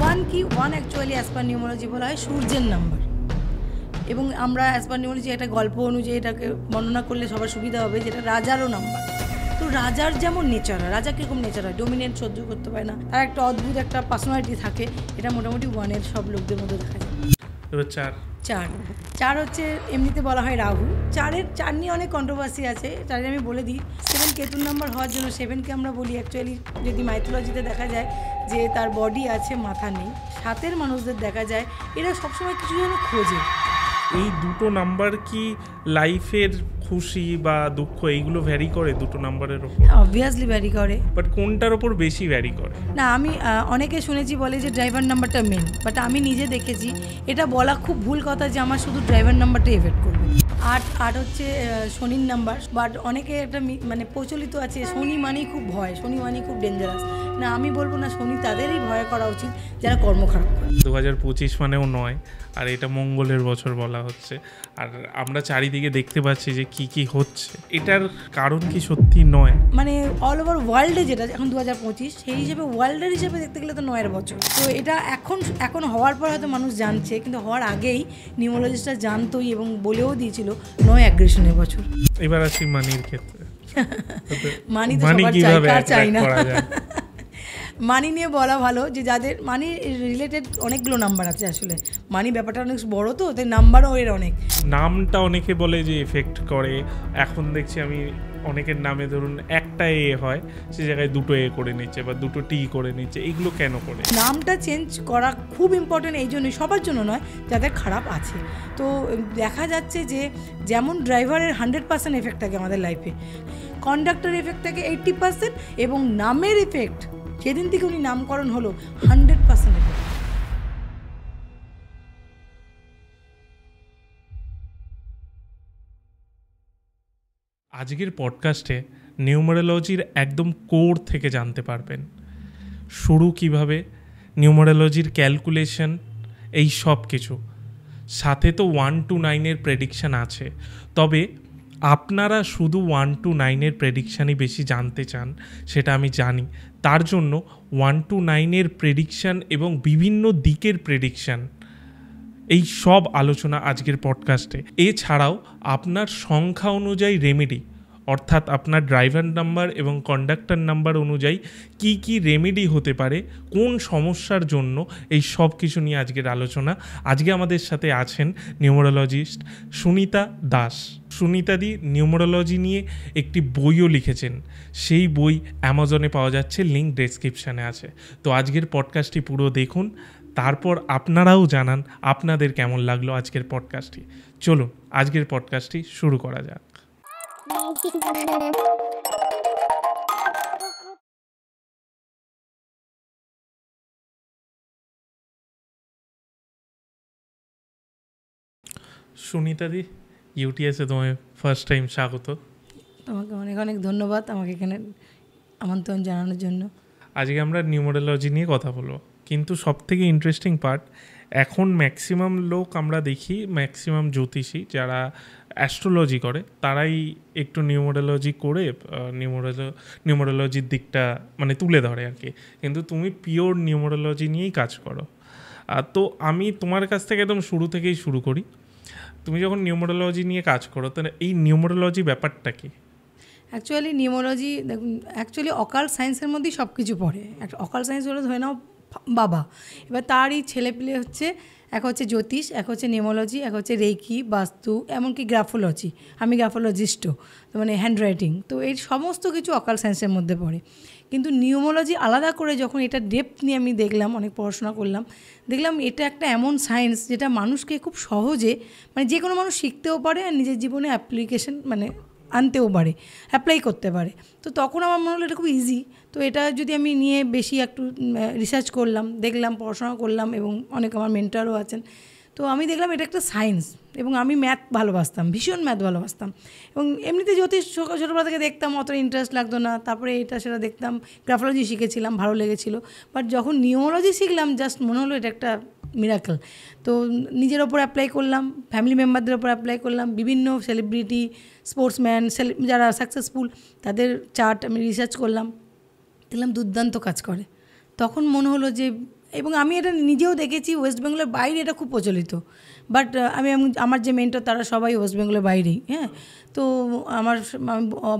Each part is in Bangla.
ওয়ান কি ওয়ান অ্যাকচুয়ালি অ্যাজ পার নিউমোলজি বলা হয় সূর্যের নাম্বার, এবং আমরা অ্যাজ পার নিউমোলজি একটা গল্প অনুযায়ী এটাকে বর্ণনা করলে সবার সুবিধা হবে, যেটা রাজারও নাম্বার। তো রাজার যেমন নেচার হয়, রাজা কীরকম নেচার হয়, ডোমিনেন্ট সহ্য করতে পারে না, তার একটা অদ্ভুত একটা পার্সোনালিটি থাকে, এটা মোটামুটি ওয়ানের সব লোকদের মধ্যে দেখা যায়। এবার চার হচ্ছে এমনিতে বলা হয় রাহু। চার নিয়ে অনেক কন্ট্রোভার্সি আছে, চারে আমি বলে দিই। 7 কেতুর নাম্বার হওয়ার জন্য 7কে আমরা বলি অ্যাকচুয়ালি, যদি মাইথোলজিতে দেখা যায় যে তার বডি আছে মাথা নেই। 7 মানুষদের দেখা যায় এরা সবসময় কিছু যেন খোঁজে। এই দুটো নাম্বার কি লাইফের খুশি বা দুঃখ এইগুলো ভ্যারি করে দুটো নাম্বারের ওপর? অবভিয়াসলি ভ্যারি করে, বাট কোনটার ওপর বেশি ভ্যারি করে? না আমি অনেকে শুনেছি বলে যে ড্রাইভার নাম্বারটা মেন, বাট আমি নিজে দেখেছি এটা বলা খুব ভুল কথা যে আমার শুধু ড্রাইভার নাম্বারটা এফেক্ট করবে। আট হচ্ছে শনির নাম্বার, বাট অনেকে একটা মানে প্রচলিত আছে শনি মানেই খুব ভয়, শনি মানেই খুব ডেঞ্জারাস। না, আমি বলবো না, শনি তাদেরই ভয় করা উচিত যারা কর্ম খারাপ করে। 2025 মানেও নয়, আর এটা মঙ্গলের বছর বলা হচ্ছে, আর আমরা চারিদিকে দেখতে পাচ্ছি যে কি হচ্ছে। এটার কারণ কি সত্যি নয়? মানে অল ওভার ওয়ার্ল্ডে যেটা এখন 2025, সেই হিসেবে ওয়ার্ল্ডের হিসেবে দেখতে গেলে তো 9 বছর। তো এটা এখন হওয়ার পর হয়তো মানুষ জানছে, কিন্তু হওয়ার আগেই নিউমোলজিস্টরা জানতোই এবং বলেও দিয়েছিল 9 অ্যাগ্রেশনের বছর। এবার আসি মানির ক্ষেত্রে। মানি তো সবার চাই না। মানি নিয়ে বলা ভালো যে যাদের মানি রিলেটেড অনেকগুলো নাম্বার আছে, আসলে মানি ব্যাপারটা অনেক বড়, তো তাই নাম্বারও এর অনেক। নামটা অনেকে বলে যে এফেক্ট করে, এখন দেখছি আমি অনেকের নামে ধরুন একটা এ হয়, সে জায়গায় দুটো এ করে নিচ্ছে বা দুটো টি করে নিচ্ছে। এইগুলো কেন করে? নামটা চেঞ্জ করা খুব ইম্পর্টেন্ট, এই জন্যই, সবার জন্য নয়, যাদের খারাপ আছে। তো দেখা যাচ্ছে যে যেমন ড্রাইভারের 100% এফেক্ট থাকে আমাদের লাইফে, কন্ডাক্টর এফেক্ট থাকে 80%, এবং নামের এফেক্ট যেদিন থেকে উনি নামকরণ হলো 100% এফেক্ট। আজকের পডকাস্টে নিউমারোলজির একদম কোর থেকে জানতে পারবেন, শুরু কিভাবে, নিউমারোলজির ক্যালকুলেশন, এই সব কিছু। সাথে তো 1 to 9 প্রেডিকশান আছে, তবে আপনারা শুধু 1 to 9 প্রেডিকশানই বেশি জানতে চান, সেটা আমি জানি। তার জন্য 1 to 9 প্রেডিকশান এবং বিভিন্ন দিকের প্রেডিকশান, এই সব আলোচনা আজকের পডকাস্টে। এছাড়াও আপনার সংখ্যা অনুযায়ী রেমেডি, অর্থাৎ আপনার ড্রাইভার নাম্বার এবং কন্ডাক্টর নাম্বার অনুযায়ী কি রেমেডি হতে পারে, কোন সমস্যার জন্য, এই সব কিছু নিয়ে আজকের আলোচনা। আজকে আমাদের সাথে আছেন নিউমারোলজিস্ট সুনিতা দাস। সুনিতাদি নিউমারোলজি নিয়ে একটি বইও লিখেছেন, সেই বই অ্যামাজনে পাওয়া যাচ্ছে, লিঙ্ক ডেসক্রিপশানে আছে। তো আজকের পডকাস্টটি পুরো দেখুন, তারপর আপনারাও জানান আপনাদের কেমন লাগলো আজকের পডকাস্টটি। চলুন আজকের পডকাস্টটি শুরু করা যাক। সুনিতাদি, ইউটিএসে তোমায় ফার্স্ট টাইম স্বাগত। তোমাকে অনেক অনেক ধন্যবাদ আমাকে এখানে আমন্ত্রণ জানানোর জন্য। আজকে আমরা নিউমারোলজি নিয়ে কথা বলবো, কিন্তু সবথেকে ইন্টারেস্টিং পার্ট, এখন ম্যাক্সিমাম লোক আমরা দেখি, ম্যাক্সিমাম জ্যোতিষী যারা অ্যাস্ট্রোলজি করে তারাই একটু নিউমারোলজি করে নিউমারোলজির দিকটা মানে তুলে ধরে আর কি, কিন্তু তুমি পিওর নিউমারোলজি নিয়েই কাজ করো। তো আমি তোমার কাছ থেকে একদম শুরু থেকেই শুরু করি। তুমি যখন নিউমারোলজি নিয়ে কাজ করো, তাহলে এই নিউমারোলজি ব্যাপারটা কি? অ্যাকচুয়ালি নিউমারোলজি, দেখুন, অ্যাকচুয়ালি অকাল্ট সায়েন্সের মধ্যেই সব কিছু পড়ে। একটা অকাল্ট সায়েন্স হলে ধরে নাও বাবা, এবার তারই ছেলেপিলে হচ্ছে, এক হচ্ছে জ্যোতিষ, এক হচ্ছে নিউমারোলজি, এক হচ্ছে রেকি, বাস্তু, এমনকি গ্রাফোলজি। আমি গ্রাফোলজিস্টও, তো মানে হ্যান্ড রাইটিং। তো এই সমস্ত কিছু অকাল্ট সায়েন্সের মধ্যে পড়ে। কিন্তু নিউমারোলজি আলাদা করে যখন এটা ডেপথ নিয়ে আমি দেখলাম, অনেক পড়াশোনা করলাম, দেখলাম এটা একটা এমন সায়েন্স যেটা মানুষকে খুব সহজে, মানে যে কোনো মানুষ শিখতেও পারে আর নিজের জীবনে অ্যাপ্লিকেশন মানে আনতেও পারে, অ্যাপ্লাই করতে পারে। তো তখন আমার মনে হলো এটা খুব ইজি। তো এটা যদি আমি নিয়ে বেশি একটু রিসার্চ করলাম, দেখলাম, পড়াশোনা করলাম, এবং অনেক আমার মেন্টরও আছেন, তো আমি দেখলাম এটা একটা সায়েন্স। এবং আমি ম্যাথ ভালোবাসতাম, ভীষণ ম্যাথ ভালোবাসতাম, এবং এমনিতে জ্যোতিষ ছোটোবেলা থেকে দেখতাম, অত ইন্টারেস্ট লাগতো না। তারপরে এটা সেটা দেখতাম, গ্রাফোলজি শিখেছিলাম, ভালো লেগেছিলো। বাট যখন নিউমারোলজি শিখলাম, জাস্ট মনে হলো এটা একটা মিরাকল। তো নিজের ওপর অ্যাপ্লাই করলাম, ফ্যামিলি মেম্বারদের ওপর অ্যাপ্লাই করলাম, বিভিন্ন সেলিব্রিটি, স্পোর্টসম্যান, যারা সাকসেসফুল, তাদের চার্ট আমি রিসার্চ করলাম, দেখলাম দুর্দান্ত কাজ করে। তখন মনে হলো যে এবং আমি এটা নিজেও দেখেছি ওয়েস্ট বেঙ্গলের বাইরে এটা খুব প্রচলিত, বাট আমার যে মেন্টর তারা সবাই ওয়েস্ট বেঙ্গলের বাইরেই। হ্যাঁ, তো আমার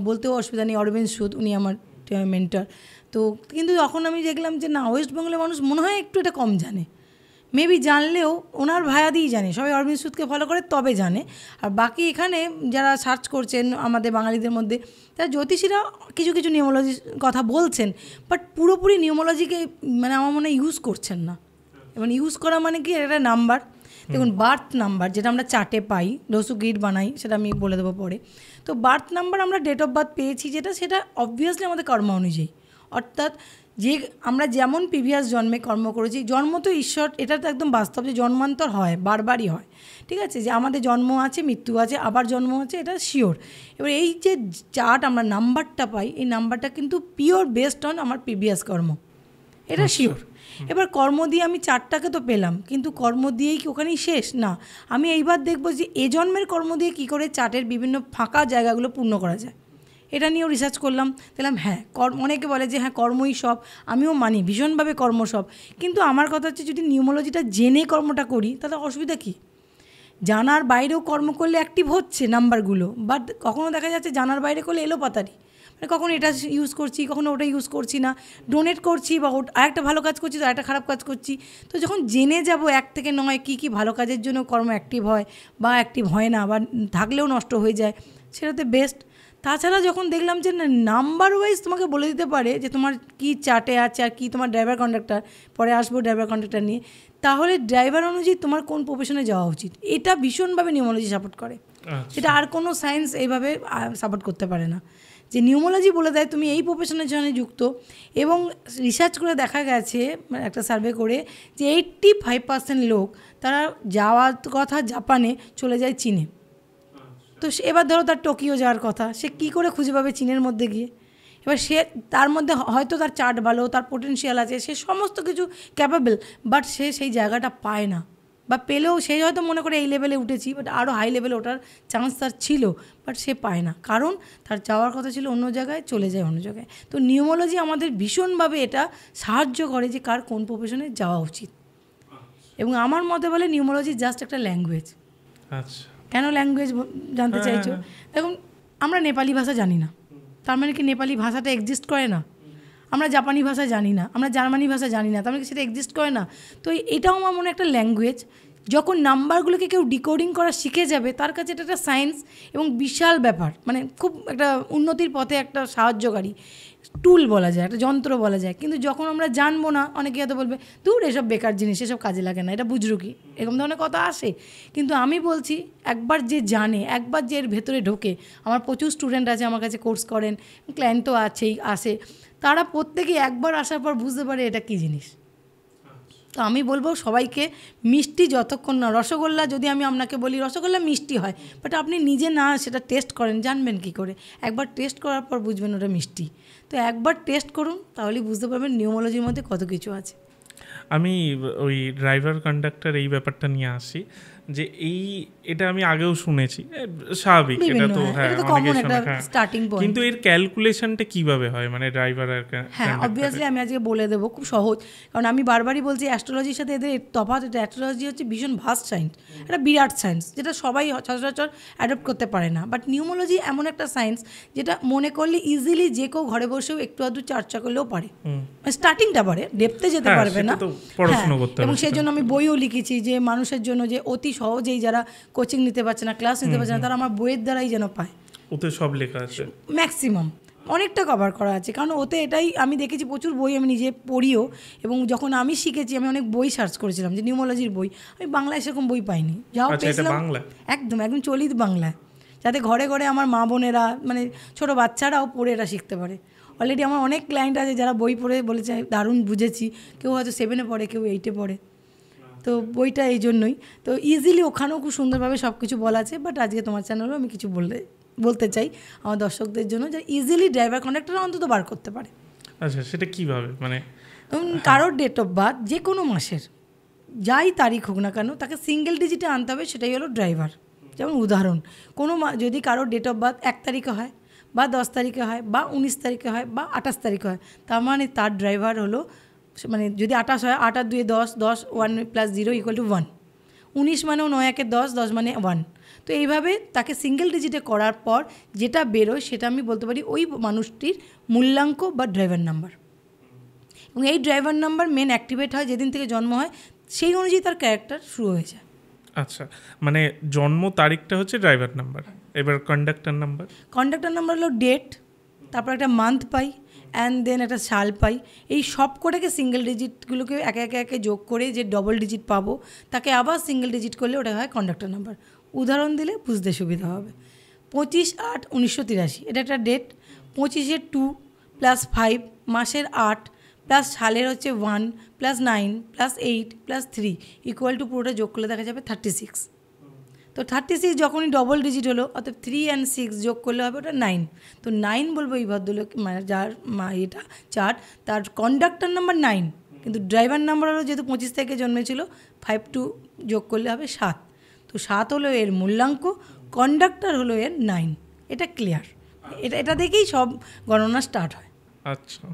বলতেও অসুবিধা নেই, অরবিন্দ সুদ উনি আমার মেন্টর। তো কিন্তু তখন আমি দেখলাম যে না, ওয়েস্ট বেঙ্গলের মানুষ মনে হয় একটু এটা কম জানে, মেবি জানলেও ওনার ভায়াদিই জানে, সবাই অরবিন্দ সুদকে ফলো করে তবে জানে। আর বাকি এখানে যারা সার্চ করছেন আমাদের বাঙালিদের মধ্যে, তারা জ্যোতিষীরা কিছু কিছু নিউমোলজির কথা বলছেন, বাট পুরোপুরি নিউমোলজিকে মানে আমার মনে হয় ইউজ করছেন না। এবং ইউজ করা মানে কি, একটা নাম্বার, দেখুন বার্থ নাম্বার যেটা আমরা চার্টে পাই, ডসু গ্রিড বানাই, সেটা আমি বলে দেবো পরে। তো বার্থ নাম্বার আমরা ডেট অফ বার্থ পেয়েছি যেটা, সেটা অবভিয়াসলি আমাদের কর্ম অনুযায়ী, অর্থাৎ যে আমরা যেমন প্রিভিয়াস জন্মে কর্ম করেছি, জন্ম তো ঈশ্বর, এটা তো একদম বাস্তব যে জন্মান্তর হয়, বারবারই হয়, ঠিক আছে, যে আমাদের জন্ম আছে, মৃত্যু আছে, আবার জন্ম আছে, এটা শিওর। এবার এই যে চার্ট আমরা নাম্বারটা পাই, এই নাম্বারটা কিন্তু পিওর বেসড অন আমার প্রিভিয়াস কর্ম, এটা শিওর। এবার কর্ম দিয়ে আমি চারটাকে তো পেলাম, কিন্তু কর্ম দিয়েই কি ওখানেই শেষ না, আমি এইবার দেখবো যে এ জন্মের কর্ম দিয়ে কী করে চার্টের বিভিন্ন ফাঁকা জায়গাগুলো পূর্ণ করা যায়। এটা নিয়েও রিসার্চ করলাম, দেখলাম হ্যাঁ অনেকে বলে যে হ্যাঁ কর্মই সব, আমিও মানি ভীষণভাবে কর্ম সব, কিন্তু আমার কথা হচ্ছে যদি নিউমোলজিটা জেনে কর্মটা করি তাহলে অসুবিধা কী? জানার বাইরেও কর্ম করলে অ্যাক্টিভ হচ্ছে নাম্বারগুলো, বাট কখনও দেখা যাচ্ছে জানার বাইরে করলে এলোপাতাড়ি, মানে কখনো এটা ইউজ করছি, কখনো ওটা ইউজ করছি না, ডোনেট করছি বা আরেকটা ভালো কাজ করছি তো আরেকটা খারাপ কাজ করছি। তো যখন জেনে যাব 1 থেকে 9 কী কী ভালো কাজের জন্য কর্ম অ্যাক্টিভ হয় বা অ্যাক্টিভ হয় না, বা থাকলেও নষ্ট হয়ে যায়, সেটাতে বেস্ট। তাছাড়া যখন দেখলাম যে নাম্বার ওয়াইজ তোমাকে বলে দিতে পারে যে তোমার কী চার্টে আছে আর কি তোমার ড্রাইভার কন্ডাক্টর, পরে আসবো ড্রাইভার কন্ডাক্টর নিয়ে, তাহলে ড্রাইভার অনুযায়ী তোমার কোন প্রফেশনে যাওয়া উচিত, এটা ভীষণভাবে নিউমোলজি সাপোর্ট করে। এটা আর কোনো সায়েন্স এইভাবে সাপোর্ট করতে পারে না, যে নিউমোলজি বলে দেয় তুমি এই প্রফেশনের জন্য যুক্ত। এবং রিসার্চ করে দেখা গেছে, একটা সার্ভে করে, যে 85% লোক তারা যাওয়ার কথা জাপানে চলে যায় চীনে। তো এবার ধরো তার টোকিও যাওয়ার কথা, সে কী করে খুঁজে পাবে চীনের মধ্যে গিয়ে? এবার সে তার মধ্যে হয়তো তার চার্ট ভালো, তার পোটেনশিয়াল আছে, সে সমস্ত কিছু ক্যাপেবল, বাট সে সেই জায়গাটা পায় না, বা পেলেও সে হয়তো মনে করে এই লেভেলে উঠেছি, বাট আরও হাই লেভেলে ওঠার চান্স তার ছিল, বাট সে পায় না, কারণ তার যাওয়ার কথা ছিল অন্য জায়গায়, চলে যায় অন্য জায়গায়। তো নিউমোলজি আমাদের ভীষণভাবে এটা সাহায্য করে যে কার কোন প্রফেশনে যাওয়া উচিত। এবং আমার মতে বলে নিউমোলজি জাস্ট একটা ল্যাঙ্গুয়েজ। আচ্ছা, কেন ল্যাঙ্গুয়েজ জানতে চাইছো? দেখুন আমরা নেপালি ভাষা জানি না, তার মানে কি নেপালি ভাষাটা এক্সিস্ট করে না? আমরা জাপানি ভাষা জানি না, আমরা জার্মানি ভাষা জানি না, তার মানে কি সেটা এক্সিস্ট করে না? তো এটাও আমার মনে একটা ল্যাঙ্গুয়েজ। যখন নাম্বারগুলোকে কেউ ডিকোডিং করা শিখে যাবে, তার কাছে এটা একটা সায়েন্স এবং বিশাল ব্যাপার, মানে খুব একটা উন্নতির পথে একটা সাহায্যকারী টুল বলা যায়, একটা যন্ত্র বলা যায়। কিন্তু যখন আমরা জানবো না, অনেকে হয়তো বলবে দূর এসব বেকার জিনিস, এসব কাজে লাগে না, এটা বুঝরু কি, এরকম ধরনের কথা আসে। কিন্তু আমি বলছি একবার যে জানে, একবার যে এর ভেতরে ঢোকে, আমার প্রচুর স্টুডেন্ট আছে আমার কাছে কোর্স করেন, ক্লায়েন্ট তো আছেই, আসে, তারা প্রত্যেকেই একবার আসার পর বুঝতে পারে এটা কী জিনিস। তো আমি বলবো সবাইকে, মিষ্টি যতক্ষণ না, রসগোল্লা যদি আমি আপনাকে বলি রসগোল্লা মিষ্টি হয়, বাট আপনি নিজে না সেটা টেস্ট করেন, জানবেন কি করে? একবার টেস্ট করার পর বুঝবেন ওটা মিষ্টি। তো একবার টেস্ট করুন, তাহলেই বুঝতে পারবেন নিউমোলজির মধ্যে কত কিছু আছে। আমি ওই ড্রাইভার কন্ডাক্টর এই ব্যাপারটা নিয়ে আসি, যে এটা আমি আগেও শুনেছি, স্বাভাবিক, এটা তো হ্যাঁ কমন একটা স্টার্টিং পয়েন্ট। কিন্তু এর ক্যালকুলেশনটা কিভাবে হয়, মানে ড্রাইভার আর হ্যাঁ অবভিয়াসলি আমি আজকে বলে দেবো, খুব সহজ, কারণ আমি বারবারই বলছি অ্যাস্ট্রোলজির সাথে এদের তফাৎ, এটা অ্যাস্ট্রোলজি হচ্ছে ভীষণ ভাস্ট সায়েন্স, এটা বিরাট সায়েন্স, যেটা সবাই সচরাচর অ্যাডপ্ট করতে পারে না। বাট নিউমোলজি এমন একটা সায়েন্স যেটা মনে করলে ইজিলি যে কেউ ঘরে বসেও একটু আধটু চর্চা করলেও পারে, স্টার্টিংটা পারে, ডেপথে যেতে পারবে না। এবং সেই জন্য আমি বইও লিখেছি যে মানুষের জন্য যে অতি সহজেই যারা কোচিং নিতে পারছে না, ক্লাস নিতে পারছে না, তারা আমার বইয়ের দ্বারাই যেন পায়। ওতে সব লেখা আছে, ম্যাক্সিমাম অনেকটা কভার করা আছে, কারণ ওতে এটাই আমি দেখেছি, প্রচুর বই আমি নিজে পড়িও, এবং যখন আমি শিখেছি আমি অনেক বই সার্চ করেছিলাম যে নিউমোলজির বই, আমি বাংলায় সেরকম বই পাইনি, যাও পেয়েছিলাম একদম একদম চলিত বাংলায়, যাতে ঘরে ঘরে আমার মা বোনেরা, মানে ছোটো বাচ্চারাও পড়ে এটা শিখতে পারে। অলরেডি আমার অনেক ক্লায়েন্ট আছে যারা বই পড়ে বলেছে দারুণ বুঝেছি, কেউ হয়তো 7-এ পড়ে, কেউ 8-এ পড়ে। তো বইটা এই জন্যই তো ইজিলি ওখানেও খুব সুন্দরভাবে সব কিছু বলা আছে। বাট আজকে তোমার চ্যানেলেও আমি কিছু বলতে চাই আমার দর্শকদের জন্য, যে ইজিলি ড্রাইভার কন্ডাক্টর অন্তত বার করতে পারে। আচ্ছা, সেটা কীভাবে? মানে কারোর ডেট অফ বার্থ যে কোনো মাসের যাই তারিখ হোক না কেন, তাকে সিঙ্গেল ডিজিটে আনতে হবে, সেটাই হলো ড্রাইভার। যেমন উদাহরণ, কোনো যদি কারোর ডেট অফ বার্থ 1 তারিখে হয়, বা 10 তারিখে হয়, বা 19 তারিখে হয়, বা 28 তারিখে হয়, তার মানে তার ড্রাইভার হলো মানে যদি 28 হয়, 8 আর 2 10, 10 1 + 0 = 1, 19 মানেও 9 একে 10, 10 মানে 1। তো এইভাবে তাকে সিঙ্গেল ডিজিটে করার পর যেটা বেরোয় সেটা আমি বলতে পারি ওই মানুষটির মূল্যাঙ্ক বা ড্রাইভার নাম্বার। এবং এই ড্রাইভার নাম্বার মেন অ্যাক্টিভেট হয় যেদিন থেকে জন্ম হয়, সেই অনুযায়ী তার ক্যারেক্টার শুরু হয়ে যায়। আচ্ছা, মানে জন্ম তারিখটা হচ্ছে ড্রাইভার নাম্বার, এবার কন্ডাক্টর নাম্বার হলো ডেট, তারপর একটা মান্থ পাই, অ্যান্ড দেন একটা সাল পাই। এই সব কটাকে সিঙ্গেল ডিজিটগুলোকে একে একে একে যোগ করে যে ডবল ডিজিট পাবো তাকে আবার সিঙ্গেল ডিজিট করলে ওটা হয় কন্ডাক্টর নাম্বার। উদাহরণ দিলে বুঝতে সুবিধা হবে। 25/8/1983 এটা একটা ডেট। 25-এর 2 + 5, মাসের 8 প্লাস সালের হচ্ছে 1 + 9 + 8 + 3 = পুরোটা যোগ করলে দেখা যাবে 36। তো 36 যখনই ডবল ডিজিট হলো, অর্থাৎ 3 আর 6 যোগ করলে হবে ওটা 9। তো 9 বলবো এই ভদ্রলোক, মানে যার এটা চার্ট, তার কন্ডাক্টর নাম্বার 9, কিন্তু ড্রাইভার নাম্বার হলো যেহেতু 25 থেকে জন্মেছিল, 5 যোগ করলে হবে 7। তো 7 হলো এর মূল্যাঙ্ক, কন্ডাক্টর হলো এর 9। এটা ক্লিয়ার, এটা দেখেই সব গণনা স্টার্ট হয়। আচ্ছা,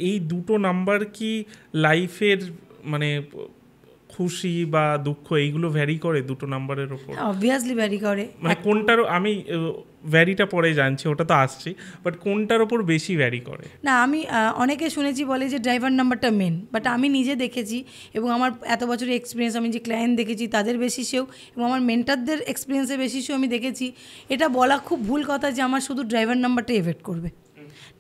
এই দুটো নাম্বার কি লাইফের মানে খুশি বা দুঃখ এইগুলো ভ্যারি করে দুটো নাম্বারের ওপর? অবভিয়াসলি ভ্যারি করে। মানে কোনটার, আমি ভ্যারিটা পরে জানছি, ওটা তো আসছি, বাট কোনটার ওপর বেশি ভ্যারি করে? না, আমি অনেকে শুনেছি বলে যে ড্রাইভার নাম্বারটা মেন, বাট আমি নিজে দেখেছি এবং আমার এত বছরের এক্সপিরিয়েন্স, আমি যে ক্লায়েন্ট দেখেছি তাদের বেসিসেও এবং আমার মেন্টারদের এক্সপিরিয়েন্সের বেসিসেও আমি দেখেছি এটা বলা খুব ভুল কথা যে আমার শুধু ড্রাইভার নাম্বারটা এফেক্ট করবে।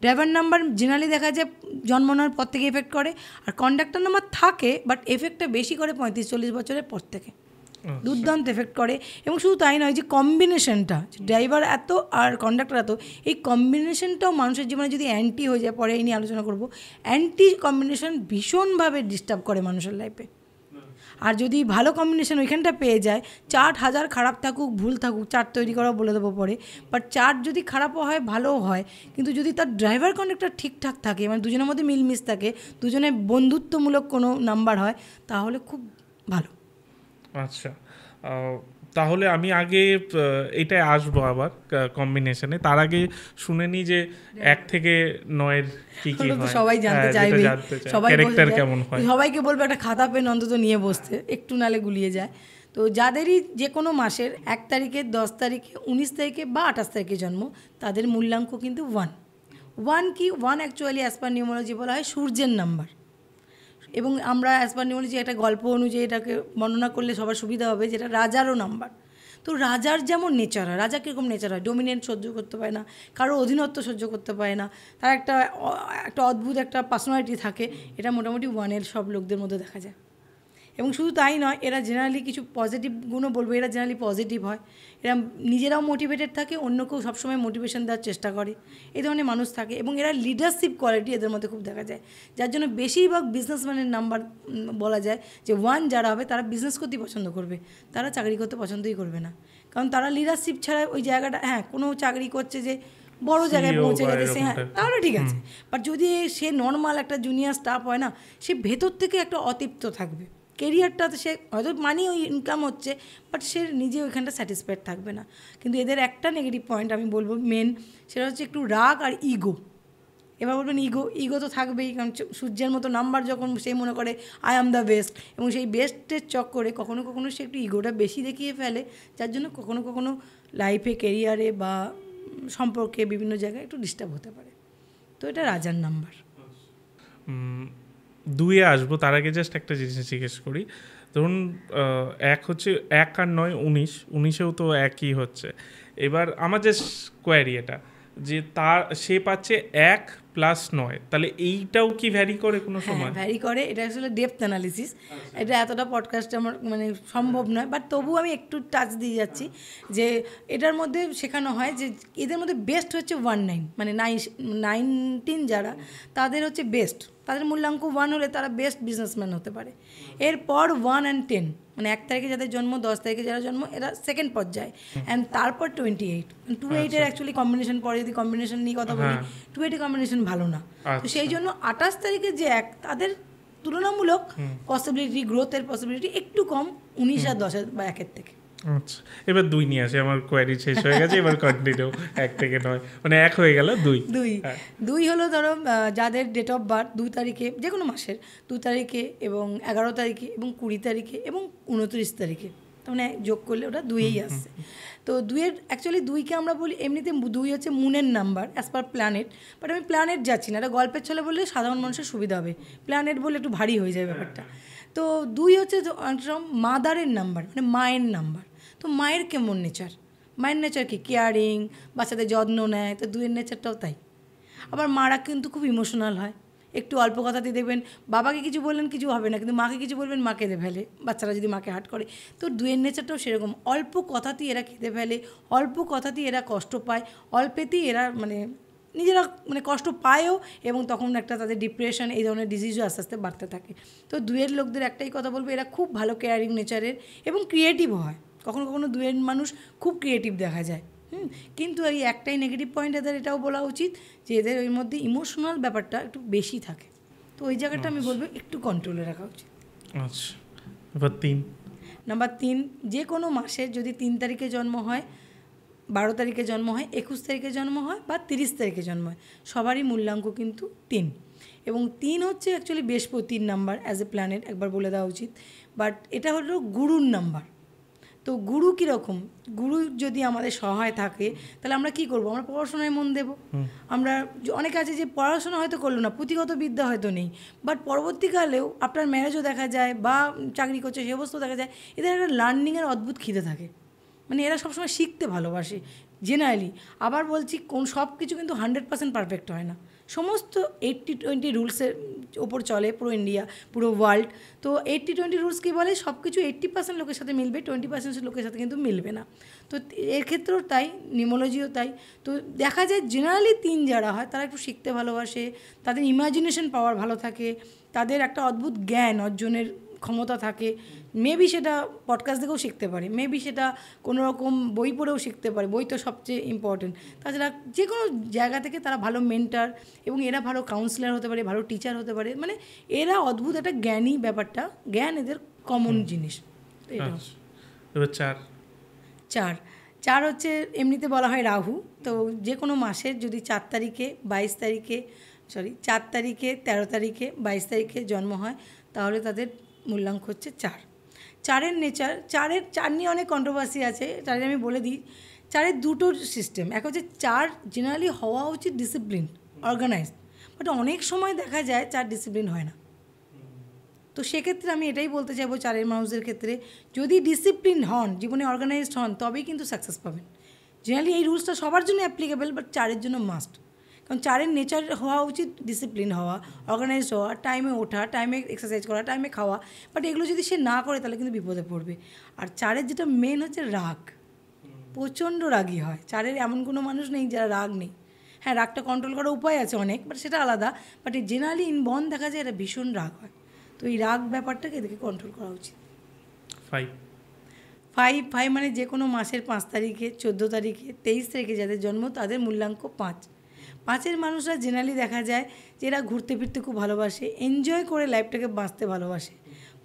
ড্রাইভার নাম্বার জেনারেলি দেখা যায় জন্মানোর পর থেকে এফেক্ট করে, আর কন্ডাক্টর নাম্বার থাকে বাট এফেক্টটা বেশি করে 35-40 বছরের পর থেকে। দুর্দান্ত এফেক্ট করে। এবং শুধু তাই নয়, যে কম্বিনেশনটা, ড্রাইভার এত আর কন্ডাক্টর এত, এই কম্বিনেশনটাও মানুষের জীবনে যদি অ্যান্টি হয়ে যায়, পরে এই নিয়ে আলোচনা করব, অ্যান্টি কম্বিনেশন ভীষণভাবে ডিস্টার্ব করে মানুষের লাইফে। আর যদি ভালো কম্বিনেশন ওইখানটা পেয়ে যায়, চার্ট হাজার খারাপ থাকুক ভুল থাকুক, চার্ট তৈরি করাও বলে দেবো পরে, বাট চার্ট যদি খারাপও হয় ভালোও হয়, কিন্তু যদি তার ড্রাইভার কন্ডাক্টর ঠিকঠাক থাকে, মানে দুজনের মধ্যে মিলমিশ থাকে, দুজনে বন্ধুত্বমূলক কোনো নাম্বার হয়, তাহলে খুব ভালো। আচ্ছা, তাহলে আমি আগে এটাই আসবো আবার কম্বিনেশনে, তার আগে শুনে নিই যে 1 থেকে 9 কি কি হয়। সবাই জানতে চাইবে, সবাই ক্যারেক্টার কেমন হয়, সবাইকে বলবো একটা খাতা পেন অন্তত নিয়ে বসতে, একটু নালে গুলিয়ে যায়। তো যাদেরই যে কোনো মাসের 1 তারিখে, 10 তারিখে, 19 তারিখে বা 28 তারিখে জন্ম, তাদের মূল্যাঙ্ক কিন্তু 1 কি 1 অ্যাকচুয়ালি অ্যাজ পার নিউমোলজি বলা হয় সূর্যের নাম্বার। এবং আমরা অ্যাজ পার নিউমোলজি একটা গল্প অনুযায়ী এটাকে বর্ণনা করলে সবার সুবিধা হবে, যেটা রাজারও নাম্বার। তো রাজার যেমন নেচার হয়, রাজা কীরকম নেচার হয়, ডোমিনেন্ট সহ্য করতে পারে না, কারো অধীনত্ব সহ্য করতে পারে না, তার একটা অদ্ভুত একটা পার্সোনালিটি থাকে। এটা মোটামুটি 1-এর সব লোকদের মধ্যে দেখা যায়। এবং শুধু তাই নয়, এরা জেনারেলি কিছু পজিটিভ গুণও বলবো, এরা জেনারেলি পজিটিভ হয়, এরা নিজেরাও মোটিভেটেড থাকে, অন্যকেও সবসময় মোটিভেশন দেওয়ার চেষ্টা করে, এই ধরনের মানুষ থাকে। এবং এরা লিডারশিপ কোয়ালিটি এদের মধ্যে খুব দেখা যায়, যার জন্য বেশিরভাগ বিজনেসম্যানের নাম্বার বলা যায় যে 1 যারা হবে তারা বিজনেস করতেই পছন্দ করবে, তারা চাকরি করতে পছন্দই করবে না, কারণ তারা লিডারশিপ ছাড়া ওই জায়গাটা, হ্যাঁ কোনো চাকরি করছে যে বড় জায়গায় পৌঁছে গেছে সে, হ্যাঁ তাহলে ঠিক আছে, বাট যদি সে নর্মাল একটা জুনিয়র স্টাফ হয় না, সে ভেতর থেকে একটা অতৃপ্ত থাকবে, কেরিয়ারটাতে সে হয়তো মানি ওই ইনকাম হচ্ছে, বাট সে নিজে ওইখানটা স্যাটিসফাইড থাকবে না। কিন্তু এদের একটা নেগেটিভ পয়েন্ট আমি বলবো মেন, সেটা হচ্ছে একটু রাগ আর ইগো। এবার বলবেন ইগো তো থাকবেই, কারণ সূর্যের মতো নাম্বার যখন সে মনে করে আই অ্যাম দ্য বেস্ট, এবং সেই বেস্টের চক্করে কখনো কখনো সে একটু ইগোটা বেশি দেখিয়ে ফেলে, যার জন্য কখনো কখনো লাইফে, কেরিয়ারে বা সম্পর্কে বিভিন্ন জায়গায় একটু ডিস্টার্ব হতে পারে। তো এটা রাজার নাম্বার। 2-এ আসবো, তার আগে জাস্ট একটা জিনিস জিজ্ঞেস করি। ধরুন 1 হচ্ছে 1 আর 9 19-এও তো একই হচ্ছে। এবার আমার জাস্ট কোয়ারি এটা, যে তার সে পাচ্ছে 1 + 9, তাহলে এইটাও কি ভ্যারি করে কোনো সময়? ভ্যারি করে, এটা আসলে ডেপথ অ্যানালিসিস, এটা এতটা পডকাস্টে আমার মানে সম্ভব নয়, বাট তবু আমি একটু টাচ দিয়ে যাচ্ছি যে এটার মধ্যে শেখানো হয় যে এদের মধ্যে বেস্ট হচ্ছে 19, মানে 19 যারা, তাদের হচ্ছে বেস্ট, তাদের মূল্যাঙ্ক 1 হলে তারা বেস্ট বিজনেসম্যান হতে পারে। এরপর 1 আর 10, মানে 1 তারিখে যাদের জন্ম, 10 তারিখে যারা জন্ম, এরা সেকেন্ড পর্যায়ে, অ্যান্ড তারপর 28। 28-এর অ্যাকচুয়ালি কম্বিনেশন, পরে যদি কম্বিনেশন নিয়ে কথা বলি, 28 কম্বিনেশন ভালো না। তো সেই জন্য 28 তারিখে যে 1, তাদের তুলনামূলক পসিবিলিটি, গ্রোথের পসিবিলিটি একটু কম 19 আর 10 বা 1-এর থেকে। আচ্ছা, এবার 2 নিয়ে আসে, আমার কোয়ারি শেষ হয়ে গেছে, এবার কন্টিনিউ। 1 থেকে 9 মানে 1 হয়ে গেল, 2। 2 হলো ধরো যাদের ডেট অফ বার্থ 2 তারিখে, যে কোনো মাসের 2 তারিখে এবং 11 তারিখে এবং 20 তারিখে এবং 29 তারিখে, তার মানে যোগ করলে ওটা 2ই আসছে। তো 2-এর অ্যাকচুয়ালি 2কে আমরা বলি এমনিতে 2 হচ্ছে মুনের number as per planet, but আমি প্ল্যানেট যাচ্ছি না, এটা গল্পের ছলে বললে সাধারণ মানুষের সুবিধা হবে, প্ল্যানেট বলে একটু ভারী হয়ে যায় ব্যাপারটা। তো 2 হচ্ছে মাদারের নাম্বার, মানে মায়ের নাম্বার। তো মায়ের কেমন নেচার, মায়ের নেচার কি কেয়ারিং, বাচ্চাদের যত্ন নেয়, তো 2-এর নেচারটাও তাই। আবার মারা কিন্তু খুব ইমোশনাল হয়, একটু অল্প কথাতেই দেখবেন বাবাকে কিছু বললেন কিছু হবে না, কিন্তু মাকে কিছু বলবেন মা কেঁদে ফেলে, বাচ্চারা যদি মাকে হার্ট করে। তো 2-এর নেচারটাও সেরকম, অল্প কথাতেই এরা কেঁদে ফেলে, অল্প কথাতেই এরা কষ্ট পায়, অল্পেতেই এরা মানে নিজেরা মানে কষ্ট পায়ও, এবং তখন একটা তাদের ডিপ্রেশন এই ধরনের ডিজিজও আস্তে আস্তে বাড়তে থাকে। তো 2-এর লোকদের একটাই কথা বলবো, এরা খুব ভালো কেয়ারিং নেচারের এবং ক্রিয়েটিভও হয়, কখনো কখনো 2-এর মানুষ খুব ক্রিয়েটিভ দেখা যায়। কিন্তু এই একটাই নেগেটিভ পয়েন্ট এদের এটাও বলা উচিত যে এদের ওই মধ্যে ইমোশনাল ব্যাপারটা একটু বেশি থাকে, তো ওই জায়গাটা আমি বলবো একটু কন্ট্রোলে রাখা উচিত। আচ্ছা, এবার 3। নাম্বার 3, যে কোনো মাসের যদি 3 তারিখে জন্ম হয়, 12 তারিখে জন্ম হয়, 21 তারিখে জন্ম হয় বা 30 তারিখে জন্ম হয়, সবারই মূল্যাঙ্ক কিন্তু 3। এবং 3 হচ্ছে অ্যাকচুয়ালি বৃহস্পতির নাম্বার অ্যাজ এ প্ল্যানেট, একবার বলে দেওয়া উচিত। বাট এটা হলো গুরুর নাম্বার। তো গুরু কীরকম, গুরু যদি আমাদের সহায় থাকে তাহলে আমরা কি করব, আমরা পড়াশোনায় মন দেব। আমরা অনেকে আছে যে পড়াশোনা হয়তো করলো না, পুঁথিগত বিদ্যা হয়তো নেই, বাট পরবর্তীকালেও আপনার ম্যারেজও দেখা যায় বা চাকরি করছে সে অবস্থাও দেখা যায়, এদের একটা লার্নিংয়ের অদ্ভুত খিদে থাকে, মানে এরা সবসময় শিখতে ভালোবাসে জেনারেলি। আবার বলছি সব কিছু কিন্তু 100% পারফেক্ট হয় না, সমস্ত 80-20 রুলসের ওপর চলে পুরো ইন্ডিয়া, পুরো ওয়ার্ল্ড। তো 80-20 রুলস কী বলে, সব কিছু 80% লোকের সাথে মিলবে, 20% লোকের সাথে কিন্তু মিলবে না। তো এর ক্ষেত্রেও তাই, নিউমোলজিও তাই। তো দেখা যায় জেনারেলি 3 যারা হয় তারা একটু শিখতে ভালোবাসে, তাদের ইমাজিনেশন পাওয়ার ভালো থাকে, তাদের একটা অদ্ভুত জ্ঞান অর্জনের ক্ষমতা থাকে। মেবি সেটা পডকাস্ট দেখেও শিখতে পারে, মেবি সেটা কোনো রকম বই পড়েও শিখতে পারে, বই তো সবচেয়ে ইম্পর্টেন্ট। তাছাড়া যে কোনো জায়গা থেকে তারা ভালো মেন্টার, এবং এরা ভালো কাউন্সিলার হতে পারে, ভালো টিচার হতে পারে, মানে এরা অদ্ভুত একটা জ্ঞানী ব্যাপারটা, জ্ঞান এদের কমন জিনিস। এটা 4 হচ্ছে এমনিতে বলা হয় রাহু। তো যে কোনো মাসের যদি 4 তারিখে 22 তারিখে 4 তারিখে 13 তারিখে 22 তারিখে জন্ম হয় তাহলে তাদের মূল্যাঙ্ক হচ্ছে 4। 4-এর নেচার, 4 নিয়ে অনেক কন্ট্রোভার্সি আছে। 4 আমি বলে দিই, 4-এর দুটো সিস্টেম। এক হচ্ছে 4 জেনারেলি হওয়া উচিত ডিসিপ্লিন, অর্গানাইজড, বাট অনেক সময় দেখা যায় 4 ডিসিপ্লিন হয় না। তো সেক্ষেত্রে আমি এটাই বলতে চাইবো 4-এর মানুষদের ক্ষেত্রে, যদি ডিসিপ্লিন হন, জীবনে অর্গানাইজড হন, তবেই কিন্তু সাকসেস পাবেন। জেনারেলি এই রুলসটা সবার জন্য অ্যাপ্লিকেবল, বাট 4-এর জন্য মাস্ট। কারণ 4-এর নেচার হওয়া উচিত ডিসিপ্লিন হওয়া, অর্গানাইজড হওয়া, টাইমে ওঠা, টাইমে এক্সারসাইজ করা, টাইমে খাওয়া, বাট এগুলো যদি সে না করে তাহলে কিন্তু বিপদে পড়বে। আর 4-এর যেটা মেন হচ্ছে রাগ, প্রচণ্ড রাগী হয় 4-এর, এমন কোনো মানুষ নেই যারা রাগ নেই। হ্যাঁ, রাগটা কন্ট্রোল করার উপায় আছে অনেক, বাট সেটা আলাদা। বাট এই জেনারেলি ইনবর্ন দেখা যায় এটা ভীষণ রাগ হয়। তো এই রাগ ব্যাপারটাকে এদেরকে কন্ট্রোল করা উচিত। 5 মানে যে কোনো মাসের 5 তারিখে, 14 তারিখে, 23 তারিখে যাদের জন্ম তাদের মূল্যাঙ্ক 5। 5-এর মানুষরা জেনারেলি দেখা যায় যে এরা ঘুরতে ফিরতে খুব ভালোবাসে, এনজয় করে লাইফটাকে বাঁচতে ভালোবাসে।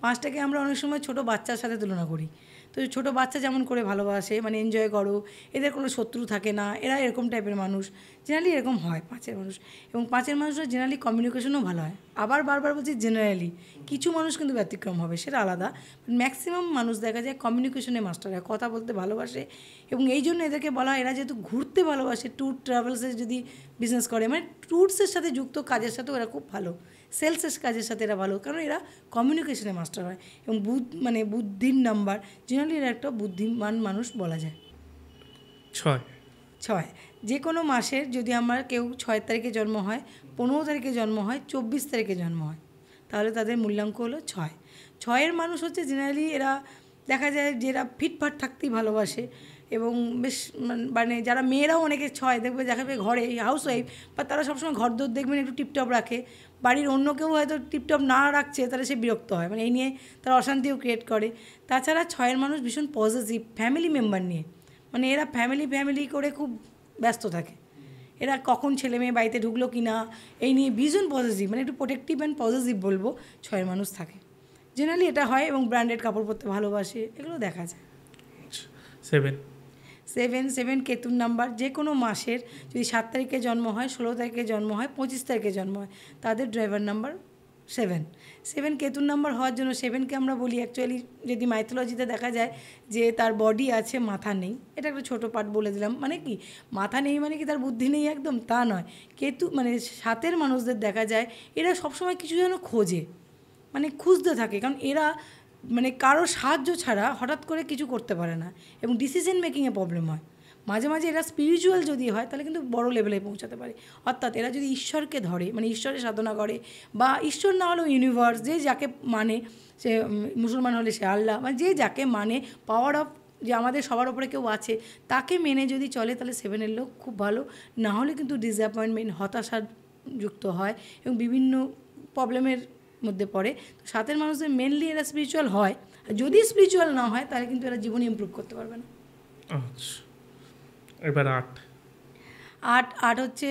5টাকে আমরা অনেক সময় ছোটো বাচ্চার সাথে তুলনা করি। তো ছোটো বাচ্চা যেমন করে ভালোবাসে, মানে এনজয় করো, এদের কোনো শত্রু থাকে না, এরা এরকম টাইপের মানুষ, জেনারেলি এরকম হয় 5-এর মানুষ। এবং 5-এর মানুষরা জেনারেলি কমিউনিকেশনও ভালো হয়। আবার বারবার বলছি জেনারেলি, কিছু মানুষ কিন্তু ব্যতিক্রম হবে, সেটা আলাদা। ম্যাক্সিমাম মানুষ দেখা যায় কমিউনিকেশনে মাস্টার হয়, কথা বলতে ভালোবাসে। এবং এই জন্য এদেরকে বলা হয় এরা যেহেতু ঘুরতে ভালোবাসে, ট্যুর ট্রাভেলসে যদি বিজনেস করে, মানে ট্যুরসের সাথে যুক্ত কাজের সাথেও এরা খুব ভালো, সেলসের কাজের সাথে এরা ভালো, কারণ এরা কমিউনিকেশনে মাস্টার হয়। এবং বুদ্ধির নাম্বার, জেনারেলি এরা একটা বুদ্ধিমান মানুষ বলা যায়। 6 যে কোনো মাসের যদি আমার কেউ 6 তারিখে জন্ম হয়, 15 তারিখে জন্ম হয়, 24 তারিখে জন্ম হয়, তাহলে তাদের মূল্যাঙ্ক হলো 6। 6-এর মানুষ হচ্ছে জেনারেলি এরা দেখা যায় যে এরা ফিটফাট থাকতেই ভালোবাসে, এবং বেশ মানে যারা মেয়েরাও অনেকে 6 দেখবে দেখাবে ঘরে হাউস ওয়াইফ, বা তারা সবসময় ঘর দোর দেখবেন একটু টিপটপ রাখে, বাড়ির অন্য কেউ হয়তো টিপটপ না রাখছে তাহলে সে বিরক্ত হয়, মানে এই নিয়ে তারা অশান্তিও ক্রিয়েট করে। তাছাড়া 6-এর মানুষ ভীষণ পজিটিভ ফ্যামিলি মেম্বার নিয়ে, মানে এরা ফ্যামিলি করে খুব ব্যস্ত থাকে। এরা কখন ছেলে মেয়ে বাড়িতে ঢুকলো কি না এই নিয়ে ভীষণ পজিটিভ, মানে একটু প্রোটেক্টিভ অ্যান্ড পজিটিভ বলবো 6-এর মানুষ থাকে। জেনারেলি এটা হয়, এবং ব্র্যান্ডেড কাপড় পরতে ভালোবাসে, এগুলো দেখা যায়। 7 কেতুর নাম্বার। যে কোনো মাসের যদি 7 তারিখে জন্ম হয়, 16 তারিখে জন্ম হয়, 25 তারিখে জন্ম হয়, তাদের ড্রাইভার নাম্বার 7 কেতুর নাম্বার হওয়ার জন্য 7কে আমরা বলি অ্যাকচুয়ালি যদি মাইথোলজিতে দেখা যায় যে তার বডি আছে, মাথা নেই। এটা একটা ছোটো পার্ট বলে দিলাম। মানে কি মাথা নেই মানে কি তার বুদ্ধি নেই, একদম তা নয়। কেতু মানে 7-এর মানুষদের দেখা যায় এরা সবসময় কিছু যেন খোঁজে, মানে খুঁজতে থাকে, কারণ এরা মানে কারোর সাহায্য ছাড়া হঠাৎ করে কিছু করতে পারে না এবং ডিসিশন মেকিংয়ে প্রবলেম হয়। মাঝে মাঝে এরা স্পিরিচুয়াল যদি হয় তাহলে কিন্তু বড় লেভেলে পৌঁছাতে পারে। অর্থাৎ এরা যদি ঈশ্বরকে ধরে, মানে ঈশ্বরের সাধনা করে, বা ঈশ্বর না হলেও ইউনিভার্স, যে যাকে মানে, সে মুসলমান হলে সে আল্লাহ, মানে যে যাকে মানে, পাওয়ার অফ যে আমাদের সবার ওপরে কেউ আছে তাকে মেনে যদি চলে তাহলে 7-এর লোক খুব ভালো। না হলে কিন্তু ডিসঅ্যাপয়েন্টমেন্ট, হতাশাযুক্ত হয় এবং বিভিন্ন প্রবলেমের মধ্যে পড়ে। তো 7-এর মানুষদের মেনলি এরা স্পিরিচুয়াল হয়, আর যদি স্পিরিচুয়াল না হয় তাহলে কিন্তু এরা জীবনে ইমপ্রুভ করতে পারবে না। আচ্ছা, এবার 8 হচ্ছে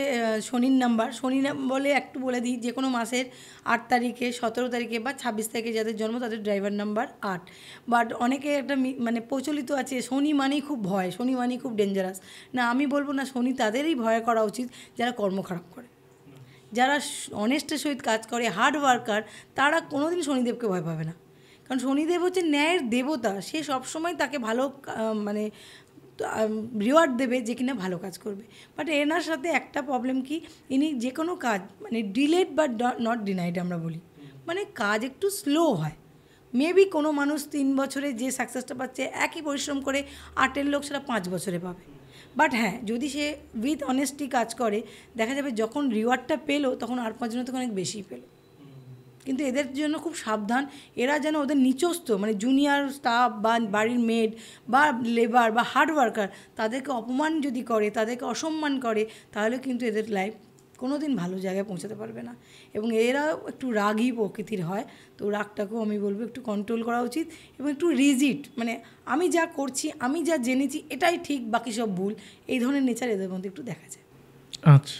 শনির নাম্বার। শনি বলে একটু বলে দিই, যে কোনো মাসের 8 তারিখে, 17 তারিখে বা 26 তারিখে যাদের জন্ম তাদের ড্রাইভার নাম্বার 8। বাট অনেকে একটা মানে প্রচলিত আছে শনি মানেই খুব ভয়, শনি মানেই খুব ডেঞ্জারাস। না, আমি বলবো না, শনি তাদেরই ভয় করা উচিত যারা কর্ম খারাপ করে, যারা অনেস্টের সহিত কাজ করে, হার্ড ওয়ার্কার, তারা কোনোদিন শনিদেবকে ভয় পাবে না। কারণ শনিদেব হচ্ছে ন্যায়ের দেবতা, সে সবসময় তাকে ভালো মানে রিওয়ার্ড দেবে যে কিনা ভালো কাজ করবে। বাট এনার সাথে একটা প্রবলেম কি, ইনি যে কোনো কাজ মানে ডিলেড বা নট ডিনাইড আমরা বলি, মানে কাজ একটু স্লো হয়। মেবি কোনো মানুষ 3 বছরে যে সাকসেসটা পাচ্ছে, একই পরিশ্রম করে 8-এর লোক সেটা 5 বছরে পাবে। বাট হ্যাঁ, যদি সে উইথ অনেস্টি কাজ করে, দেখা যাবে যখন রিওয়ার্ডটা পেলো তখন আর 5 জনের থেকে অনেক বেশি পেলো। কিন্তু এদের জন্য খুব সাবধান, এরা যেন ওদের নিচস্থ মানে জুনিয়র স্টাফ বা বাড়ির মেড বা লেবার বা হার্ড ওয়ার্কার তাদেরকে অপমান যদি করে, তাদেরকে অসম্মান করে, তাহলে কিন্তু এদের লাইফ কোনো দিন ভালো জায়গায় পৌঁছাতে পারবে না। এবং এরা একটু রাগী প্রকৃতির হয়, তো রাগটাকেও আমি বলবো একটু কন্ট্রোল করা উচিত এবং একটু রিজিড, মানে আমি যা করছি, আমি যা জেনেছি এটাই ঠিক, বাকি সব ভুল, এই ধরনের নেচার এদের মধ্যে একটু দেখা যায়। আচ্ছা,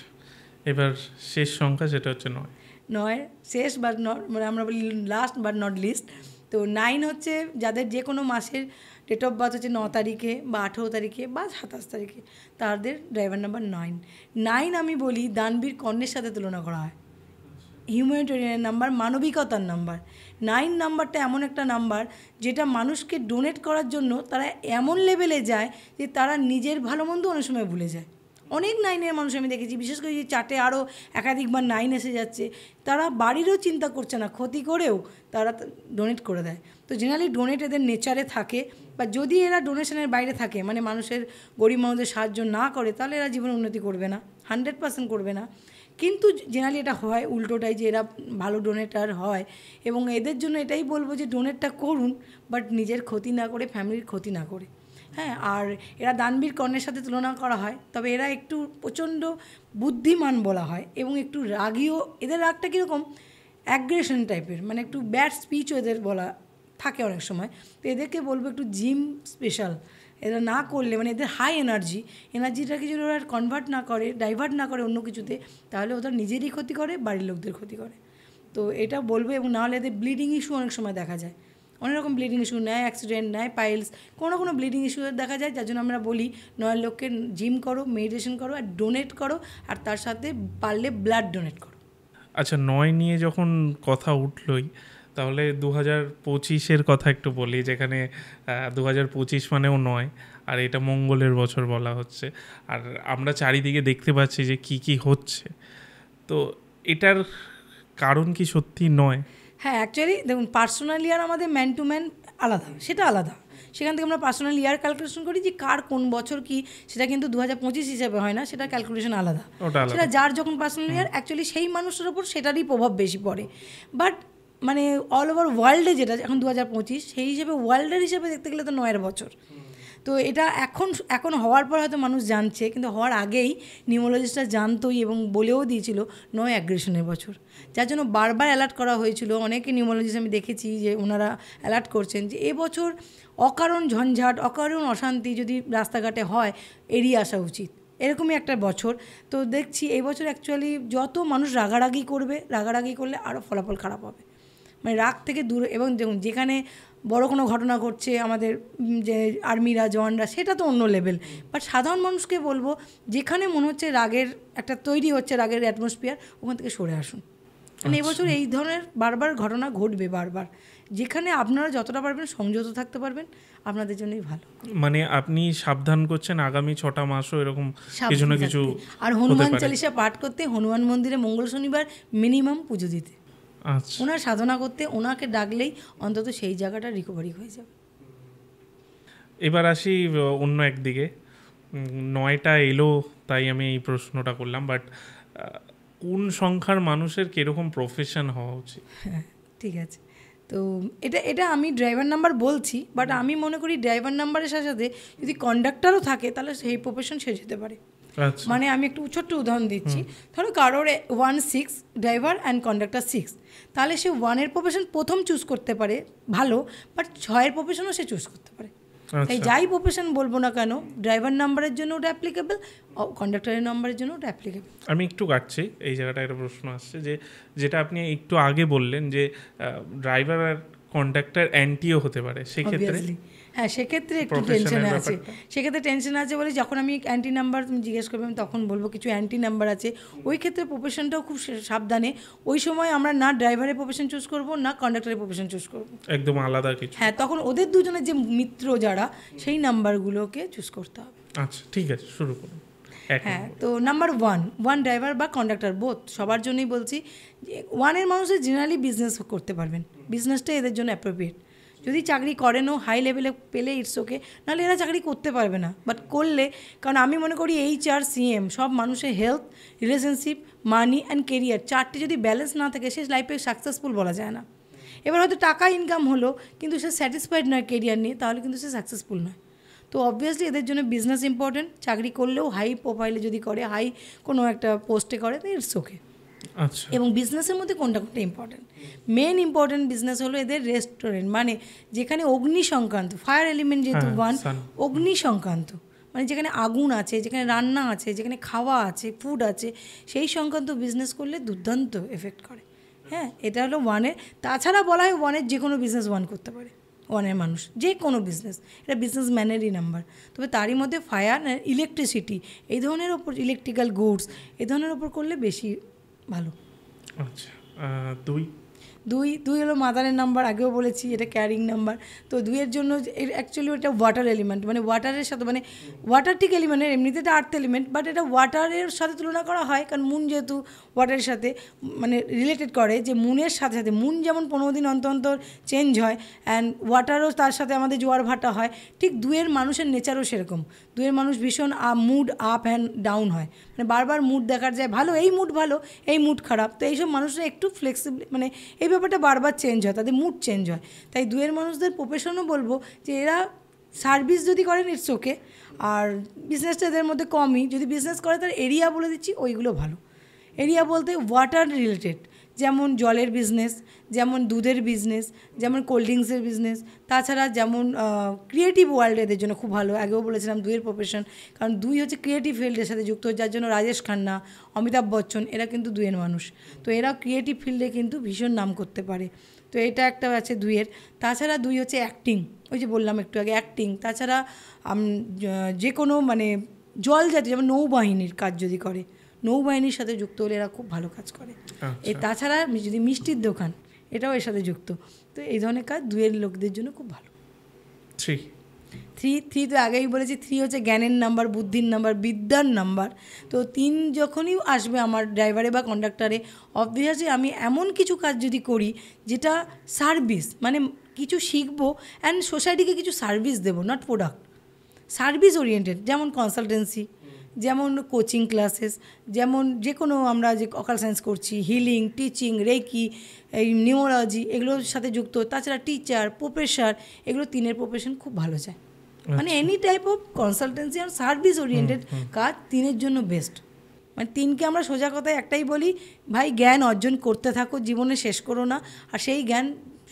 এবার শেষ সংখ্যা সেটা হচ্ছে 9 শেষ বাট নট, মানে আমরা বলি লাস্ট বাট নট লিস্ট। তো 9 হচ্ছে যাদের যে কোনো মাসের ডেট অফ বার্থ হচ্ছে 9 তারিখে বা 18 তারিখে বা 27 তারিখে, তাদের ড্রাইভার নাম্বার 9। আমি বলি দানবীর কর্ণের সাথে তুলনা করা হয়, হিউম্যানিটেরিয়ান নাম্বার, মানবিকতার নাম্বার। 9 নাম্বারটা এমন একটা নাম্বার যেটা মানুষকে ডোনেট করার জন্য তারা এমন লেভেলে যায় যে তারা নিজের ভালো মন্দ অনেক সময় ভুলে যায়। অনেক 9-এর মানুষ আমি দেখেছি, বিশেষ করে যে চার্টে আরও একাধিকবার 9 এসে যাচ্ছে, তারা বাড়িরও চিন্তা করছে না, ক্ষতি করেও তারা ডোনেট করে দেয়। তো জেনারেলি ডোনেট এদের নেচারে থাকে, বা যদি এরা ডোনেশনের বাইরে থাকে, মানে মানুষের গরিব মানুষদের সাহায্য না করে, তাহলে এরা জীবনে উন্নতি করবে না, 100% করবে না। কিন্তু জেনারেলি এটা হয় উল্টোটাই, যে এরা ভালো ডোনেটার হয়। এবং এদের জন্য এটাই বলবো যে ডোনেটটা করুন, বাট নিজের ক্ষতি না করে, ফ্যামিলির ক্ষতি না করে। হ্যাঁ, আর এরা দানবীর কর্ণের সাথে তুলনা করা হয়, তবে এরা একটু প্রচণ্ড বুদ্ধিমান বলা হয় এবং একটু রাগীও। এদের রাগটা কীরকম, অ্যাগ্রেশন টাইপের, মানে একটু ব্যাড স্পিচও এদের বলা থাকে অনেক সময়। তো এদেরকে বলবো একটু জিম স্পেশাল এরা না করলে, মানে এদের হাই এনার্জিটাকে যদি ওরা কনভার্ট না করে, ডাইভার্ট না করে অন্য কিছুতে, তাহলে ওদের নিজেরই ক্ষতি করে, বাড়ির লোকদের ক্ষতি করে। তো এটা বলবো। এবং নাহলে এদের ব্লিডিং ইস্যু অনেক সময় দেখা যায়, অনেক রকম ব্লিডিং ইস্যু, নেয় অ্যাক্সিডেন্ট, নেয় পাইলস, কোনো ব্লিডিং ইস্যু দেখা যায়। যার জন্য আমরা বলি 9 লোককে জিম করো, মেডিটেশন করো, আর ডোনেট করো, আর তার সাথে পারলে ব্লাড ডোনেট করো। আচ্ছা, 9 নিয়ে যখন কথা উঠলই, তাহলে 2025-এর কথা একটু বলি, যেখানে 2025 মানেও 9, আর এটা মঙ্গলের বছর বলা হচ্ছে। আর আমরা চারিদিকে দেখতে পাচ্ছি যে কি হচ্ছে, তো এটার কারণ কি সত্যি 9? হ্যাঁ, অ্যাকচুয়ালি দেখুন, পার্সোনাল ইয়ার আমাদের ম্যান টু ম্যান আলাদা, সেটা আলাদা। সেখান থেকে আমরা পার্সোনাল ইয়ার ক্যালকুলেশন করি যে কার কোন বছর কি, সেটা কিন্তু 2025 হিসাবে হয় না, সেটা ক্যালকুলেশন আলাদা। সেটা যার যখন পার্সোনাল ইয়ার, অ্যাকচুয়ালি সেই মানুষটার ওপর সেটারই প্রভাব বেশি পড়ে। বাট মানে অল ওভার ওয়ার্ল্ডে যেটা এখন 2025, সেই হিসেবে ওয়ার্ল্ডের হিসেবে দেখতে গেলে তো 9-এর বছর। তো এটা এখন হওয়ার পর হয়তো মানুষ জানছে, কিন্তু হওয়ার আগেই নিউমোলজিস্টরা জানতোই এবং বলেও দিয়েছিল 9 অ্যাগ্রেশনের বছর, যার জন্য বারবার অ্যালার্ট করা হয়েছিল। অনেকে নিউমোলজিস্ট আমি দেখেছি যে ওনারা অ্যালার্ট করছেন যে এবছর অকারণ ঝঞ্ঝাট, অকারণ অশান্তি যদি রাস্তাঘাটে হয়, এড়িয়ে আসা উচিত, এরকমই একটা বছর। তো দেখছি এই বছর অ্যাকচুয়ালি যত মানুষ রাগারাগি করবে, রাগারাগি করলে আরও ফলাফল খারাপ হবে। মানে রাগ থেকে দূরে, এবং যেখানে বড় কোনো ঘটনা ঘটছে আমাদের যে আর্মিরা জওয়ানরা, সেটা তো অন্য লেভেল, বাট সাধারণ মানুষকে বলবো যেখানে মনে হচ্ছে রাগের একটা তৈরি হচ্ছে, রাগের অ্যাটমসফিয়ার, ওখান থেকে সরে আসুন। মানে এবছর এই ধরনের বারবার ঘটনা ঘটবে বারবার, যেখানে আপনারা যতটা পারবেন সংযত থাকতে পারবেন আপনাদের জন্যই ভালো। মানে আপনি সাবধান করছেন আগামী 6টা মাসও এরকম কিছু না কিছু। আর হনুমান চালিসা পাঠ করতে, হনুমান মন্দিরে মঙ্গল শনিবার মিনিমাম পুজো দিতে, আচ্ছা, ওনার সাধনা করতে, ওনাকে ডাকলেই অন্তত সেই জায়গাটা রিকভারি হয়ে যাবে। এবার আসি অন্য একদিকে। 9টা এলো তাই আমি এই প্রশ্নটা করলাম, বাট কোন সংখ্যার মানুষের কীরকম প্রফেশন হওয়া উচিত? হ্যাঁ, ঠিক আছে। তো এটা আমি ড্রাইভার নাম্বার বলছি, বাট আমি মনে করি ড্রাইভার নাম্বারের সাথে সাথে যদি কন্ডাক্টারও থাকে তাহলে সেই প্রফেশন সে যেতে পারে। আচ্ছা, মানে আমি একটু ছোট্ট উদাহরণ দিচ্ছি, ধরো কারোর 1-6 ড্রাইভার অ্যান্ড কন্ডাক্টার 6, তাহলে সে 1-এর প্রফেশন প্রথম চুজ করতে পারে ভালো, বাট 6-এর প্রফেশনও সে চুজ করতে পারে। তাই যাই প্রফেশন বলবো না কেন, ড্রাইভার নাম্বারের জন্য ওটা অ্যাপ্লিকেবল, কন্ডাক্টরের নাম্বারের জন্য ওটা অ্যাপ্লিকেবল। আমি একটু কাটছি এই জায়গাটা, একটা প্রশ্ন আসছে যেটা আপনি একটু আগে বললেন যে ড্রাইভার আর কন্ডাক্টর অ্যান্টিও হতে পারে, সেক্ষেত্রে হ্যাঁ, সেক্ষেত্রে একটু টেনশনে আছে। সেক্ষেত্রে টেনশন আছে বলে যখন আমি অ্যান্টি নাম্বার তুমি জিজ্ঞেস করবে আমি তখন বলবো কিছু অ্যান্টি নাম্বার আছে। ওই ক্ষেত্রে প্রফেশনটাও খুব সাবধানে, ওই সময় আমরা না ড্রাইভারের প্রফেশন চুজ করব না কন্ডাক্টরের প্রফেশন চুজ করব, একদম আলাদা কিছু। হ্যাঁ, তখন ওদের দুজনের যে মিত্র যারা, সেই নাম্বারগুলোকে চুজ করতে হবে। আচ্ছা, ঠিক আছে, শুরু করুন। হ্যাঁ, তো নাম্বার 1 ড্রাইভার বা কন্ডাক্টর বোথ সবার জন্যই বলছি যে 1-এর মানুষের জেনারেলি বিজনেস করতে পারবেন, বিজনেসটা এদের জন্য অ্যাপ্রোপ্রিয়েট। যদি চাকরি করেনও হাই লেভেলে পেলে ইটস ওকে, নাহলে এরা চাকরি করতে পারবে না। বাট করলে, কারণ আমি মনে করি HR CM সব মানুষের health, relationship, money and career, 4টি যদি ব্যালেন্স না থাকে সে লাইফে সাকসেসফুল বলা যায় না। এবার হয়তো টাকা ইনকাম হলো কিন্তু সে স্যাটিসফাইড নয় কেরিয়ার নিয়ে, তাহলে কিন্তু সে সাকসেসফুল নয়। তো অবভিয়াসলি এদের জন্য বিজনেস ইম্পর্টেন্ট, চাকরি করলেও হাই প্রোফাইলে যদি করে, হাই কোনো একটা পোস্টে করে, তো ইটস ওকে। আচ্ছা, এবং বিজনেসের মধ্যে কোনটা ইম্পর্টেন্ট, মেন ইম্পর্টেন্ট বিজনেস হলো এদের রেস্টুরেন্ট, মানে যেখানে অগ্নি সংক্রান্ত, ফায়ার এলিমেন্ট যেহেতু 1, অগ্নি সংক্রান্ত, মানে যেখানে আগুন আছে, যেখানে রান্না আছে, যেখানে খাওয়া আছে, ফুড আছে, সেই সংক্রান্ত বিজনেস করলে দুর্দান্ত এফেক্ট করে। হ্যাঁ, এটা হলো 1-এর। তাছাড়া বলা হয় 1-এর যে কোনো বিজনেস 1 করতে পারে, 1-এর মানুষ যে কোনো বিজনেস, এটা বিজনেসম্যানেরই নাম্বার। তবে তারই মধ্যে ফায়ার, ইলেকট্রিসিটি, এই ধরনের ওপর, ইলেকট্রিক্যাল গুডস, এই ধরনের ওপর করলে বেশি ভালো। আচ্ছা, 2 হলো মাদারের নাম্বার, আগেও বলেছি এটা ক্যারিং নাম্বার। তো 2-এর জন্য অ্যাকচুয়ালি এটা ওয়াটার এলিমেন্ট, মানে ওয়াটারের সাথে, মানে ওয়াটার ঠিক এলিমেন্টের, এমনিতে এটা আর্থ এলিমেন্ট, বাট এটা ওয়াটারের সাথে তুলনা করা হয় কারণ মুন যেহেতু ওয়াটারের সাথে মানে রিলেটেড করে, যে মুনের সাথে সাথে মুন যেমন 15 দিন অন্তর অন্তর চেঞ্জ হয়, অ্যান্ড ওয়াটারও তার সাথে আমাদের জোয়ার ভাটা হয়, ঠিক 2-এর মানুষের নেচারও সেরকম। 2-এর মানুষ ভীষণ মুড আপ অ্যান্ড ডাউন হয়, মানে বারবার মুড দেখা যায়, ভালো এই মুড ভালো, এই মুড খারাপ। তো এইসব মানুষরা একটু ফ্লেক্সিবল, মানে এই ব্যাপারটা বারবার চেঞ্জ হয়, তাদের মুড চেঞ্জ হয়। তাই 2-এর মানুষদের প্রফেশনও বলবো যে এরা সার্ভিস যদি করেন ইটস ওকে, আর বিজনেসটা এদের মধ্যে কমই, যদি বিজনেস করে তার এরিয়া বলে দিচ্ছি ওইগুলো ভালো। এরিয়া বলতে ওয়াটার রিলেটেড, যেমন জলের বিজনেস, যেমন দুধের বিজনেস, যেমন কোল্ড ড্রিঙ্কসের বিজনেস, তাছাড়া যেমন ক্রিয়েটিভ ওয়ার্ল্ড এদের জন্য খুব ভালো। আগেও বলেছিলাম 2-এর প্রফেশন, কারণ 2 হচ্ছে ক্রিয়েটিভ ফিল্ডের সাথে যুক্ত, যার জন্য রাজেশ খান্না, অমিতাভ বচ্চন এরা কিন্তু 2-এর মানুষ। তো এরা ক্রিয়েটিভ ফিল্ডে কিন্তু ভীষণ নাম করতে পারে। তো এটা একটা আছে 2-এর। তাছাড়া 2 হচ্ছে অ্যাক্টিং, ওই যে বললাম একটু আগে অ্যাক্টিং। তাছাড়া যে কোনো মানে জল জাতীয়, যেমন নৌবাহিনীর কাজ যদি করে, নৌবাহিনীর সাথে যুক্ত হলে এরা খুব ভালো কাজ করে। এই তাছাড়া যদি মিষ্টির দোকান, এটাও এর সাথে যুক্ত। তো এই ধরনের কাজ 2-এর লোকদের জন্য খুব ভালো। 3 তো আগেই বলেছি, 3 হচ্ছে জ্ঞানের নাম্বার, বুদ্ধির নাম্বার, বিদ্যার নাম্বার। তো 3 যখনই আসবে আমার ড্রাইভারে বা কন্ডাক্টারে, অবভিয়াসলি আমি এমন কিছু কাজ যদি করি যেটা সার্ভিস, মানে কিছু শিখবো অ্যান্ড সোসাইটিকে কিছু সার্ভিস দেবো, নট প্রোডাক্ট, সার্ভিস ওরিয়েন্টেড, যেমন কনসালটেন্সি, যেমন কোচিং ক্লাসেস, যেমন যে কোনো আমরা যে অকাল সায়েন্স করছি, হিলিং, টিচিং, রেকি, এই নিউমোলজি, এগুলোর সাথে যুক্ত। তাছাড়া টিচার, প্রফেসর, এগুলো 3-এর প্রফেশন খুব ভালো যায়। মানে এনি টাইপ অফ কনসালটেন্সি আর সার্ভিস ওরিয়েন্টেড কাজ 3-এর জন্য বেস্ট। মানে 3কে আমরা সোজা কথায় একটাই বলি, ভাই জ্ঞান অর্জন করতে থাকো, জীবনে শেষ করো না, আর সেই জ্ঞান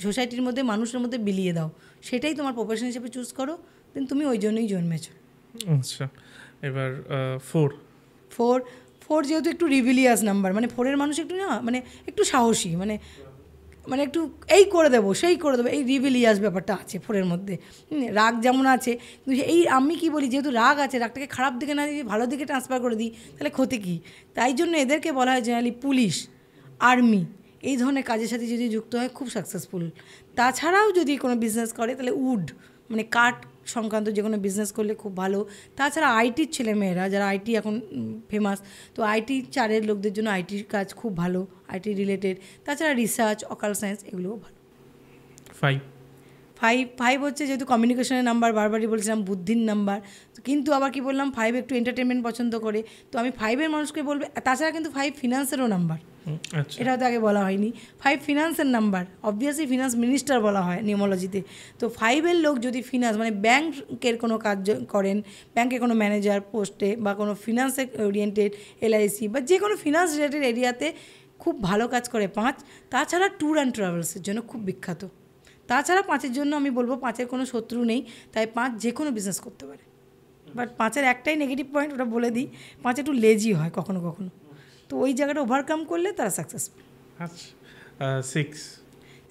সোসাইটির মধ্যে, মানুষের মধ্যে বিলিয়ে দাও, সেটাই তোমার প্রফেশন হিসেবে চুজ করো, দেন তুমি ওই জন্যই জন্মেছো। আচ্ছা, এবার 4 যেহেতু একটু রিভিলিয়াস নাম্বার, মানে 4-এর মানুষ একটু না, মানে একটু সাহসী, মানে মানে একটু এই করে দেবো সেই করে দেবো, এই রিবেলিয়াস ব্যাপারটা আছে ফোরের মধ্যে। রাগ যেমন আছে, কিন্তু এই আমি কি বলি, যেহেতু রাগ আছে, রাগটাকে খারাপ দিকে না দিয়ে ভালো দিকে ট্রান্সফার করে দিই, তাহলে ক্ষতি কী? তাই জন্য এদেরকে বলা হয় জেনারেলি পুলিশ, আর্মি, এই ধরনের কাজের সাথে যদি যুক্ত হয় খুব সাকসেসফুল। তাছাড়াও যদি কোনো বিজনেস করে তাহলে উড মানে কাঠ সংক্রান্ত যে কোনো বিজনেস করলে খুব ভালো। তাছাড়া আইটির ছেলেমেয়েরা, যারা আইটি এখন ফেমাস, তো আইটি 4-এর লোকদের জন্য আইটির কাজ খুব ভালো, আইটি রিলেটেড। তাছাড়া রিসার্চ, অকাল সায়েন্স, এগুলোও ভালো। 5 হচ্ছে যেহেতু কমিউনিকেশনের নাম্বার, বারবারই বলছিলাম বুদ্ধির নাম্বার, কিন্তু আবার কি বললাম 5 একটু এন্টারটেনমেন্ট পছন্দ করে, তো আমি 5-এর মানুষকে বলবো। তাছাড়া কিন্তু 5 ফিনান্সেরও নাম্বার, এটাও তো আগে বলা হয়নি। 5 ফিনান্সের নাম্বার, অবভিয়াসলি ফিনান্স মিনিস্টার বলা হয় নিউমোলজিতে। তো 5-এর লোক যদি ফিনান্স মানে ব্যাংকের কোনো কাজ করেন, ব্যাংকে কোনো ম্যানেজার পোস্টে বা কোনো ফিনান্সে ওরিয়েন্টেড, এলআইসি বা যে কোনো ফিনান্স রিলেটেড এরিয়াতে খুব ভালো কাজ করে 5। তাছাড়া ট্যুর অ্যান্ড ট্রাভেলসের জন্য খুব বিখ্যাত। তাছাড়া 5-এর জন্য আমি বলবো 5-এর কোনো শত্রু নেই, তাই 5 যে কোনো বিজনেস করতে পারে। বাট 5-এর একটাই নেগেটিভ পয়েন্ট, ওটা বলে দিই, 5 একটু লেজি হয় কখনো কখনো, তো ওই জায়গাটা ওভারকাম করলে তারা সাকসেসফুল। আচ্ছা,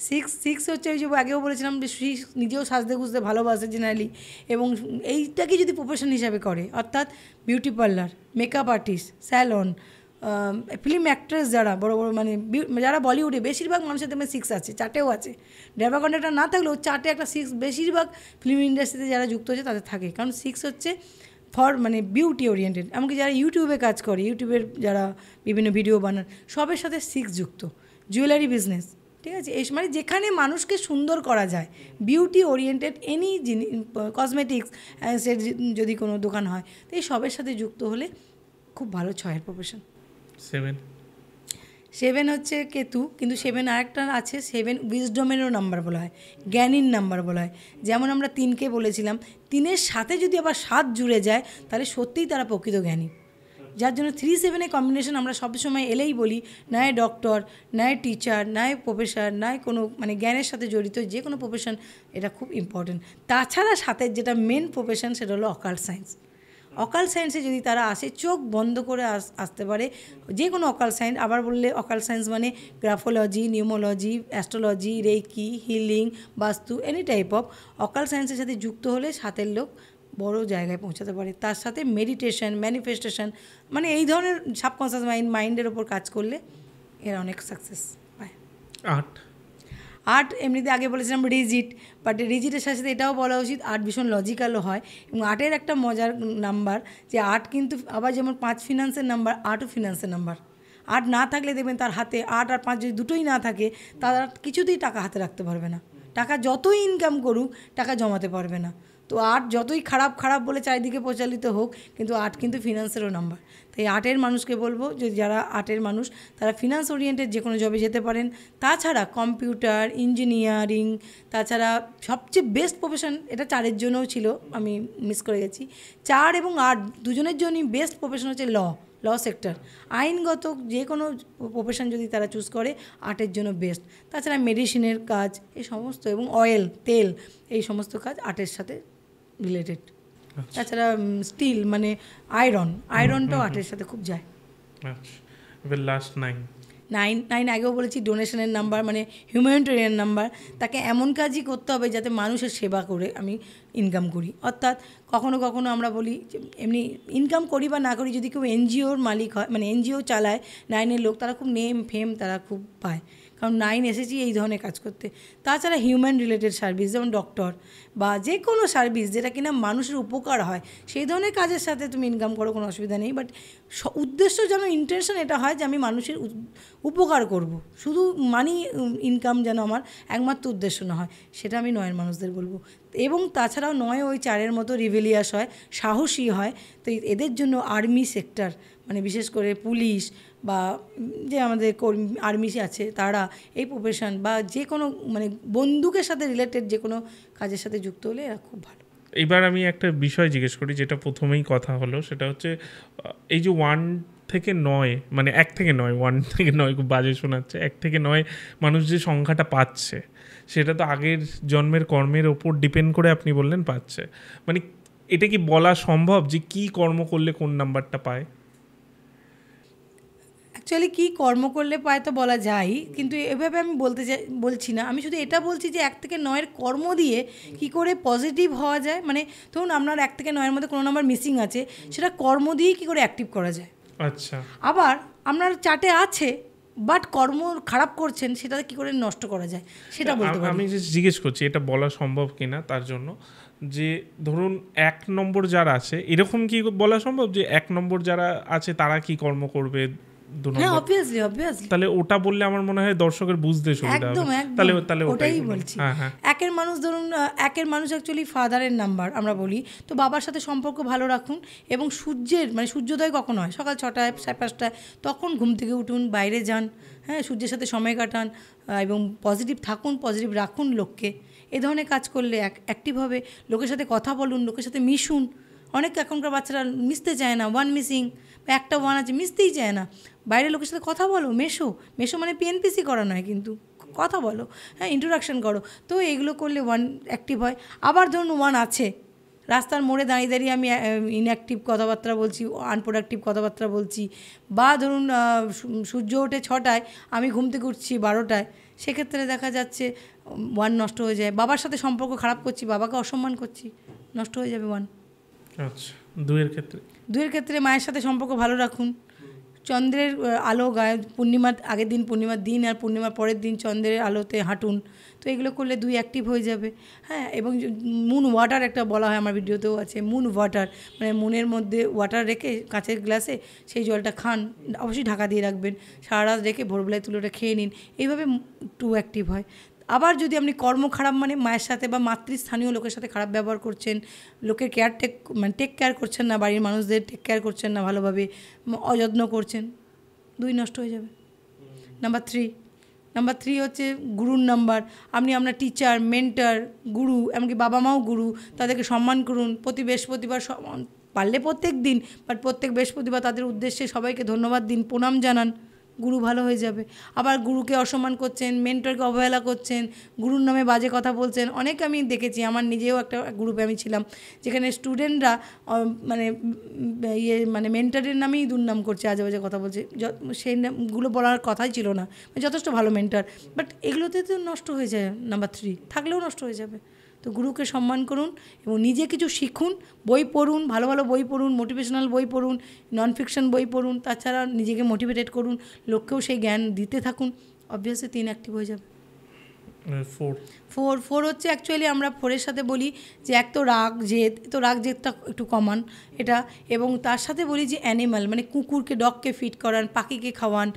6 হচ্ছে ওই যে আগেও বলেছিলাম যে নিজেও সাজতে গুজতে ভালোবাসে জেনারেলি, এবং এইটাকে যদি প্রফেশন হিসাবে করে, অর্থাৎ beauty parlour, makeup artist, salon, film actress, যারা বড় বড় মানে যারা বলিউডে, বেশিরভাগ মানুষের তেমন 6 আছে, 4টেও আছে। ড্রাইভার কন্ডাক্টর না থাকলেও 4টে একটা 6 বেশিরভাগ ফিল্ম ইন্ডাস্ট্রিতে যারা যুক্ত হচ্ছে তাদের থাকে, কারণ 6 হচ্ছে ফর মানে বিউটি ওরিয়েন্টেড। এমনকি যারা ইউটিউবে কাজ করে, ইউটিউবের যারা বিভিন্ন ভিডিও বানান, সবের সাথে 6 যুক্ত। জুয়েলারি বিজনেস, ঠিক আছে, এই মানে যেখানে মানুষকে সুন্দর করা যায়, বিউটি ওরিয়েন্টেড এনি জিনিস, কসমেটিক্স সে যদি কোনো দোকান হয়, তো এই সবের সাথে যুক্ত হলে খুব ভালো 6-এর প্রফেশন। 7 হচ্ছে কেতু, কিন্তু 7 আরেকটা আছে, 7 উইজডমেরও নাম্বার বলা হয়, জ্ঞানীর নাম্বার বলা হয়। যেমন আমরা 3কে বলেছিলাম, 3-এর সাথে যদি আবার 7 জুড়ে যায় তাহলে সত্যিই তারা প্রকৃত জ্ঞানী। যার জন্য 3-7-এর কম্বিনেশন আমরা সবসময় এলেই বলি, নয় ডক্টর, নয় টিচার, নয় প্রফেসর, নয় কোনো মানে জ্ঞানের সাথে জড়িত যে কোনো প্রফেশন, এটা খুব ইম্পর্টেন্ট। তাছাড়া 7-এর যেটা মেন প্রফেশন সেটা হলো অকাল্ট সায়েন্স। অকাল সায়েন্সে যদি তারা আসে, চোখ বন্ধ করে আসতে পারে যে কোনো অকাল সায়েন্স। আবার বললে অকাল সায়েন্স মানে গ্রাফোলজি, নিউমোলজি, অ্যাস্ট্রোলজি, রেকি, হিলিং, বাস্তু, এনি টাইপ অফ অকাল সায়েন্সের সাথে যুক্ত হলে 7-এর লোক বড় জায়গায় পৌঁছাতে পারে। তার সাথে মেডিটেশন, ম্যানিফেস্টেশন, মানে এই ধরনের সাবকনসিয়াস মাইন্ডের ওপর কাজ করলে এরা অনেক সাকসেস পায়। 8 এমনিতে আগে বলেছিলাম রিজিট, বাট রিজিটের সাথে সাথে এটাও বলা উচিত 8 ভীষণ লজিক্যালও হয়। এবং 8-এর একটা মজার নাম্বার যে 8 কিন্তু আবার যেমন 5 ফিনান্সের নাম্বার, 8ও ফিনান্সের নাম্বার। 8 না থাকলে দেখবেন তার হাতে 8 আর 5 যদি দুটোই না থাকে, তারা কিছুতেই টাকা হাতে রাখতে পারবে না। টাকা যতই ইনকাম করুক, টাকা জমাতে পারবে না। তো 8 যতই খারাপ খারাপ বলে চারিদিকে প্রচালিত হোক, কিন্তু 8 কিন্তু ফিনান্সেরও নাম্বার। তাই 8-এর মানুষকে বলবো যে যারা 8-এর মানুষ, তারা ফিনান্স ওরিয়েন্টেড যে কোনো জবে যেতে পারেন। তাছাড়া কম্পিউটার, ইঞ্জিনিয়ারিং, তাছাড়া সবচেয়ে বেস্ট প্রফেশন, এটা 4-এর জন্যও ছিল, আমি মিস করে গেছি। 4 এবং 8 দুজনের জন্যই বেস্ট প্রফেশন হচ্ছে ল সেক্টর। আইনগত যে কোনো প্রফেশন যদি তারা চুজ করে, 8-এর জন্য বেস্ট। তাছাড়া মেডিসিনের কাজ, এই সমস্ত, এবং অয়েল, তেল, এই সমস্ত কাজ 8-এর সাথে রিলেটেড। তাছাড়া স্টিল মানে আয়রনটাও 8-এর সাথে খুব যায়। লাস্ট 9 আগেও বলেছি ডোনেশনের নাম্বার, মানে হিউম্যানিটেরিয়ান নাম্বার। তাকে এমন কাজই করতে হবে যাতে মানুষের সেবা করে আমি ইনকাম করি। অর্থাৎ কখনো কখনো আমরা বলি এমনি ইনকাম করি বা না করি, যদি কেউ এনজিওর মালিক হয়, মানে এনজিও চালায় 9-এর লোক, তারা খুব নেম ফেম তারা খুব পায়, কারণ 9 এসেছি এই ধরনের কাজ করতে। তাছাড়া হিউম্যান রিলেটেড সার্ভিস, যেমন ডক্টর বা যে কোনো সার্ভিস যেটা কিনা মানুষের উপকার হয়, সেই ধরনের কাজের সাথে তুমি ইনকাম করো, কোনো অসুবিধা নেই। বাট উদ্দেশ্য যেন, ইন্টেনশন এটা হয় যে আমি মানুষের উপকার করব, শুধু মানি ইনকাম যেন আমার একমাত্র উদ্দেশ্য না হয়, সেটা আমি 9-এর মানুষদের বলবো। এবং তাছাড়াও 9 ওই 4-এর মতো রিবেলিয়াস হয়, সাহসী হয়। তো এদের জন্য আর্মি সেক্টর, মানে বিশেষ করে পুলিশ বা যে আমাদের আর্মি আছে, তারা এই প্রফেশন বা যে কোনো মানে বন্দুকের সাথে রিলেটেড যে কোনো কাজের সাথে যুক্ত হলে এরা খুব ভালো। এবার আমি একটা বিষয় জিজ্ঞেস করি, যেটা প্রথমেই কথা হলো, সেটা হচ্ছে এই যে 1 থেকে 9, মানে 1 থেকে 9, 1 থেকে 9 খুব বাজে শোনাচ্ছে, 1 থেকে 9 মানুষ যে সংখ্যাটা পাচ্ছে, সেটা তো আগের জন্মের কর্মের ওপর ডিপেন্ড করে আপনি বললেন পাচ্ছে। মানে এটা কি বলা সম্ভব যে কী কর্ম করলে কোন নাম্বারটা পায়? অ্যাকচুয়ালি কী কর্ম করলে পায় তো বলা যায়, কিন্তু এভাবে আমি বলছি না, আমি শুধু এটা বলছি যে 1 থেকে 9-এর কর্ম দিয়ে কি করে পজিটিভ হওয়া যায়। মানে ধরুন আপনার 1 থেকে 9-এর মধ্যে কোনো নাম্বার মিসিং আছে, সেটা কর্ম দিয়ে কী করে অ্যাক্টিভ করা যায়। আচ্ছা, আবার আপনার চার্টে আছে বাট কর্ম খারাপ করছেন, সেটা কী করে নষ্ট করা যায় সেটা বলতে পারি। আমি জিজ্ঞেস করছি এটা বলা সম্ভব কিনা, তার জন্য যে ধরুন 1 নম্বর যারা আছে, এরকম কি বলা সম্ভব যে 1 নম্বর যারা আছে তারা কি কর্ম করবে 2 হ্যাঁ, নম্বর? অবভিয়াসলি তাহলে ওটা বললে আমার মনে হয় দর্শকের বুঝতে সুবিধা হবে। একদম তাহলে ওটাই বলছি। হ্যাঁ। 1-এর মানুষ ধরুন 1-এর মানুষ অ্যাকচুয়ালি ফাদারের নাম্বার আমরা বলি, তো বাবার সাথে সম্পর্ক ভালো রাখুন এবং সূর্যোদয় কখন হয়, সকাল 6টায় 5:30টায়, তখন ঘুম থেকে উঠুন, বাইরে যান, হ্যাঁ, সূর্যের সাথে সময় কাটান এবং পজিটিভ থাকুন, পজিটিভ রাখুন লোককে। এই ধরনের কাজ করলে অ্যাক্টিভ হবে। লোকের সাথে কথা বলুন, লোকের সাথে মিশুন। অনেক এখনকার বাচ্চারা মিশতে চায় না, 1 মিসিং বা একটা 1 আছে, মিশতেই চায় না। বাইরে লোকের সাথে কথা বলো, মেশো মানে পিএনপিসি করা নয়, কিন্তু কথা বলো, হ্যাঁ, ইন্ট্রোডাকশন করো। তো এইগুলো করলে 1 অ্যাক্টিভ হয়। আবার ধরুন 1 আছে, রাস্তার মোড়ে দাঁড়িয়ে দাঁড়িয়ে আমি ইনঅ্যাক্টিভ কথাবার্তা বলছি, আনপ্রোডাক্টিভ কথাবার্তা বলছি, বা ধরুন সূর্য ওঠে 6টায়, আমি ঘুম থেকে উঠছি 12টায়, সেক্ষেত্রে দেখা যাচ্ছে 1 নষ্ট হয়ে যায়। বাবার সাথে সম্পর্ক খারাপ করছি, বাবাকে অসম্মান করছি, নষ্ট হয়ে যাবে 1। আচ্ছা, 2-এর ক্ষেত্রে মায়ের সাথে সম্পর্ক ভালো রাখুন। চন্দ্রের আলো গায়ে, পূর্ণিমার আগের দিন, পূর্ণিমার দিন আর পূর্ণিমার পরের দিন চন্দ্রের আলোতে হাঁটুন। তো এগুলো করলে 2 অ্যাক্টিভ হয়ে যাবে। হ্যাঁ, এবং মুন ওয়াটার একটা বলা হয়, আমার ভিডিওতেও আছে, মুন ওয়াটার, মানে মুনের মধ্যে ওয়াটার রেখে কাঁচের গ্লাসে সেই জলটা খান, অবশ্যই ঢাকা দিয়ে রাখবেন, সারা রাত রেখে ভোরবেলায় তুলে ওটা খেয়ে নিন। এইভাবে 2 অ্যাক্টিভ হয়। আবার যদি আপনি কর্ম খারাপ, মানে মায়ের সাথে বা মাতৃস্থানীয় লোকের সাথে খারাপ ব্যবহার করছেন, লোকের টেক কেয়ার করছেন না, বাড়ির মানুষদের টেক কেয়ার করছেন না ভালোভাবে, অযত্ন করছেন, 2 নষ্ট হয়ে যাবে। নাম্বার 3 হচ্ছে গুরুর নাম্বার। আপনি আপনার টিচার, মেন্টর, গুরু, এমনকি বাবা মাও গুরু, তাদেরকে সম্মান করুন। প্রতি বৃহস্পতিবার, পারলে প্রত্যেক দিন, বাট প্রত্যেক বৃহস্পতিবার তাদের উদ্দেশ্যে সবাইকে ধন্যবাদ দিন, প্রণাম জানান, গুরু ভালো হয়ে যাবে। আবার গুরুকে অসম্মান করছেন, মেন্টরকে অবহেলা করছেন, গুরুর নামে বাজে কথা বলছেন, অনেক আমি দেখেছি। আমার নিজেও একটা গ্রুপে আমি ছিলাম, যেখানে স্টুডেন্টরা মানে মেন্টরের নামেই দুর্নাম করছে, আজে বাজে কথা বলছে, সেই নামগুলো বলার কথাই ছিল না, যথেষ্ট ভালো মেন্টর, বাট এগুলোতে তো নষ্ট হয়ে যায়। নাম্বার 3 থাকলেও নষ্ট হয়ে যাবে। তো গুরুকে সম্মান করুন এবং নিজে কিছু শিখুন, বই পড়ুন, ভালো ভালো বই পড়ুন, মোটিভেশনাল বই পড়ুন, নন ফিকশন বই পড়ুন, তাছাড়া নিজেকে মোটিভেটেড করুন, লোককেও সেই জ্ঞান দিতে থাকুন। অবভিয়াসলি 3 অ্যাক্টিভ হয়ে যাবে। 4 হচ্ছে অ্যাকচুয়ালি আমরা 4-এর সাথে বলি যে এক তো রাগ জেদটা একটু কমান এটা, এবং তার সাথে বলি যে অ্যানিম্যাল, মানে কুকুরকে, ডগকে ফিড করান, পাখিকে খাওয়ান,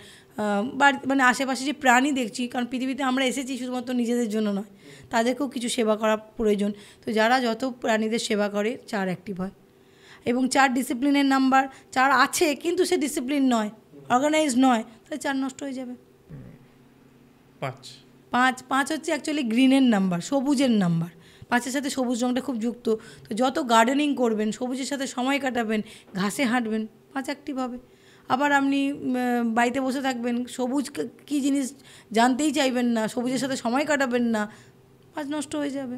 বা মানে আশেপাশে যে প্রাণী দেখছি, কারণ পৃথিবীতে আমরা এসেছি শুধুমাত্র নিজেদের জন্য নয়, তাদেরকেও কিছু সেবা করা প্রয়োজন। তো যারা যত প্রাণীদের সেবা করে 4 অ্যাক্টিভ হয়। এবং 4 ডিসিপ্লিনের নাম্বার, 4 আছে কিন্তু সে ডিসিপ্লিন নয়, অর্গানাইজ নয়, তাহলে 4 নষ্ট হয়ে যাবে। 5 হচ্ছে অ্যাকচুয়ালি গ্রিনের নাম্বার, সবুজের নাম্বার। 5-এর সাথে সবুজ রঙটা খুব যুক্ত। তো যত গার্ডেনিং করবেন, সবুজের সাথে সময় কাটাবেন, ঘাসে হাঁটবেন, 5 অ্যাক্টিভ হবে। আবার আপনি বাড়িতে বসে থাকবেন, সবুজ কী জিনিস জানতেই চাইবেন না, সবুজের সাথে সময় কাটাবেন না, 5 নষ্ট হয়ে যাবে।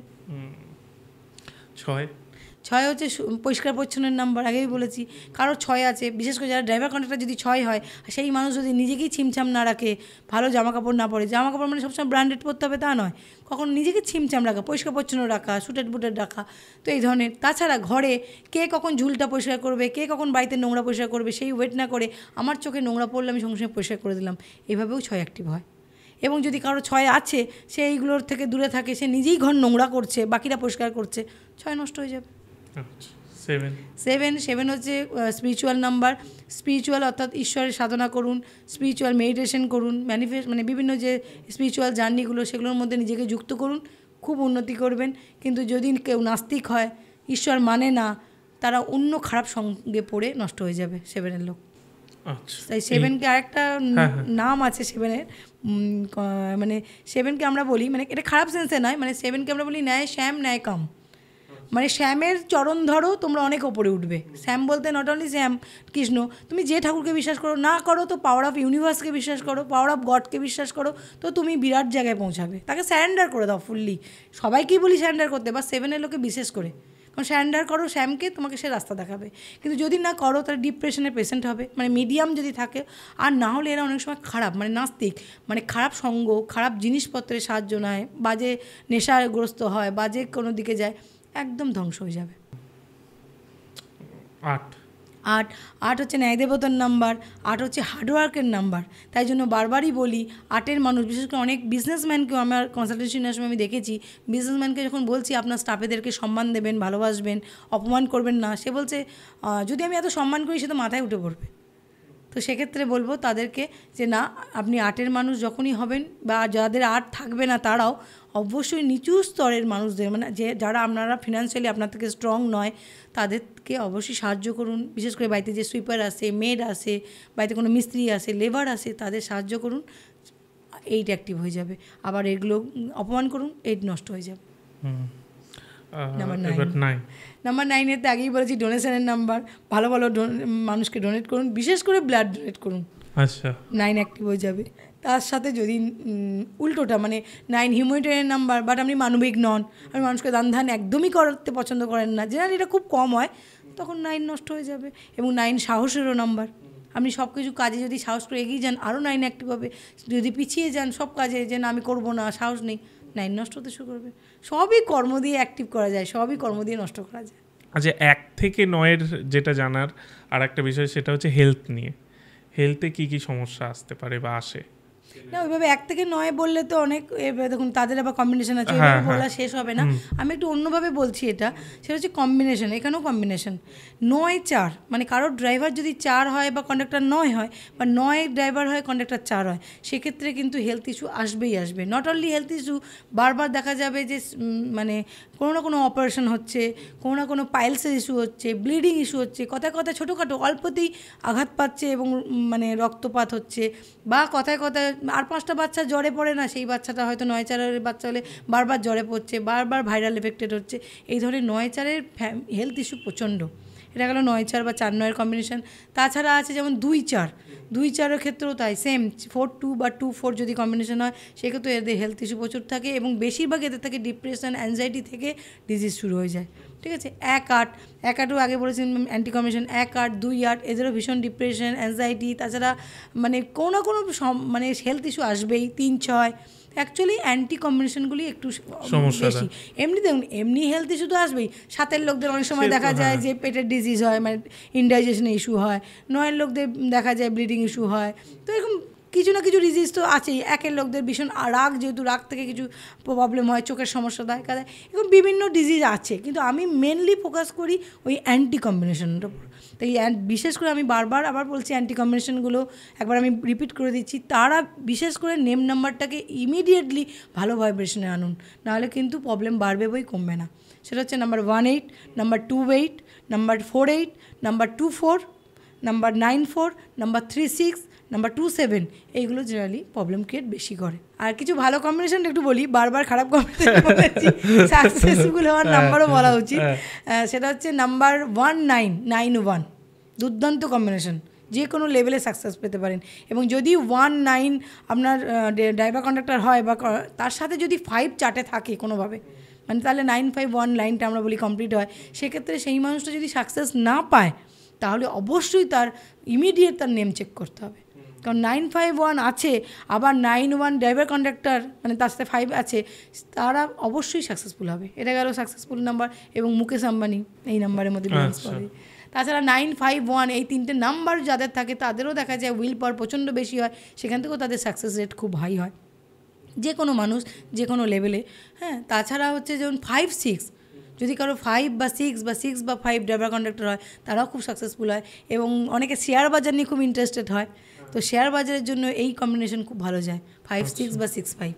6 হচ্ছে পরিষ্কার পরিচ্ছন্নের নাম্বার, আগেই বলেছি। কারো 6 আছে, বিশেষ করে যারা ড্রাইভার কন্ট্রাক্টর যদি 6 হয়, সেই মানুষ যদি নিজেকেই ছিমছাম না রাখে, ভালো জামাকাপড় না পরে, জামাকাপড় মানে সবসময় ব্র্যান্ডেড পরতে হবে তা নয়, কখন নিজেকে ছিমছাম রাখা, পরিষ্কার পরিচ্ছন্ন রাখা, সুটেড বুটেড রাখা, তো এই ধরনের। তাছাড়া ঘরে কে কখন ঝুলটা পরিষ্কার করবে, কে কখন বাড়িতে নোংরা পরিষ্কার করবে, সেই ওয়েট না করে আমার চোখে নোংরা পড়লে আমি সঙ্গে সঙ্গে পরিষ্কার করে দিলাম, এভাবেও 6 অ্যাক্টিভ হয়। এবং যদি কারো 6 আছে, সে এইগুলোর থেকে দূরে থাকে, সে নিজেই ঘর নোংরা করছে, বাকিরা পরিষ্কার করছে, 6 নষ্ট হয়ে যাবে। 7 হচ্ছে স্পিরিচুয়াল নাম্বার। স্পিরিচুয়াল অর্থাৎ ঈশ্বরের সাধনা করুন, স্পিরিচুয়াল মেডিটেশন করুন, মানে বিভিন্ন যে স্পিরিচুয়াল জার্নিগুলো, সেগুলোর মধ্যে নিজেকে যুক্ত করুন, খুব উন্নতি করবেন। কিন্তু যদি কেউ নাস্তিক হয়, ঈশ্বর মানে না, তারা অন্য খারাপ সঙ্গে পড়ে নষ্ট হয়ে যাবে 7-এর লোক। তাই 7-কে আরেকটা নাম আছে 7-এর, মানে 7-কে আমরা বলি, মানে এটা খারাপ সেন্সে নয়, মানে 7-কে আমরা বলি ন্যায় শ্যাম ন্যায় কাম। মানে শ্যামের চরণ ধরো, তোমরা অনেক ওপরে উঠবে। শ্যাম বলতে নট অনলি শ্যাম কৃষ্ণ, তুমি যে ঠাকুরকে বিশ্বাস করো না করো, তো পাওয়ার অফ ইউনিভার্সকে বিশ্বাস করো, পাওয়ার অফ গডকে বিশ্বাস করো, তো তুমি বিরাট জায়গায় পৌঁছাবে। তাকে স্যারেন্ডার করে দাও ফুললি। সবাইকেই বলি স্যারেন্ডার করতে, বা 7-এর লোকে বিশেষ করে, কারণ স্যারেন্ডার করো শ্যামকে, তোমাকে সে রাস্তা দেখাবে। কিন্তু যদি না করো তাহলে ডিপ্রেশনের পেশেন্ট হবে, মানে মিডিয়াম যদি থাকে। আর না হলে এরা অনেক সময় খারাপ, মানে নাস্তিক, মানে খারাপ সঙ্গ, খারাপ জিনিসপত্রের সাহায্য নেয়, বাজে নেশাগ্রস্ত হয়, বাজে কোনো দিকে যায়, একদম ধ্বংস হয়ে যাবে। 8 হচ্ছে ন্যায় দেবতার নাম্বার, 8 হচ্ছে হার্ডওয়ার্কের নাম্বার। তাই জন্য বারবারই বলি 8-এর মানুষ, বিশেষ করে অনেক বিজনেসম্যানকেও আমার কনসালটেশন নেওয়ার সময় আমি দেখেছি, বিজনেসম্যানকে যখন বলছি আপনার স্টাফেদেরকে সম্মান দেবেন, ভালোবাসবেন, অপমান করবেন না, সে বলছে যদি আমি এত সম্মান করি সে তো মাথায় উঠে পড়বে। তো সেক্ষেত্রে বলবো তাদেরকে যে না, আপনি 8-এর মানুষ যখনই হবেন, বা যাদের 8 থাকবে না তারাও অবশ্যই নিচু স্তরের মানুষদের, মানে যারা আপনারা ফিনান্সিয়ালি আপনার থেকে স্ট্রং নয়, তাদেরকে অবশ্যই সাহায্য করুন। বিশেষ করে বাড়িতে যে সুইপার আসে, মেড আসে, বাড়িতে কোনো মিস্ত্রি আসে, লেবার আসে, তাদের সাহায্য করুন, 8 অ্যাক্টিভ হয়ে যাবে। আবার এগুলো অপমান করুন, 8 নষ্ট হয়ে যাবে। নাম্বার 9-এতে আগেই বলেছি ডোনেশনের নাম্বার, ভালো ভালো মানুষকে ডোনেট করুন, বিশেষ করে ব্লাড ডোনেট করুন। আচ্ছা, 9 অ্যাক্টিভ হয়ে যাবে। তার সাথে যদি উল্টোটা, মানে 9 হিউম্যানিটেরিয়ান নাম্বার, বাট আপনি মানবিক নন, আপনি মানুষকে দান ধান একদমই করতে পছন্দ করেন না, জেনারেলি এটা খুব কম হয়, তখন 9 নষ্ট হয়ে যাবে। এবং 9 সাহসেরও নাম্বার, আপনি সব কিছু কাজে যদি সাহস করে এগিয়ে যান আরও 9 অ্যাক্টিভ হবে। যদি পিছিয়ে যান সব কাজে, যে না আমি করবো না, সাহস নেই, 9 নষ্ট হতে শুরু করবে। সবই কর্ম দিয়ে অ্যাক্টিভ করা যায়, সবই কর্ম দিয়ে নষ্ট করা যায়। আচ্ছা, 1 থেকে 9-এর যেটা জানার আর একটা বিষয়, সেটা হচ্ছে হেলথ নিয়ে। হেলথে কি কি সমস্যা আসতে পারে বা আসে? না, ওইভাবে 1 থেকে 9 বললে তো অনেক, দেখুন তাদের আবার কম্বিনেশন আছে, বলা শেষ হবে না। আমি একটু অন্যভাবে বলছি, এটা সেটা হচ্ছে কম্বিনেশন। এখানেও কম্বিনেশন 9-4, মানে কারোর ড্রাইভার যদি 4 হয় বা কন্ডাক্টর 9 হয়, বা 9 ড্রাইভার হয় কন্ডাক্টর 4 হয়, সেক্ষেত্রে কিন্তু হেলথ ইস্যু আসবেই আসবে। নট অনলি হেলথ ইস্যু, বারবার দেখা যাবে যে মানে কোনো না কোনো অপারেশন হচ্ছে, কোনো না কোনো পাইলসের ইস্যু হচ্ছে, ব্লিডিং ইস্যু হচ্ছে, কথায় কথায় ছোটোখাটো অল্পতেই আঘাত পাচ্ছে এবং মানে রক্তপাত হচ্ছে, বা কথায় কথায় আর 5টা বাচ্চা জ্বরে পড়ে না, সেই বাচ্চাটা হয়তো 9-4-এর বাচ্চা হলে বারবার জ্বরে পড়ছে, বারবার ভাইরাল এফেক্টেড হচ্ছে। এই ধরনের 9-4-এর হেলথ ইস্যু প্রচণ্ড। এটা গেল 9-4 বা 4-9-এর কম্বিনেশন। তাছাড়া আছে যেমন 2-4-2-4-এর ক্ষেত্রেও তাই, সেম 4-2 বা 2-4 যদি কম্বিনেশন হয়, সেক্ষেত্রে এদের হেলথ ইস্যু প্রচুর থাকে, এবং বেশিরভাগ এদের থেকে ডিপ্রেশন, অ্যাংজাইটি থেকে ডিজিজ শুরু হয়ে যায়। ঠিক আছে, 1-8-1-8ও আগে বলেছেন অ্যান্টি কম্বিনেশন, 1-8, 2-8 এদেরও ভীষণ ডিপ্রেশন, অ্যাংজাইটি, তাছাড়া মানে কোনো না কোনো মানে হেলথ ইস্যু আসবেই। 3-6 অ্যাকচুয়ালি অ্যান্টি কম্বিনেশনগুলি একটু বেশি। এমনি দেখুন, এমনি হেলথ ইস্যু তো আসবেই। 7-এর লোকদের অনেক সময় দেখা যায় যে পেটের ডিজিজ হয়, মানে ইনডাইজেশনের ইস্যু হয়। 9-এর লোকদের দেখা যায় ব্লিডিং ইস্যু হয়। তো এরকম কিছু না কিছু ডিজিজ তো আছেই। 1-এর লোকদের ভীষণ রাগ, যেহেতু রাগ থেকে কিছু প্রবলেম হয়, চোখের সমস্যা দেখা দেয়, এরকম বিভিন্ন ডিজিজ আছে। কিন্তু আমি মেনলি ফোকাস করি ওই অ্যান্টি কম্বিনেশনের উপর। তাই বিশেষ করে আমি বারবার আবার বলছি, অ্যান্টি কম্বিনেশনগুলো একবার আমি রিপিট করে দিচ্ছি, তারা বিশেষ করে নেম নাম্বারটাকে ইমিডিয়েটলি ভালো ভাইব্রেশনে আনুন, নাহলে কিন্তু প্রবলেম বাড়বে বই কমবে না। সেটা হচ্ছে number 18, number 28, number 48, number 24, number 94, number 36, number 27, এইগুলো জেনারেলি প্রবলেম ক্রিয়েট বেশি করে। আর কিছু ভালো কম্বিনেশন একটু বলি, বারবার খারাপ কম্বিনেশন বলেছি, সাকসেসফুল হওয়ার নাম্বারও বলা উচিত। সেটা হচ্ছে নাম্বার 1991, দুর্দান্ত কম্বিনেশন, যে কোনো লেভেলে সাকসেস পেতে পারেন। এবং যদি 19 আপনার ড্রাইভার কন্ডাক্টর হয়, বা তার সাথে যদি 5 চার্টে থাকে কোনোভাবে, মানে তাহলে 951 লাইনটা আমরা বলি কমপ্লিট হয়, সেক্ষেত্রে সেই মানুষটা যদি সাকসেস না পায়, তাহলে অবশ্যই তার ইমিডিয়েট তার নেম চেক করতে হবে। কারণ 951 আছে, আবার 91 ড্রাইভার কন্ডাক্টর, মানে তার সাথে 5 আছে, তারা অবশ্যই সাকসেসফুল হবে। এটা গেল সাকসেসফুল নাম্বার। এবং মুকেশ আম্বানি এই নাম্বারের মধ্যে বিলংস করে। তাছাড়া 951 এই 3টে নাম্বার যাদের থাকে, তাদেরও দেখা যায় উইল পাওয়ার প্রচণ্ড বেশি হয়, সেখান থেকেও তাদের সাকসেস রেট খুব হাই হয়, যে কোনো মানুষ যে কোনো লেভেলে। হ্যাঁ, তাছাড়া হচ্ছে যেমন 5-6, যদি কারো 5 বা 6 বা 6 বা 5 ড্রাইভার কন্ডাক্টর হয়, তারাও খুব সাকসেসফুল হয়। এবং অনেকে শেয়ার বাজার নিয়ে খুব ইন্টারেস্টেড হয়, তো শেয়ার বাজারের জন্য এই কম্বিনেশন খুব ভালো যায়, 5-6 বা 6-5।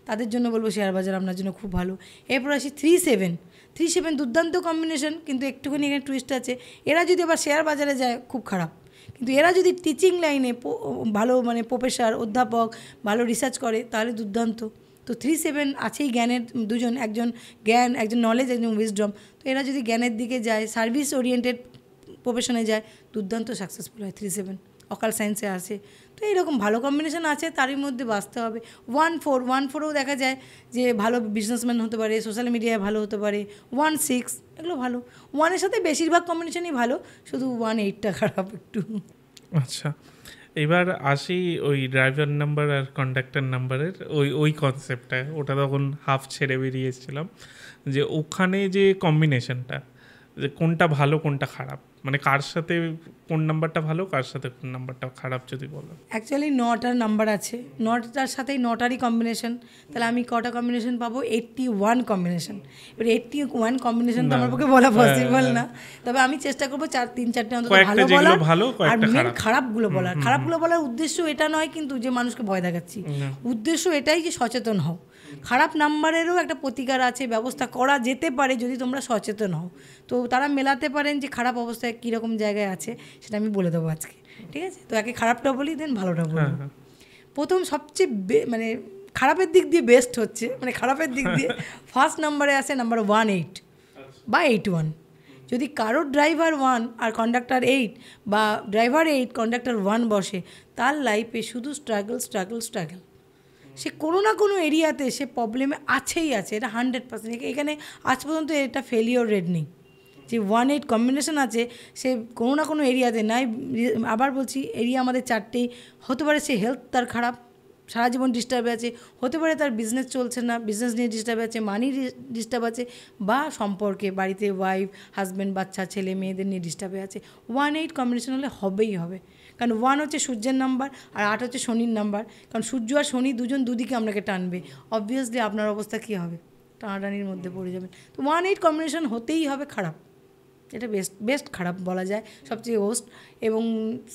তাদের জন্য বলবো শেয়ার বাজার আপনার জন্য খুব ভালো। এরপর আসি 3-7 দুর্দান্ত কম্বিনেশন, কিন্তু একটুখানি এখানে টুইস্ট আছে। এরা যদি আবার শেয়ার বাজারে যায়, খুব খারাপ। কিন্তু এরা যদি টিচিং লাইনে ভালো, মানে প্রফেসর, অধ্যাপক, ভালো রিসার্চ করে, তাহলে দুর্দান্ত। তো 3-7 আছেই জ্ঞানের দুজন, একজন জ্ঞান, একজন নলেজ, একজন উইজডম। তো এরা যদি জ্ঞানের দিকে যায়, সার্ভিস ওরিয়েন্টেড প্রফেশনে যায়, দুর্দান্ত সাকসেসফুল হয় 3-7। অকাল সায়েন্সে আসে। তো এইরকম ভালো কম্বিনেশন আছে, তারই মধ্যে বাঁচতে হবে। 1-4 দেখা যায় যে ভালো বিজনেসম্যান হতে পারে, সোশ্যাল মিডিয়ায় ভালো হতে পারে। 1-6 এগুলো ভালো। 1-এর সাথে বেশিরভাগ কম্বিনেশনই ভালো, শুধু 1-8টা খারাপ একটু। আচ্ছা, এবার আসি ওই ড্রাইভার নাম্বার আর কন্ডাক্টর নাম্বারের ওই কনসেপ্টটায়। ওটা তখন হাফ ছেড়ে বেরিয়েছিলাম, যে ওখানে যে কম্বিনেশনটা, যে কোনটা ভালো কোনটা খারাপ, মানে কার সাথে কোন নাম্বারটা ভালো কার সাথে কোন নাম্বারটা খারাপ যদি বলো। অ্যাকচুয়ালি 9টার নাম্বার আছে, 9টার সাথেই 9টারই কম্বিনেশন, তাহলে আমি কটা কম্বিনেশন পাবো? 81 কম্বিনেশন। এবার 81 কম্বিনেশন তো আমার পক্ষে বলা পসিবল না, তবে আমি চেষ্টা করবো 3-4টে অন্তত ভালো বলার, আর মেন খারাপগুলো বলার। খারাপগুলো বলার উদ্দেশ্য এটা নয় কিন্তু যে মানুষকে ভয় দেখাচ্ছি, উদ্দেশ্য এটাই যে সচেতন হও। খারাপ নাম্বারেরও একটা প্রতিকার আছে, ব্যবস্থা করা যেতে পারে যদি তোমরা সচেতন হও। তো তারা মেলাতে পারেন যে খারাপ অবস্থায় কীরকম জায়গায় আছে, সেটা আমি বলে দেবো আজকে, ঠিক আছে? তো একে খারাপটা বলি, দেন ভালোটা বলি। প্রথম সবচেয়ে মানে খারাপের দিক দিয়ে বেস্ট হচ্ছে, মানে খারাপের দিক দিয়ে ফার্স্ট নাম্বারে আসে নাম্বার 18 বা 81। যদি কারোর ড্রাইভার 1 আর কন্ডাক্টর 8 বা ড্রাইভার 8 কন্ডাক্টর 1 বসে, তার লাইফে শুধু স্ট্রাগল। সে কোনো না কোনো এরিয়াতে সে প্রবলেমে আছেই আছে, এটা 100%। এখানে আজ পর্যন্ত এটা ফেলিওর রেট নেই। যে 1-8 কম্বিনেশন আছে, সে কোনো না কোনো এরিয়াতে নাই। আবার বলছি, এরিয়া আমাদের 4টেই হতে পারে। সে হেলথ তার খারাপ, সারা জীবন ডিস্টার্বে আছে, হতে পারে তার বিজনেস চলছে না, বিজনেস নিয়ে ডিস্টার্ব আছে, মানি ডিস্টার্ব আছে, বা সম্পর্কে বাড়িতে ওয়াইফ হাজব্যান্ড বাচ্চা ছেলে মেয়েদের নিয়ে ডিস্টার্বে আছে। 1-8 কম্বিনেশন হলে হবেই হবে, কারণ 1 হচ্ছে সূর্যের নাম্বার আর 8 হচ্ছে শনির নাম্বার। কারণ সূর্য আর শনি দুজন দুদিকে আপনাকে টানবে, অবভিয়াসলি আপনার অবস্থা কী হবে? টানাটানির মধ্যে পড়ে যাবেন। তো 1-8 কম্বিনেশন হতেই হবে খারাপ, এটা বেস্ট খারাপ বলা যায়, সবচেয়ে ওস্ট। এবং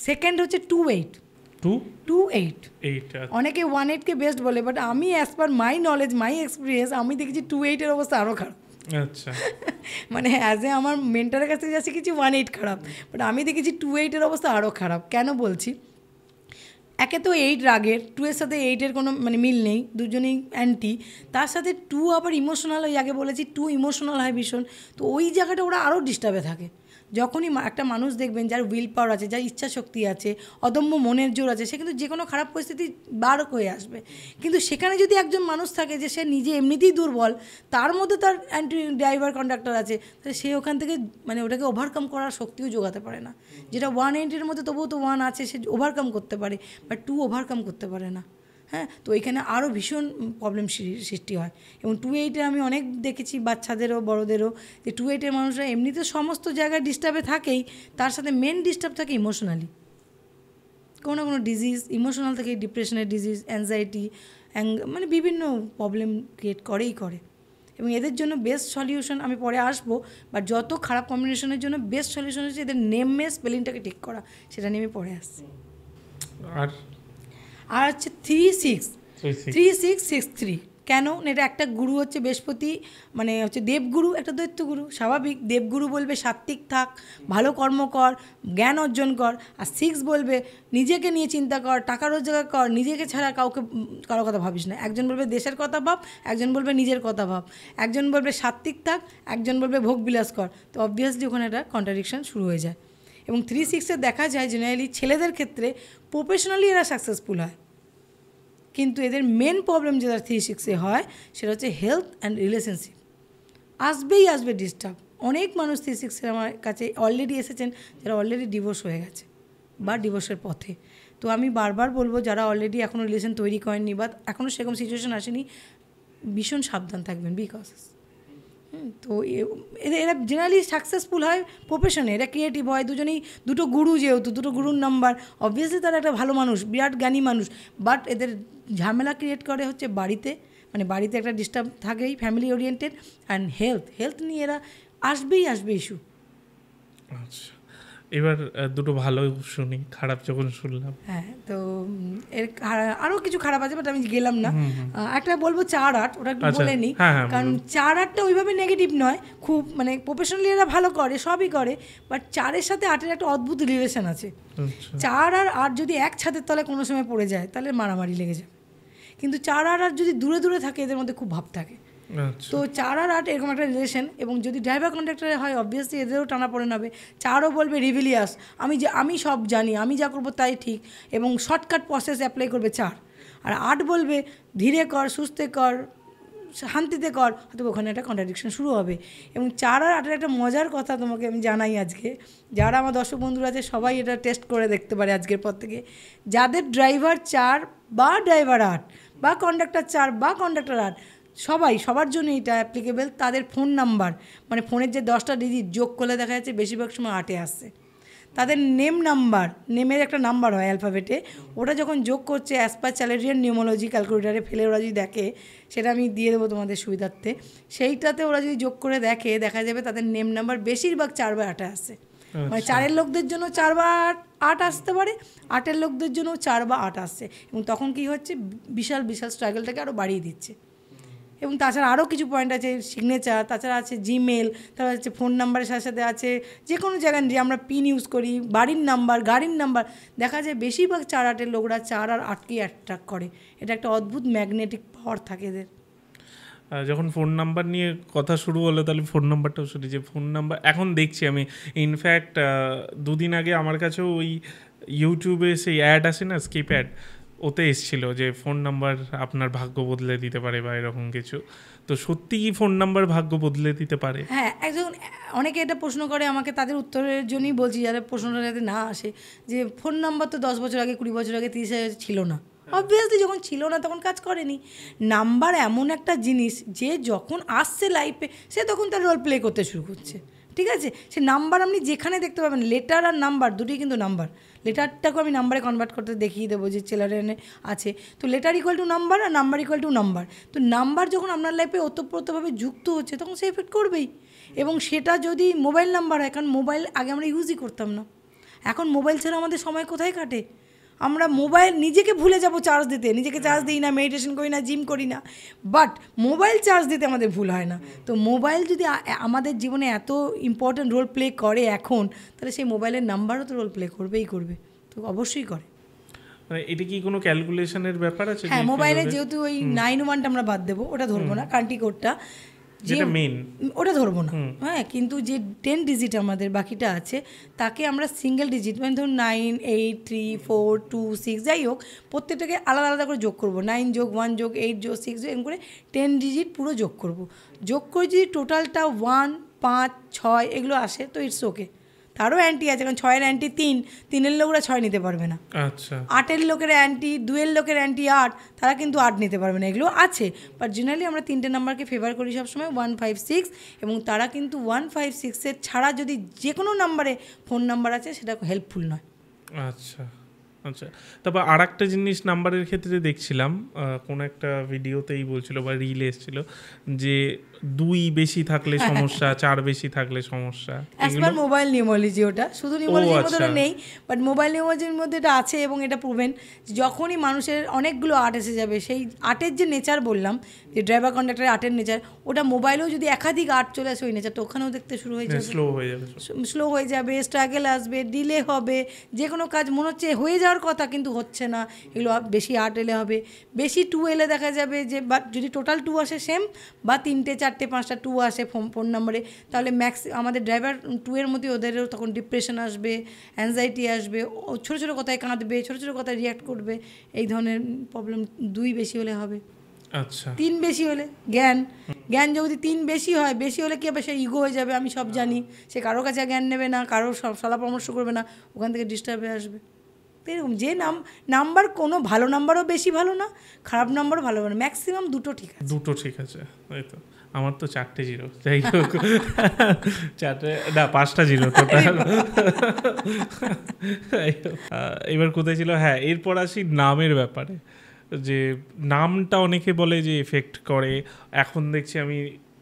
সেকেন্ড হচ্ছে 2-8। অনেকে 1-8কে বেস্ট বলে, বাট আমি as per my knowledge, my experience, আমি দেখেছি 2-8-এর অবস্থা আরও খারাপ। আচ্ছা, মানে অ্যাজ এ আমার মেন্টারের কাছ থেকে যা শিখেছি 1-8 খারাপ, বাট আমি দেখেছি 2-8-এর অবস্থা আরও খারাপ। কেন বলছি? একে তো 8 রাগের, 2-এর সাথে 8-এর কোনো মানে মিল নেই, দুজনেই অ্যান্টি। তার সাথে 2 আবার ইমোশনাল, ওই আগে বলেছি 2 ইমোশনাল হয় ভীষণ। তো ওই জায়গাটা ওরা আরও ডিস্টার্বে থাকে। যখনই একটা মানুষ দেখবেন যার উইল পাওয়ার আছে, যার ইচ্ছা শক্তি আছে, অদম্য মনের জোর আছে, সে কিন্তু যে কোনো খারাপ পরিস্থিতি বার হয়ে আসবে। কিন্তু সেখানে যদি একজন মানুষ থাকে যে সে নিজে এমনিতেই দুর্বল, তার মধ্যে তার অ্যান্টি ড্রাইভার কন্ডাক্টর আছে, তাহলে সে ওখান থেকে মানে ওটাকে ওভারকাম করার শক্তিও জোগাতে পারে না। যেটা 1-8-এর মধ্যে তবুও তো 1 আছে, সে ওভারকাম করতে পারে, বাট 2 ওভারকাম করতে পারে না। হ্যাঁ, তো এখানে আরও ভীষণ প্রবলেম সৃষ্টি হয়। এবং 2-8-এ আমি অনেক দেখেছি, বাচ্চাদেরও বড়োদেরও, যে 2-8-এর মানুষরা এমনিতে সমস্ত জায়গায় ডিস্টার্বে থাকেই, তার সাথে মেন ডিস্টার্ব থাকে ইমোশনালি। কোনো না কোনো ডিজিজ, ইমোশনাল থেকে ডিপ্রেশনের ডিজিজ, অ্যাংজাইটি, মানে বিভিন্ন প্রবলেম ক্রিয়েট করে। এবং এদের জন্য বেস্ট সলিউশন, আমি পরে আসবো, বাট যত খারাপ কম্বিনেশনের জন্য বেস্ট সলিউশন হচ্ছে এদের নেমে স্পেলিংটাকে ঠিক করা, সেটা নিয়ে আমি পরে আসছি। আর হচ্ছে 3-6-6-3। কেন? এটা একটা গুরু হচ্ছে বৃহস্পতি, মানে হচ্ছে দেবগুরু, একটা দৈত্যগুরু। স্বাভাবিক, দেবগুরু বলবে সাত্ত্বিক থাক, ভালো কর্ম কর, জ্ঞান অর্জন কর। আর 6 বলবে নিজেকে নিয়ে চিন্তা কর, টাকা রোজগার কর, নিজেকে ছাড়া কারো কথা ভাবিস না। একজন বলবে দেশের কথা ভাব, একজন বলবে নিজের কথা ভাব, একজন বলবে সাত্ত্বিক থাক, একজন বলবে ভোগ বিলাস কর। তো অবভিয়াসলি ওখানে একটা কন্ট্রাডিকশন শুরু হয়ে যায়। এবং 3-6-এ দেখা যায় জেনারেলি ছেলেদের ক্ষেত্রে প্রফেশনালি এরা সাকসেসফুল হয়, কিন্তু এদের মেন প্রবলেম যেটা 3-6-এ হয় সেটা হচ্ছে হেলথ অ্যান্ড রিলেশনশিপ। আসবে ডিস্টার্ব। অনেক মানুষ 3-6-এর আমার কাছে অলরেডি এসেছেন যারা অলরেডি ডিভোর্স হয়ে গেছে বা ডিভোর্সের পথে। তো আমি বারবার বলবো, যারা অলরেডি এখনও রিলেশন তৈরি করেননি বা এখনও সেরকম সিচুয়েশন আসেনি, ভীষণ সাবধান থাকবেন, বিকজ তো এরা জেনারেলি সাকসেসফুল হয় প্রফেশনে, এরা ক্রিয়েটিভ হয়, দুজনেই দুটো গুরু, যেহেতু দুটো গুরুর নাম্বার, অবভিয়াসলি তারা একটা ভালো মানুষ, বিরাট জ্ঞানী মানুষ। বাট এদের ঝামেলা ক্রিয়েট করে হচ্ছে বাড়িতে, মানে বাড়িতে একটা ডিস্টার্ব থাকেই, ফ্যামিলি ওরিয়েন্টেড। অ্যান্ড হেলথ নিয়ে এরা আসবে ইস্যু। আচ্ছা, এবার দুটো ভালো শুনি, খারাপ যখন শুনলাম। হ্যাঁ, তো এর আরও কিছু খারাপ আছে, বাট আমি গেলাম না। একটা বলবো 4-8, ওটা একটু বলে নিই, কারণ 4-8টা ওইভাবে নেগেটিভ নয় খুব, মানে প্রফেশনালি এরা ভালো করে, সবই করে, বাট 4-এর সাথে 8-এর একটা অদ্ভুত রিলেশন আছে। 4 আর 8 যদি এক ছাদের তলায় কোনো সময় পড়ে যায় তাহলে মারামারি লেগে যায়, কিন্তু 4 আর 8 যদি দূরে থাকে এদের মধ্যে খুব ভাব থাকে। আচ্ছা তো 4 আর 8 এরকম একটা রিলেশন, এবং যদি ড্রাইভার কন্ডাক্টরে হয় অবভিয়াসলি এদেরও টানাপোড়েন হবে। 4ও বলবে রিভিলিয়াস, আমি সব জানি, আমি যা করবো তাই ঠিক, এবং শর্টকাট প্রসেস অ্যাপ্লাই করবে 4। আর 8 বলবে ধীরে কর, সুস্থে কর, শান্তিতে কর, হয়তো ওখানে একটা কন্ট্রাডিকশন শুরু হবে। এবং 4 আর 8-এর একটা মজার কথা তোমাকে আমি জানাই আজকে, যারা আমার দর্শক বন্ধুরা আছে সবাই এটা টেস্ট করে দেখতে পারে আজকের পর থেকে। যাদের ড্রাইভার 4 বা ড্রাইভার 8 বা কন্ডাক্টর 4 বা কন্ডাক্টর 8, সবার জন্য এটা অ্যাপ্লিকেবল। তাদের ফোন নাম্বার, মানে ফোনের যে 10টা ডিজিট যোগ করলে দেখা যাচ্ছে বেশিরভাগ সময় 8-এ আসছে। তাদের নেম নাম্বার, নেমের একটা নাম্বার হয় অ্যালফাবেটে, ওটা যখন যোগ করছে অ্যাজ পার চ্যালেরিয়ান নিউমোলজি ক্যালকুলেটারে ফেলে ওরা যদি দেখে, সেটা আমি দিয়ে দেবো তোমাদের সুবিধার্থে, সেইটাতে ওরা যদি যোগ করে দেখে, দেখা যাবে তাদের নেম নাম্বার বেশিরভাগ 4 বা 8-এ আসে। মানে 4-এর লোকদের জন্য 4 বা 8 আসতে পারে, 8-এর লোকদের জন্য 4 বা 8 আসছে, এবং তখন কি হচ্ছে, বিশাল স্ট্রাগলটাকে আরও বাড়িয়ে দিচ্ছে। এবং তাছাড়া আরও কিছু পয়েন্ট আছে, সিগনেচার, তাছাড়া আছে জিমেল, তারপর হচ্ছে ফোন নাম্বারের সাথে সাথে আছে যে কোনো জায়গায় যে আমরা পিন ইউজ করি, বাড়ির নাম্বার, গাড়ির নাম্বার। দেখা যায় বেশিরভাগ 4-8-এর লোকরা 4 আর 8কেই অ্যাট্রাক্ট করে। এটা একটা অদ্ভুত ম্যাগনেটিক পাওয়ার থাকে এদের। যখন ফোন নাম্বার নিয়ে কথা শুরু হলো, তাহলে ফোন নাম্বারটাও শুনি, যে ফোন নাম্বার এখন দেখছি আমি, ইনফ্যাক্ট 2 দিন আগে আমার কাছেও ওই ইউটিউবে সেই অ্যাড আসে না, স্কিপ অ্যাড, ওতে এসেছিলো যে ফোন নাম্বার আপনার ভাগ্য বদলে দিতে পারে বা এরকম কিছু। তো সত্যি কি ফোন নাম্বার ভাগ্য বদলে দিতে পারে? হ্যাঁ, একজন অনেকে এটা প্রশ্ন করে আমাকে, তাদের উত্তরের জন্যই বলছি, যারা প্রশ্নটা যাতে না আসে, যে ফোন নাম্বার তো 10 বছর আগে, 20 বছর আগে, 30 ছিল না। অবভিয়াসলি যখন ছিল না তখন কাজ করেনি। নাম্বার এমন একটা জিনিস যে যখন আসছে লাইফে, সে তখন তার রোল প্লে করতে শুরু করছে। ঠিক আছে, সে নাম্বার আপনি যেখানে দেখতে পাবেন, লেটার আর নাম্বার দুটোই কিন্তু নাম্বার। লেটারটাকে আমি নাম্বারে কনভার্ট করতে দেখিয়ে দেবো, যে চেলারেনে আছে, তো লেটার ইকুয়াল টু নাম্বার আর নাম্বার ইকুয়াল টু নাম্বার। তো নাম্বার যখন আপনার লাইফে ওতপ্রোতভাবে যুক্ত হচ্ছে, তখন সে এফেক্ট করবেই। এবং সেটা যদি মোবাইল নাম্বার হয়, কারণ মোবাইল আগে আমরা ইউজই করতাম না, এখন মোবাইল ছাড়া আমাদের সময় কোথায় কাটে? আমরা মোবাইল, নিজেকে ভুলে যাব চার্জ দিতে, নিজেকে চার্জ দিই না, মেডিটেশন করি না, জিম করি না, বাট মোবাইল চার্জ দিতে আমাদের ভুল হয় না। তো মোবাইল যদি আমাদের জীবনে এত ইম্পর্ট্যান্ট রোল প্লে করে এখন, তাহলে সেই মোবাইলের নাম্বারও তো রোল প্লে করবে, তো অবশ্যই করে। মানে এটা কি কোনো ক্যালকুলেশনের ব্যাপার আছে? হ্যাঁ, মোবাইলে যেহেতু ওই 9-1টা আমরা বাদ দেবো, ওটা ধরবো না, কান্ট্রি কোডটা যেটা মেইন, ওটা ধরবো না। হ্যাঁ, কিন্তু যে 10 ডিজিট আমাদের বাকিটা আছে, তাকে আমরা সিঙ্গেল ডিজিট, মানে ধরুন 9, 8, 3, 4, 2, 6, যাই হোক, প্রত্যেকটাকে আলাদা আলাদা করে যোগ করবো। 9 যোগ 1 যোগ 8 যোগ 6 যোগ, এরকম করে 10 ডিজিট পুরো যোগ করবো। যোগ করে যদি টোটালটা 1, 5, 6 এগুলো আসে, তো ইটস ওকে। তারও অ্যান্টি আছে, কারণ 6-এর অ্যান্টি 3, 3-এর লোকরা 6 নিতে পারবে না। আচ্ছা, 8-এর লোকের অ্যান্টি, 2-এর লোকের অ্যান্টি 8, তারা কিন্তু 8 নিতে পারবে না। এগুলো আছে, বাট জেনারেলি আমরা 3টে নাম্বারকে ফেভার করি সবসময়, 1, 5, 6, এবং তারা কিন্তু 1, 5, 6-এর ছাড়া যদি যে কোনো নাম্বারে ফোন নাম্বার আছে, সেটা হেল্পফুল নয়। আচ্ছা আচ্ছা। তারপর আর একটা জিনিস নাম্বারের ক্ষেত্রে দেখছিলাম, কোনো একটা ভিডিওতেই বলছিল বা রিলে এসেছিল, যে 2 বেশি থাকলে সমস্যা, 4 বেশি থাকলে সমস্যা। অ্যাজ পার মোবাইল নিউমোলজি, ওটা শুধু নিউমোলজির মধ্যে নেই, বাট মোবাইল নিউমোলজির মধ্যে এটা আছে, এবং এটা প্রুভেন। যখনই মানুষের অনেকগুলো 8 এসে যাবে, সেই 8-এর যে নেচার বললাম, যে ড্রাইভার কন্ডাক্টরের 8-এর নেচার, ওটা মোবাইলেও যদি একাধিক 8 চলে আসে ওই নেচারটা, ওখানেও দেখতে শুরু হয়ে যাবে, স্লো হয়ে যাবে, স্ট্রাগল আসবে, ডিলে হবে, যে কোনো কাজ মনে হচ্ছে হয়ে যাওয়ার কথা কিন্তু হচ্ছে না। এগুলো বেশি 8 এলে হবে, বেশি 2 এলে দেখা যাবে যে, বা যদি টোটাল 2 আসে সেম, বা 3টে 4টে 5টা 2 আসে ফোন নাম্বারে, তাহলে আমাদের ড্রাইভার 2-এর মধ্যে ওদেরও তখন ডিপ্রেশন আসবে, অ্যাংজাইটি আসবে, ছোটো ছোটো কথায় কাঁদবে, ছোটো ছোটো কথায় রিয়াক্ট করবে, এই ধরনের প্রবলেম 2 বেশি হলে হবে। আচ্ছা, 3 বেশি হলে জ্ঞান যদি 3 বেশি হয়, বেশি হলে কী হবে, সে ইগো হয়ে যাবে, আমি সব জানি, সে কারোর কাছে জ্ঞান নেবে না, কারোর সলা পরামর্শ করবে না, ওখান থেকে ডিস্টার্ব হয়ে আসবে। তো এরকম যে নাম্বার, কোনো ভালো নাম্বারও বেশি ভালো না, খারাপ নাম্বারও ভালো না, ম্যাক্সিমাম দুটো ঠিক আছে। তাই তো। আমার তো 4টে 0, যাই হোক 5টা 0 টোটাল। এবার কোথায় ছিল? হ্যাঁ, এরপর আসি নামের ব্যাপারে, যে নামটা অনেকে বলে যে এফেক্ট করে। এখন দেখছি আমি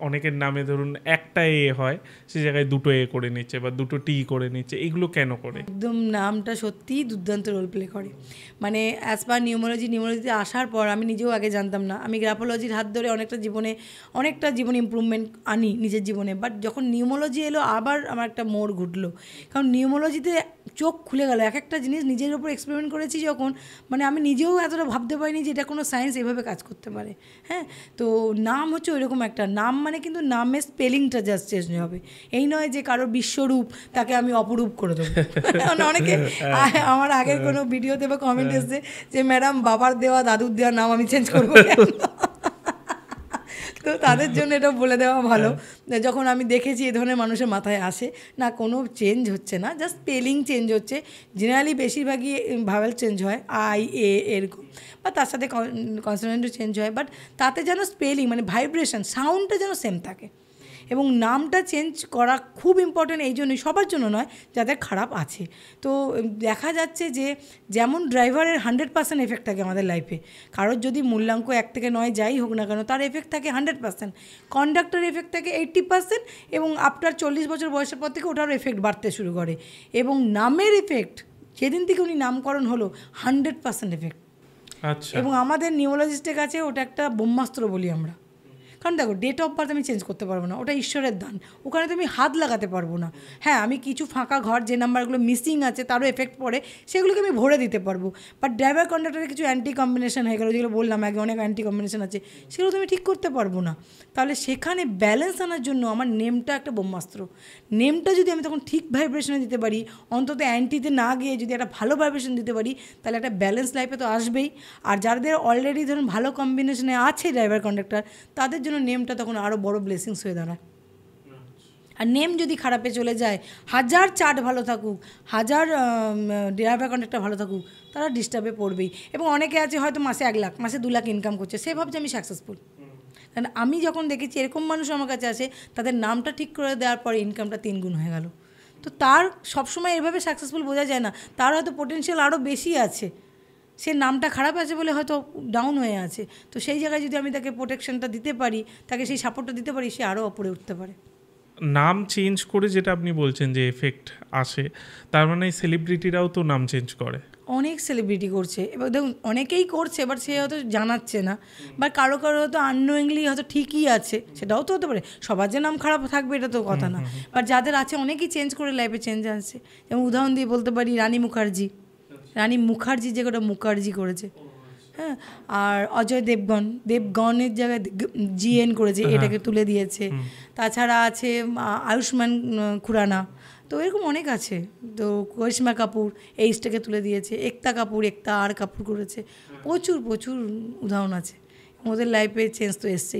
অনেকের নামে ধরুন একটা এ হয়, সে জায়গায় দুটো এ করে নিচ্ছে বা দুটো টি করে নিচ্ছে, এগুলো কেন করে? একদম নামটা সত্যিই দুর্দান্ত রোল প্লে করে। মানে অ্যাজ পার নিউমোলজিতে আসার পর আমি নিজেও আগে জানতাম না, আমি গ্রাফোলজির হাত ধরে অনেকটা জীবনে ইমপ্রুভমেন্ট আনি নিজের জীবনে। বাট যখন নিউমোলজি এলো আবার আমার একটা মোড় ঘুরলো, কারণ নিউমোলজিতে চোখ খুলে গেল। এক একটা জিনিস নিজের উপর এক্সপেরিমেন্ট করেছি যখন, মানে আমি নিজেও এতটা ভাবতে পারিনি যে এটা কোনো সায়েন্স এভাবে কাজ করতে পারে। হ্যাঁ, তো নাম হচ্ছে ওইরকম একটা নাম, মানে কিন্তু নামের স্পেলিংটা জাস্ট চেঞ্জ হবে, এই নয় যে কারোর বিশ্বরূপ তাকে আমি অপরূপ করে দেবো। অনেকে আমার আগের কোনো ভিডিওতে বা কমেন্ট এসছে যে ম্যাডাম বাবার দেওয়া দাদুর দেওয়া নাম আমি চেঞ্জ করবো কেন? তো তাদের জন্য এটা বলে দেওয়া ভালো, যখন আমি দেখেছি এই ধরনের মানুষের মাথায় আসে না, কোনো চেঞ্জ হচ্ছে না, জাস্ট স্পেলিং চেঞ্জ হচ্ছে। জেনারেলি বেশিরভাগই ভাওয়েল চেঞ্জ হয়, আই এ এরকম, বা তার সাথে কনসোনেন্টও চেঞ্জ হয়, বাট তাতে যেন স্পেলিং মানে ভাইব্রেশন সাউন্ডটা যেন সেম থাকে। এবং নামটা চেঞ্জ করা খুব ইম্পর্টেন্ট, এই জন্যই, সবার জন্য নয়, যাদের খারাপ আছে। তো দেখা যাচ্ছে যে যেমন ড্রাইভারের 100% এফেক্ট থাকে আমাদের লাইফে, কারোর যদি মূল্যাঙ্ক 1 থেকে 9 যাই হোক না কেন, তার এফেক্ট থাকে 100%, কন্ডাক্টর এফেক্ট থাকে 80%, এবং আফটার 40 বছর বয়সের পর থেকে ওটার এফেক্ট বাড়তে শুরু করে। এবং নামের এফেক্ট যেদিন থেকে উনি নামকরণ হলো 100% এফেক্ট। আচ্ছা, এবং আমাদের নিউরোলজিস্টের কাছে ওটা একটা ব্রহ্মাস্ত্র বলি আমরা। কারণ দেখো, ডেট অফ বার্থ আমি চেঞ্জ করতে পারবো না, ওটা ঈশ্বরের দান, ওখানে তো আমি হাত লাগাতে পারবো না। হ্যাঁ, আমি কিছু ফাঁকা ঘর, যে নাম্বারগুলো মিসিং আছে তারও এফেক্ট পড়ে, সেগুলোকে আমি ভরে দিতে পারবো। বাট ড্রাইভার কন্ডাক্টরের কিছু অ্যান্টি কম্বিনেশন হয়ে গেলো, যেগুলো বললাম আগে, অনেক অ্যান্টি কম্বিনেশন আছে, সেগুলো তো আমি ঠিক করতে পারবো না। তাহলে সেখানে ব্যালেন্স আনার জন্য আমার নেমটা একটা ব্রহ্মাস্ত্র। নেমটা যদি আমি তখন ঠিক ভাইব্রেশনে দিতে পারি, অন্তত অ্যান্টিতে না গিয়ে যদি একটা ভালো ভাইব্রেশন দিতে পারি, তাহলে একটা ব্যালেন্স লাইফে তো আসবেই। আর যাদের অলরেডি ধরুন ভালো কম্বিনেশনে আছে ড্রাইভার কন্ডাক্টর, তাদের জন্য নেমটা তখন আরও বড় ব্লেসিংস হয়ে দাঁড়ায়। আর নেম যদি খারাপে চলে যায়, হাজার চার্ট ভালো থাকুক, হাজার ড্রাইভার কন্ডাক্টর ভালো থাকুক, তারা ডিস্টার্বে পড়বেই। এবং অনেকে আছে হয়তো মাসে 1 লাখ, মাসে 2 লাখ ইনকাম করছে, সে ভাবছে আমি সাকসেসফুল। কারণ আমি যখন দেখেছি এরকম মানুষ আমার কাছে আসে, তাদের নামটা ঠিক করে দেওয়ার পরে ইনকামটা 3 গুণ হয়ে গেল। তো তার সবসময় এভাবে সাকসেসফুল বোঝা যায় না, তার হয়তো পোটেনশিয়াল আরও বেশি আছে, সে নামটা খারাপ আছে বলে হয়তো ডাউন হয়ে আছে। তো সেই জায়গায় যদি আমি তাকে প্রোটেকশনটা দিতে পারি, তাকে সেই সাপোর্টটা দিতে পারি, সে আরও ওপরে উঠতে পারে। নাম চেঞ্জ করে যেটা আপনি বলছেন যে এফেক্ট আসে, তার মানে সেলিব্রিটিরাও তো নাম চেঞ্জ করে? অনেক সেলিব্রিটি করছে, এবার দেখুন অনেকেই করছে, বাট সে হয়তো জানাচ্ছে না, বা কারো হয়তো আননোয়িংলি হয়তো ঠিকই আছে, সেটাও তো হতে পারে। সবার যে নাম খারাপ থাকবে এটা তো কথা না, বাট যাদের আছে অনেকেই চেঞ্জ করে লাইফে চেঞ্জ আনছে। যেমন উদাহরণ দিয়ে বলতে পারি রানী মুখার্জি যে কটা মুখার্জি করেছে, হ্যাঁ, আর অজয় দেবগনের জায়গায় জিএন করেছে, এটাকে তুলে দিয়েছে। তাছাড়া আছে আয়ুষ্মান খুরানা, তো এরকম অনেক আছে। তো করিশ্মা কাপুর এইজটাকে তুলে দিয়েছে, একতা আর কাপুর করেছে, প্রচুর উদাহরণ আছে। ওদের লাইফে চেঞ্জ তো এসছে,